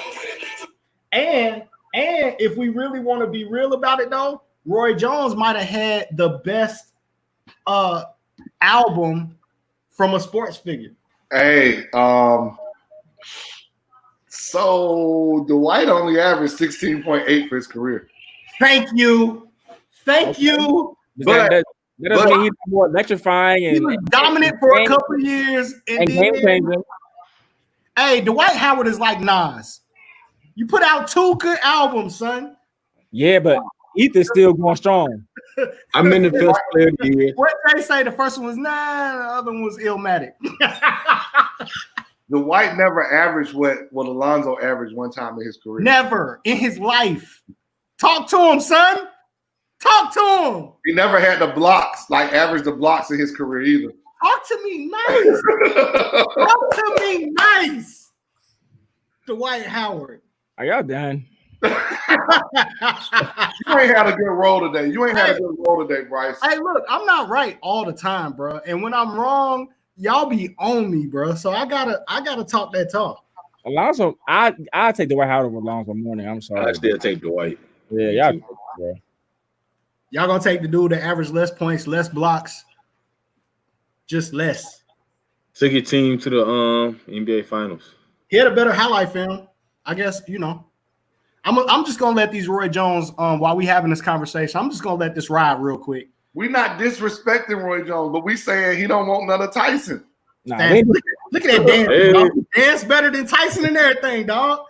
S1: And if we really want to be real about it, though, Roy Jones might have had the best album from a sports figure.
S2: Hey, So Dwight only averaged 16.8 for his career.
S1: Thank you. Thank you.
S3: That doesn't mean he's more electrifying
S1: He
S3: and
S1: was dominant for a couple of years. And
S3: game
S1: then,
S3: changing.
S1: hey, Dwight Howard is like Nas. You put out 2 good albums, son.
S3: Yeah, but Ethan's still going strong.
S6: I'm in the first player of the year.
S1: What they say, the first one was 9, the other one was Illmatic.
S2: Dwight never averaged what Alonzo averaged one time in his career.
S1: Never in his life. Talk to him, son. Talk to him.
S2: He never had the blocks, like average the blocks in his career either.
S1: Talk to me nice. Talk to me nice. Dwight Howard.
S3: Are y'all done?
S2: You ain't had a good role today. Bryce.
S1: Hey, look, I'm not right all the time, bro. And when I'm wrong, y'all be on me, bro. So I gotta talk that talk.
S3: Alonzo, I take Dwight Howard over Alonzo Mourning. I'm sorry.
S6: I still take Dwight.
S3: Yeah, y'all. Bro.
S1: Y'all gonna take the dude that average less points, less blocks, just less.
S6: Took your team to the NBA Finals.
S1: He had a better highlight film, I guess. I'm just gonna let these Roy Jones while we having this conversation. I'm just gonna let this ride real quick.
S2: We not disrespecting Roy Jones, but we saying he don't want none of Tyson.
S3: Nah,
S1: look at that dance. Dog. Dance better than Tyson and everything, dog.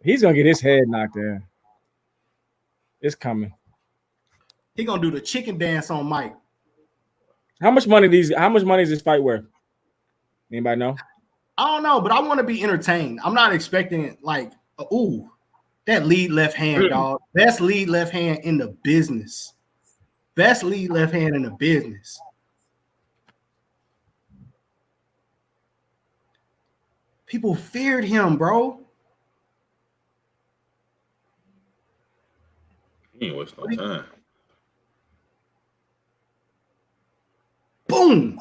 S3: he's gonna get his head knocked in. It's coming.
S1: He gonna do the chicken dance on Mike.
S3: How much money is this fight worth? Anybody know?
S1: I don't know, but I want to be entertained. I'm not expecting that lead left hand, dog. Best lead left hand in the business. Best lead left hand in the business. People feared him, bro.
S6: He ain't waste no time.
S1: Boom.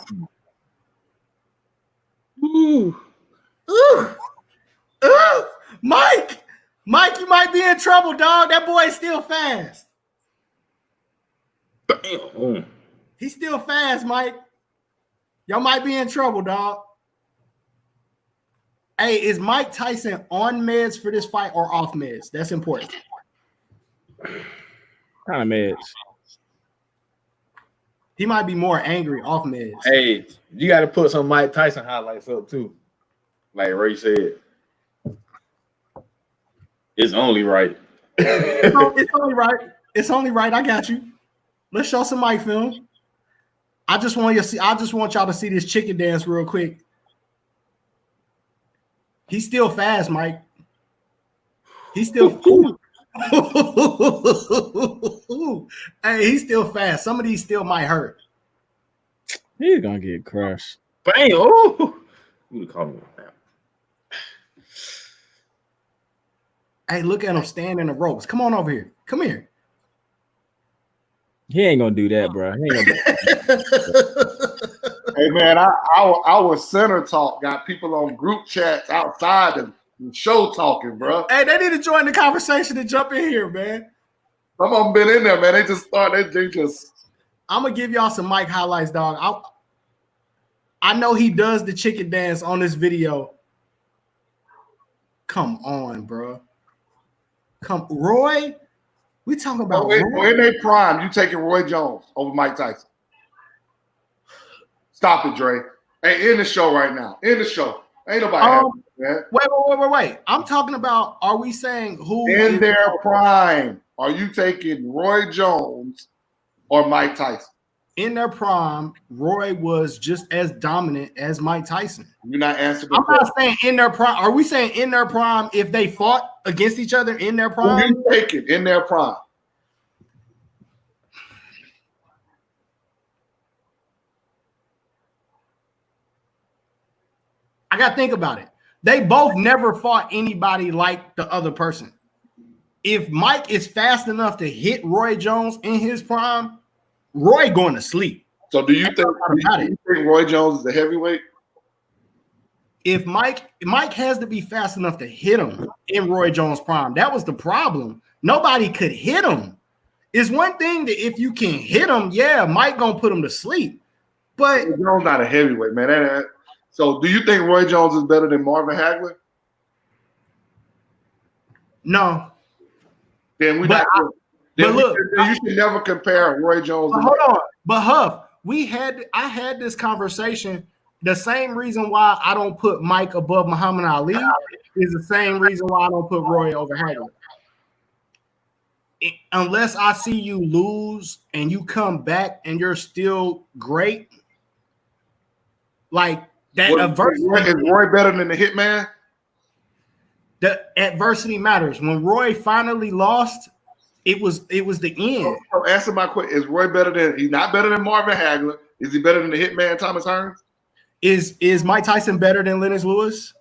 S1: Ooh. Ooh. Ooh. Mike, you might be in trouble, dog. That boy's still fast.
S6: Damn.
S1: He's still fast, Mike. Y'all might be in trouble, dog. Hey, is Mike Tyson on meds for this fight or off meds? That's important.
S3: Kind of meds.
S1: He might be more angry off meds.
S6: Hey, you got to put some Mike Tyson highlights up too. Like Ray said, it's only right.
S1: It's only right. It's only right. I got you. Let's show some Mike film. I just want y'all to see this chicken dance real quick. He's still fast, Mike. He's still hey, he's still fast. Some of these still might hurt.
S3: He's gonna get crushed.
S6: Bang! Oh, you call me.
S1: Hey, look at him standing in the ropes. Come on over here. Come here.
S3: He ain't gonna do that, bro. He ain't gonna do that.
S2: Hey man, our center talk got people on group chats outside and show talking, bro.
S1: Hey, they need to join the conversation and jump in here, man.
S2: Some of them been in there, man. They just start. They just.
S1: I'm gonna give y'all some Mike highlights, dog. I know he does the chicken dance on this video. Come on, bro. Roy. We talking about Roy.
S2: In their prime, you taking Roy Jones over Mike Tyson. Stop it, Dre. Hey, end the show right now. End the show. Ain't nobody happy, man.
S1: Wait. I'm talking about, are we saying who
S2: in their prime? Are you taking Roy Jones or Mike Tyson?
S1: In their prime, Roy was just as dominant as Mike Tyson.
S2: You're not answering.
S1: I'm not saying in their prime. Are we saying in their prime if they fought against each other in their prime?
S2: Who you taking in their prime?
S1: I got to think about it. They both never fought anybody like the other person. If Mike is fast enough to hit Roy Jones in his prime, Roy going to sleep.
S2: So do you think Roy Jones is a heavyweight?
S1: If Mike has to be fast enough to hit him in Roy Jones' prime, that was the problem. Nobody could hit him. It's one thing that if you can hit him, yeah, Mike gonna put him to sleep. But
S2: Roy Jones not a heavyweight, man. So do you think Roy Jones is better than Marvin Hagler?
S1: No.
S2: Then we
S1: But
S2: not.
S1: but look,
S2: you should never compare Roy Jones.
S1: Hold on, but Huff, I had this conversation. The same reason why I don't put Mike above Muhammad Ali is the same reason why I don't put Roy over Hagler. Unless I see you lose and you come back and you're still great, like that adversity.
S2: Is Roy better than the Hitman?
S1: The adversity matters. When Roy finally lost, it was the end.
S2: So answer my question: is Roy better than? He's not better than Marvin Hagler. Is he better than the Hitman Thomas Hearns?
S1: Is Mike Tyson better than Lennox Lewis?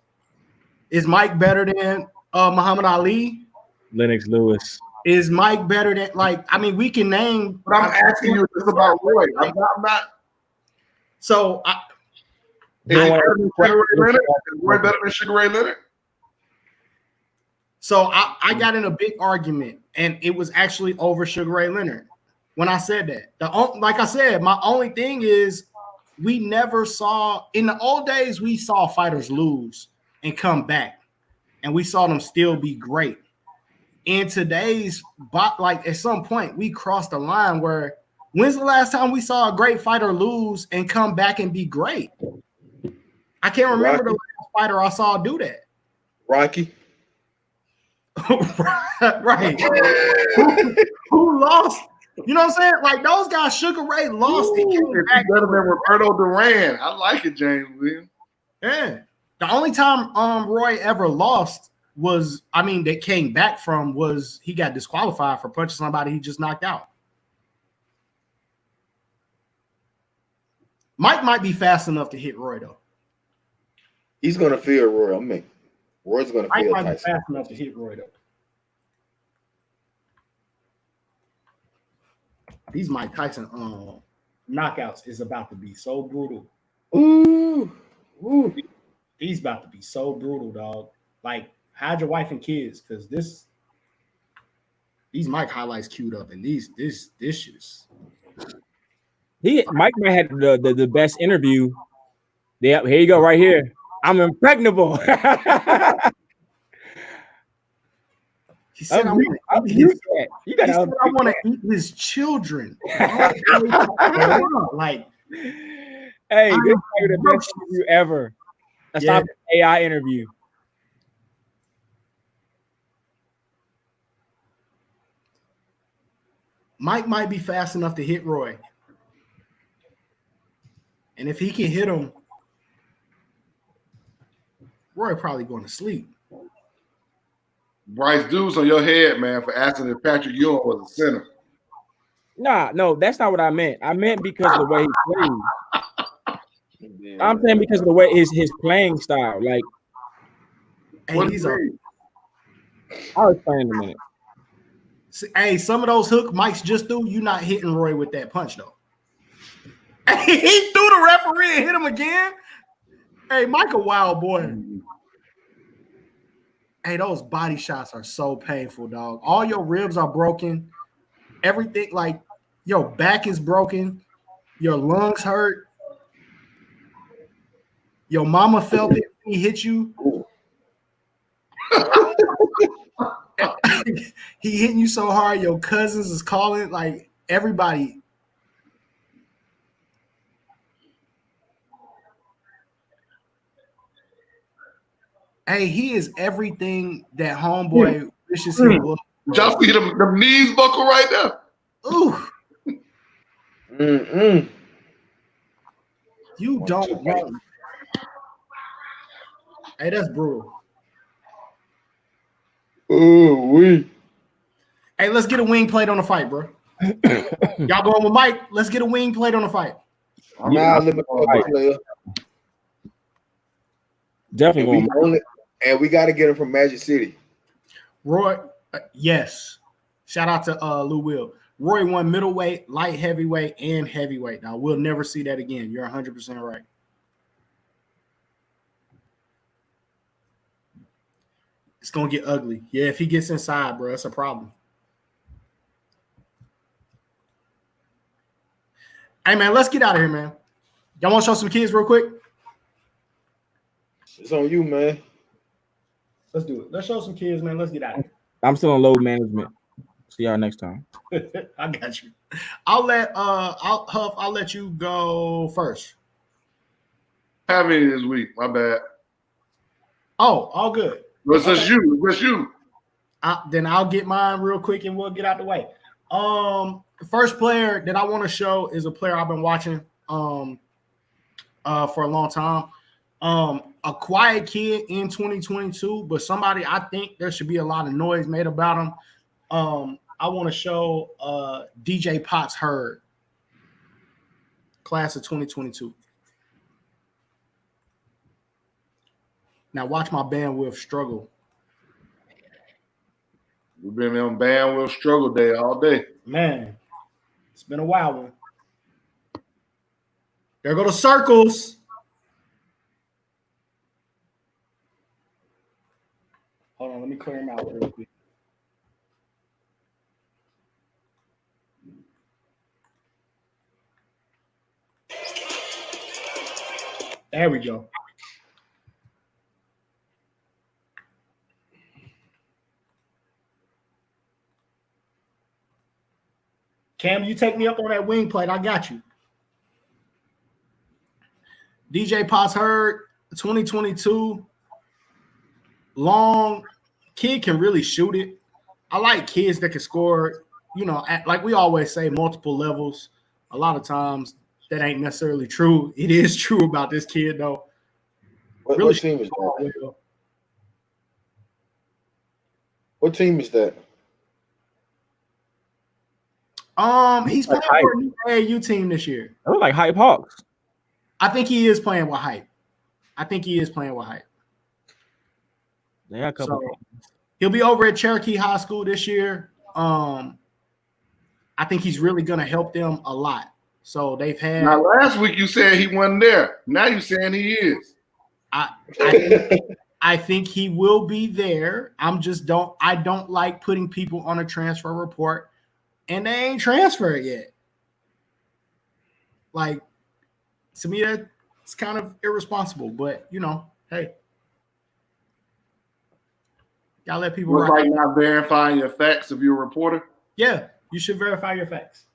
S1: Is Mike better than Muhammad Ali?
S3: Lennox Lewis.
S1: Is Mike better than we can name.
S2: But I'm asking you just about Roy. I'm not.
S1: So
S2: Is Roy better than Sugar Ray Leonard?
S1: So I got in a big argument, and it was actually over Sugar Ray Leonard when I said that. Like I said, my only thing is we never saw in the old days. We saw fighters lose and come back, and we saw them still be great. In today's, like at some point, we crossed the line where when's the last time we saw a great fighter lose and come back and be great? I can't remember the last fighter I saw do that.
S10: Rocky.
S1: Right. who lost? You know what I'm saying? Like those guys, Sugar Ray lost.
S2: He's better than Roberto Duran. I like it, James Williams.
S1: Yeah. The only time Roy ever lost was, they came back from was he got disqualified for punching somebody he just knocked out. Mike might be fast enough to hit Roy though.
S9: He's gonna fear Roy. Roy's gonna fear
S1: Mike might be
S9: Tyson.
S1: fast enough to hit Roy though. These Mike Tyson knockouts is about to be so brutal.
S9: Ooh.
S1: These about to be so brutal, dog. Like, hide your wife and kids, because these Mike highlights queued up, and this shit is.
S3: Mike might have the best interview. Yeah, here you go, right here. I'm impregnable.
S1: He said, I want to eat his children. Like,
S3: hey, this is the best interview ever. That's not an AI interview.
S1: Mike might be fast enough to hit Roy. And if he can hit him, Roy probably going to sleep.
S2: Bryce Deuce on your head, man, for asking if Patrick Ewing was a center.
S3: No, that's not what I meant. I meant because of the way he plays. I'm saying because of the way his playing style. Like,
S1: I'll
S3: explain in a minute.
S1: Hey, some of those hook Mike's just threw, you not hitting Roy with that punch though. He threw the referee and hit him again. Hey, Mike a wild boy. Hey, those body shots are so painful, dog. All your ribs are broken. Everything, like your back is broken. Your lungs hurt. Your mama felt it. He hit you. He hitting you so hard. Your cousins is calling. Like everybody. Hey, he is everything that homeboy wishes he was.
S2: Y'all see them knees buckle right now?
S1: Ooh. You don't want. Hey, that's brutal.
S9: Ooh,
S1: Hey, let's get a wing plate on the fight, bro. Y'all going with Mike? Let's get a wing plate on the fight.
S9: I'm out of the player.
S3: Definitely going.
S9: And we got to get him from Magic City.
S1: Roy, yes. Shout out to Lou Will. Roy won middleweight, light heavyweight, and heavyweight. Now, we'll never see that again. You're 100% right. It's going to get ugly. Yeah, if he gets inside, bro, it's a problem. Hey, man, let's get out of here, man. Y'all want to show some kids real quick?
S9: It's on you, man.
S1: Let's do it. Let's show some kids, man. Let's get out of here.
S3: I'm still on load management. See y'all next time.
S1: I got you. I'll let you go first.
S2: Have any this week? My bad.
S1: Oh, all good.
S2: What's just you?
S1: Then I'll get mine real quick and we'll get out the way. The first player that I want to show is a player I've been watching for a long time. A quiet kid in 2022, but somebody I think there should be a lot of noise made about him. I want to show DJ Potts Hurd, class of 2022. Now watch my bandwidth struggle.
S2: We've been on bandwidth struggle day all day.
S1: Man, it's been a wild one. There go the circles. Hold on, let me clear them out real quick. There we go. Cam, you take me up on that wing plate. I got you. DJ Potts Hurd, 2022. Long kid can really shoot it. I like kids that can score, at, like we always say, multiple levels. A lot of times that ain't necessarily true. It is true about this kid, though.
S9: What team is that? What team is that?
S1: He's playing for a new AAU team this year.
S3: I look like Hype Hawks.
S1: I think he is playing with Hype.
S3: They got a couple.
S1: So, he'll be over at Cherokee High School this year. I think he's really going to help them a lot. So they've had.
S2: Now, last week you said he wasn't there. Now you're saying he is.
S1: I think he will be there. I don't like putting people on a transfer report and they ain't transferred yet. Like, to me, that's kind of irresponsible. But hey, gotta let people.
S2: Looks like not verifying your facts if you're a reporter.
S1: Yeah, you should verify your facts.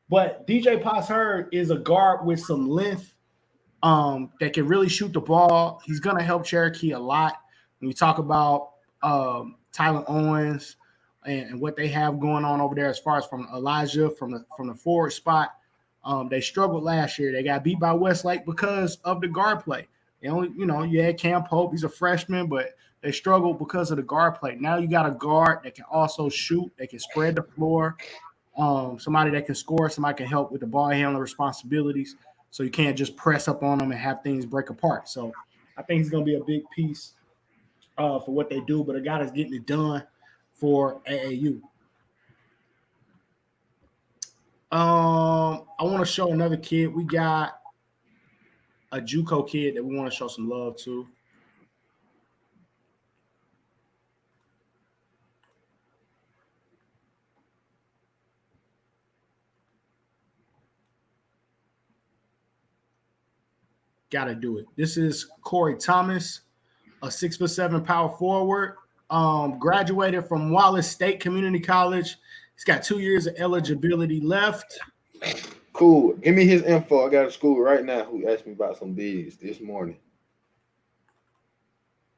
S1: But DJ Potts Hurd is a guard with some length that can really shoot the ball. He's going to help Cherokee a lot. When we talk about Tyler Owens and what they have going on over there as far as from Elijah from the forward spot, they struggled last year. They got beat by Westlake because of the guard play. They only, you had Cam Pope. He's a freshman, but they struggled because of the guard play. Now you got a guard that can also shoot. They can spread the floor. Somebody that can score, somebody can help with the ball handling responsibilities. So you can't just press up on them and have things break apart. So I think he's going to be a big piece for what they do, but a guy that's getting it done for AAU. I want to show another kid. We got a JUCO kid that we want to show some love to. Got to do it. This is Corey Thomas, a 6'7" power forward. Graduated from Wallace State Community College. He's got 2 years of eligibility left.
S9: Cool. Give me his info. I got a school right now who asked me about some bids this morning.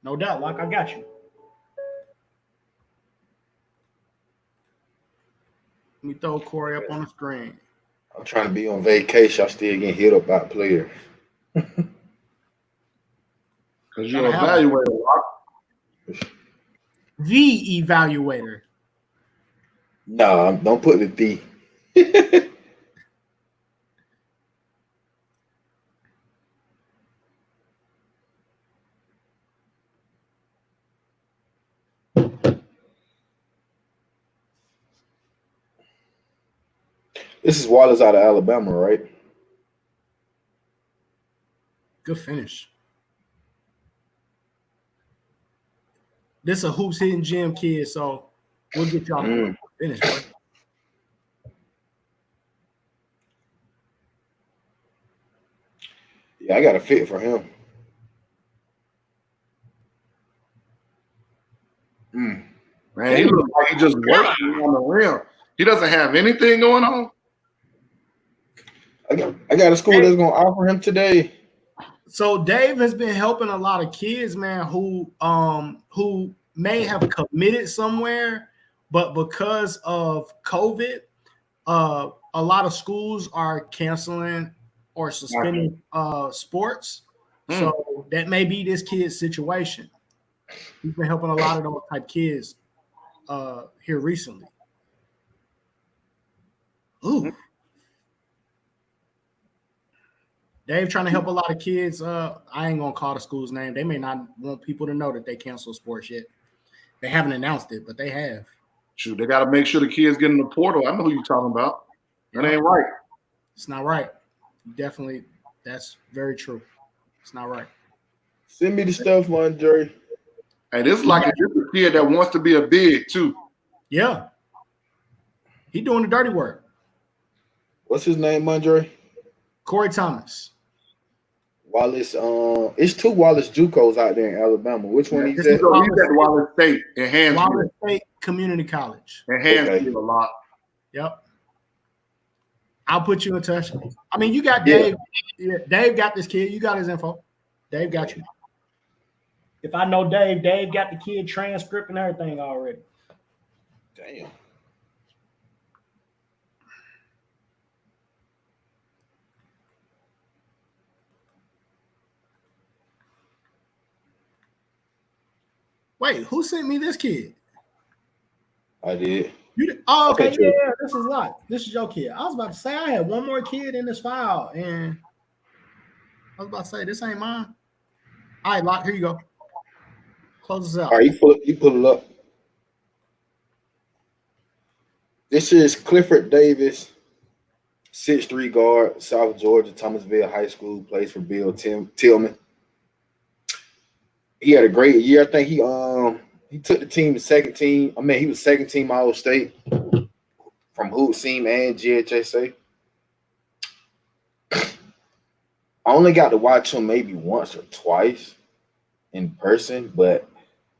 S1: No doubt, Lock. I got you. Let me throw Corey up on the screen.
S9: I'm trying to be on vacation. I'm still getting hit up by players.
S2: Because you're an evaluator.
S1: The evaluator.
S9: No, don't put the. This is Wallace out of Alabama, right?
S1: Good finish. This is a Hoops Hidden Gym kid, so we'll get y'all to finish, boy.
S9: Yeah, I got a fit for him.
S2: Man, he looks like he just working on the rim. He doesn't have anything going on.
S9: I got a school that's gonna offer him today.
S1: So Dave has been helping a lot of kids, man, who may have committed somewhere, but because of COVID, a lot of schools are canceling or suspending sports. So that may be this kid's situation. He's been helping a lot of those type kids here recently. Ooh. Dave trying to help a lot of kids. I ain't gonna call the school's name. They may not want people to know that they cancel sports yet. They haven't announced it, but they have.
S2: Shoot, they got to make sure the kids get in the portal. I know who you're talking about. That ain't right.
S1: It's not right. Definitely, that's very true. It's not right.
S9: Send me the stuff, Mondre.
S2: Hey, this is like a kid that wants to be a big too.
S1: Yeah. He doing the dirty work.
S9: What's his name, Mondre?
S1: Corey Thomas.
S9: Wallace, it's two Wallace JUCOs out there in Alabama. Which one
S2: he's at? He's at Wallace State in Hansfield.
S1: Wallace State Community College.
S2: In Hansfield a lot.
S1: Yep. I'll put you in touch. I mean, you got Dave. Yeah, Dave got this kid. You got his info. Dave got you. If I know Dave, Dave got the kid transcript and everything already.
S9: Damn.
S1: Wait, who sent me this kid?
S9: I did.
S1: You did? Oh, okay, yeah, this is Lot. This is your kid. I was about to say I had one more kid in this file, and I was about to say this ain't mine. All right, Lot, here you go. Close this out.
S9: All right, you pull it up. This is Clifford Davis, 6'3" guard, South Georgia, Thomasville High School, plays for Bill Tillman. He had a great year. I think he took the team to second team. I mean, he was second team Iowa State from Hoop Seam and GHSA. I only got to watch him maybe once or twice in person, but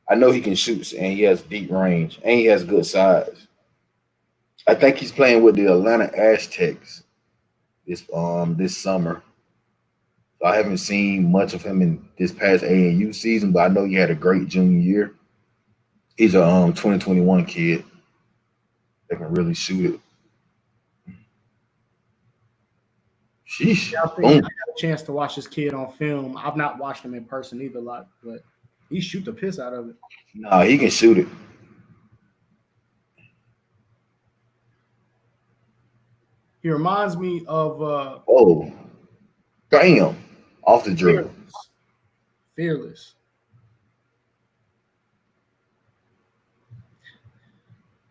S9: I know he can shoot and he has deep range and he has good size. I think he's playing with the Atlanta Aztecs this summer. So I haven't seen much of him in this past AAU season, but I know he had a great junior year. He's a 2021 kid that can really shoot it. Sheesh.
S1: I think I had a chance to watch this kid on film. I've not watched him in person either, but he shoot the piss out of it.
S9: No, he can shoot it.
S1: He reminds me of
S9: oh, damn, off the dribble.
S1: Fearless.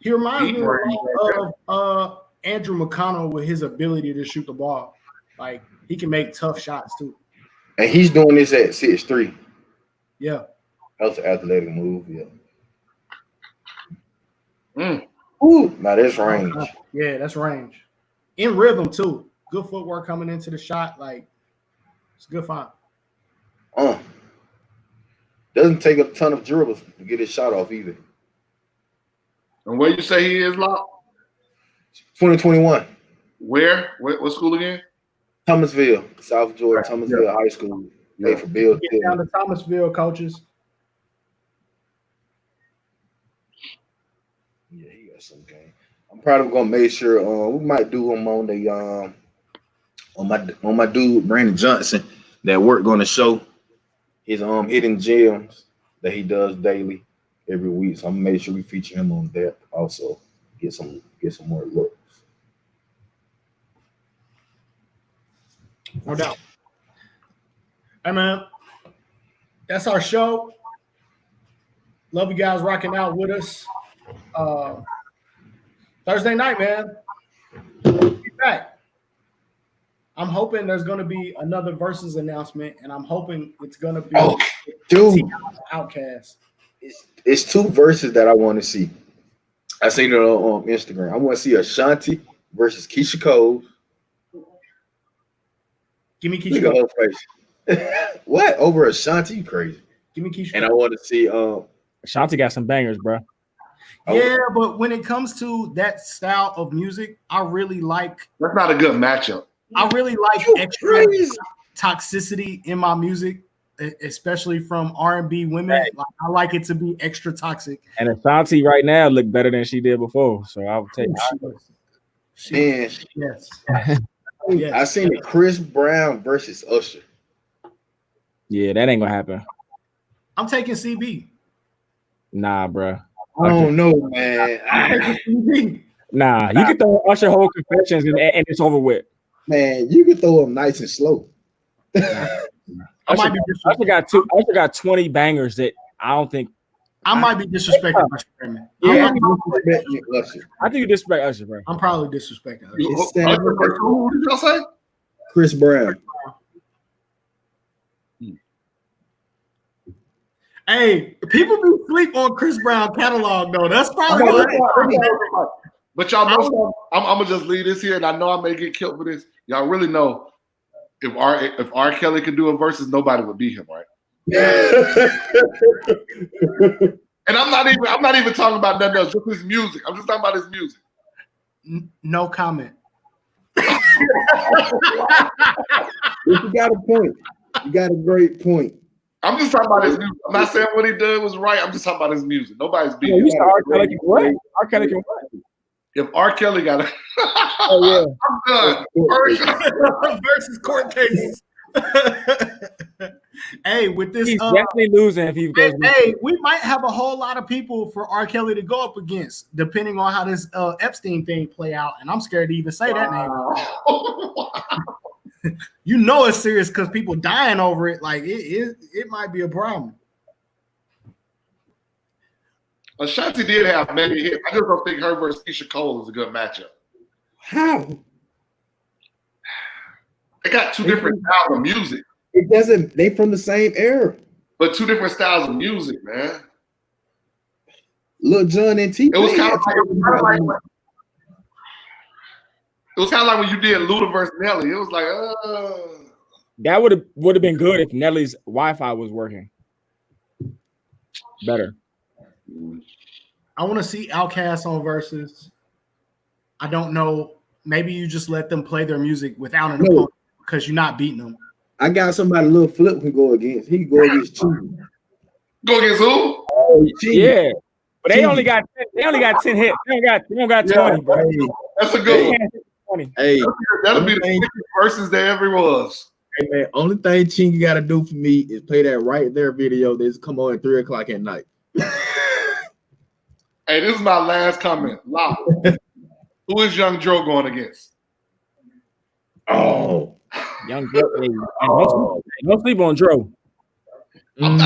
S1: He reminds me of Andrew McConnell with his ability to shoot the ball. Like, he can make tough shots too.
S9: And he's doing this at 6'3".
S1: Yeah.
S9: That's an athletic move, yeah. Ooh, now that's range.
S1: Yeah, that's range. In rhythm too. Good footwork coming into the shot. Like, it's a good find.
S9: Doesn't take a ton of dribbles to get his shot off either.
S2: And where you say he is, Lock?
S9: 2021.
S2: Where? What school again?
S9: Thomasville, South Georgia, Thomasville High School. Play for Bill.
S1: Get down to Thomasville, coaches.
S9: Yeah, he got some game. I'm probably gonna make sure we might do him on the on my dude Brandon Johnson that worked on the show. His hidden gems that he does daily every week. So I'm gonna make sure we feature him on that also. Get some more looks.
S1: No doubt. Hey man, that's our show. Love you guys rocking out with us. Thursday night, man. Be back. I'm hoping there's going to be another Versus announcement, and I'm hoping it's going to be
S9: dude,
S1: Outcast.
S9: It's two verses that I want to see. I seen it on Instagram. I want to see Ashanti versus Keisha Cole.
S1: Give me Keisha Cole.
S9: Face. What? Over Ashanti? You crazy.
S1: Give me Keisha
S9: And I want to see
S3: Ashanti got some bangers, bro.
S1: Yeah, but when it comes to that style of music, I really like.
S2: That's not a good matchup.
S1: I really like extra toxicity in my music, especially from R&B women. Like, I like it to be extra toxic.
S3: And Ashanti right now look better than she did before, so I would take.
S9: Man,
S1: yes.
S9: I seen it. Chris Brown versus Usher.
S3: Yeah, that ain't gonna happen.
S1: I'm taking CB.
S3: Nah, bro.
S9: I don't know, man.
S3: Nah, you can throw Usher whole confessions and it's over with.
S9: Man, you can throw them nice and slow.
S3: Usher got 20 bangers that I don't think.
S1: I might be disrespecting Usher.
S3: Yeah, I think you disrespect Usher, bro.
S1: I'm probably disrespecting Usher.
S2: Who did y'all say?
S9: Chris Brown.
S1: Hey, people be sleep on Chris Brown catalog though. That's probably what.
S2: But y'all know, I'm gonna just leave this here, and I know I may get killed for this. Y'all really know if R. Kelly could do a versus, nobody would beat him, right? And I'm not even talking about nothing else, just his music. I'm just talking about his music.
S1: No comment.
S9: You got a point. You got a great point.
S2: I'm just talking about his music. I'm not saying what he did was right. I'm just talking about his music. Nobody's beating him.
S3: R. Kelly can what? R. Kelly can what?
S2: If R. Kelly got it,
S3: oh
S2: yeah, I'm done.
S1: Versus court cases. Hey, with this,
S3: he's definitely losing if he goes.
S1: Hey, we might have a whole lot of people for R. Kelly to go up against, depending on how this Epstein thing play out. And I'm scared to even say that name. You know it's serious because people dying over it. Like it might be a problem.
S2: Ashanti did have many hits. I just don't think her versus Keisha Cole is a good matchup.
S9: How?
S2: They got two different styles of music.
S9: It doesn't. They from the same era.
S2: But two different styles of music, man.
S9: Lil Jon and T.
S2: It was kind of like when you did Luda versus Nelly. It was like,
S3: that would have been good if Nelly's Wi-Fi was working better.
S1: I want to see Outkast on versus. I don't know. Maybe you just let them play their music without an opponent because you're not beating them.
S9: I got somebody Lil Flip can go against. He can go against Cheesy.
S2: Go against who?
S3: Yeah, but they only got 10 hits. They don't got 20, bro.
S2: That's a good one.
S10: Hey,
S2: that'll be the biggest versus there ever was.
S10: Hey man, only thing Chingy got to do for me is play that right there video that's come on at 3:00 at night.
S2: Hey, this is my last comment. Loud. Who is Young Dro going against?
S3: Oh, Young Dro. Don't sleep on Dro. Dro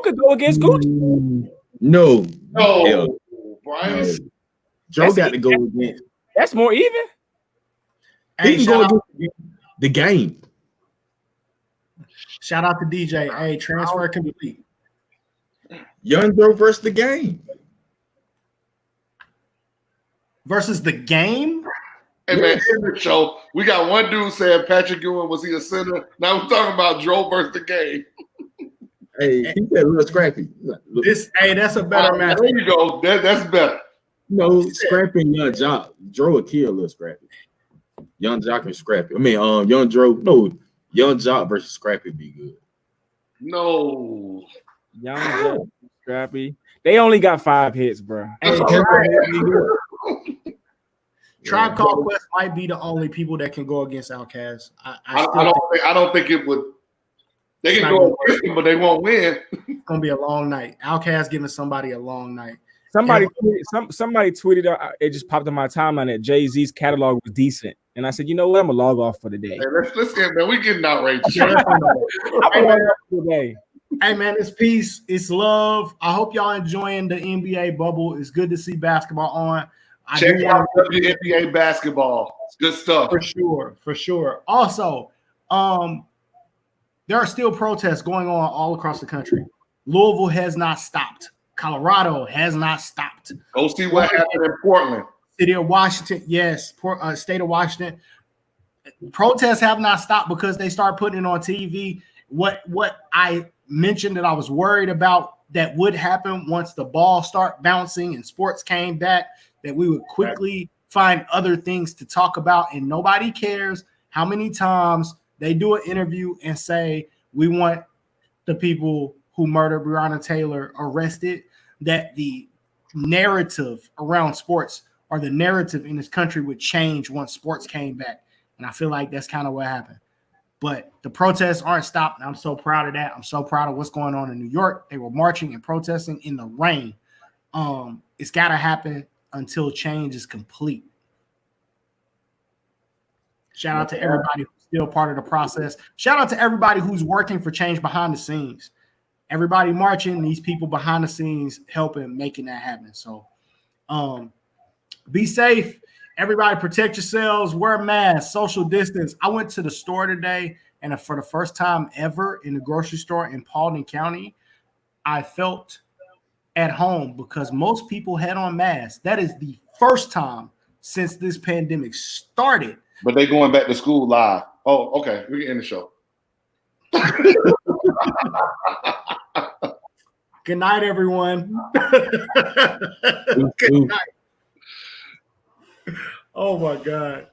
S3: could go against Gucci.
S10: No,
S2: Brian.
S10: Dro got to go against.
S3: That's more even.
S10: He can go against the game.
S1: Shout out to DJ. Hey, transfer complete.
S10: Young Dro versus the game.
S1: Versus the game?
S2: Hey man, in the show, we got one dude saying Patrick Ewing, was he a center? Now we're talking about Dro versus the game.
S10: Hey, he said Lil Scrappy.
S1: That's a better match.
S2: There you go. That's better.
S10: No, Scrappy and Young Jock. Dro will kill Lil Scrappy. Young Jock and Scrappy. I mean, Young Dro. No, Young Jock versus Scrappy be good.
S2: No.
S3: Young Jock, Scrappy. They only got 5 hits, bro.
S1: Hey, Tribe Called Quest might be the only people that can go against Outkast.
S2: I don't think it would. They can go against them, but they won't win.
S1: It's gonna be a long night. Outkast giving somebody a long night.
S3: Somebody tweeted. It just popped in my timeline that Jay-Z's catalog was decent, and I said, you know what? I'm gonna log off for the day.
S2: Hey, let's get, man. We getting outraged.
S1: Hey man, it's peace, it's love. I hope y'all enjoying the NBA bubble. It's good to see basketball on.
S2: Check out WNBA basketball. It's good stuff.
S1: For sure. Also, there are still protests going on all across the country. Louisville has not stopped. Colorado has not stopped.
S2: Go see what happened in Portland.
S1: City of Washington, yes. State of Washington. Protests have not stopped because they start putting it on TV. What I mentioned that I was worried about that would happen once the ball start bouncing and sports came back, that we would quickly find other things to talk about, and nobody cares how many times they do an interview and say, we want the people who murdered Breonna Taylor arrested, that the narrative around sports or the narrative in this country would change once sports came back. And I feel like that's kind of what happened. But the protests aren't stopped. I'm so proud of that. I'm so proud of what's going on in New York. They were marching and protesting in the rain. It's got to happen until change is complete. Shout out to everybody who's still part of the process. Shout out to everybody who's working for change behind the scenes. Everybody marching, these people behind the scenes helping, making that happen. So be safe. Everybody protect yourselves, wear masks, social distance. I went to the store today, and for the first time ever in the grocery store in Paulding County, I felt at home because most people had on masks. That is the first time since this pandemic started.
S2: But they going back to school live. Oh, okay. We can end the show.
S1: Good night, everyone. Good night. Oh my God.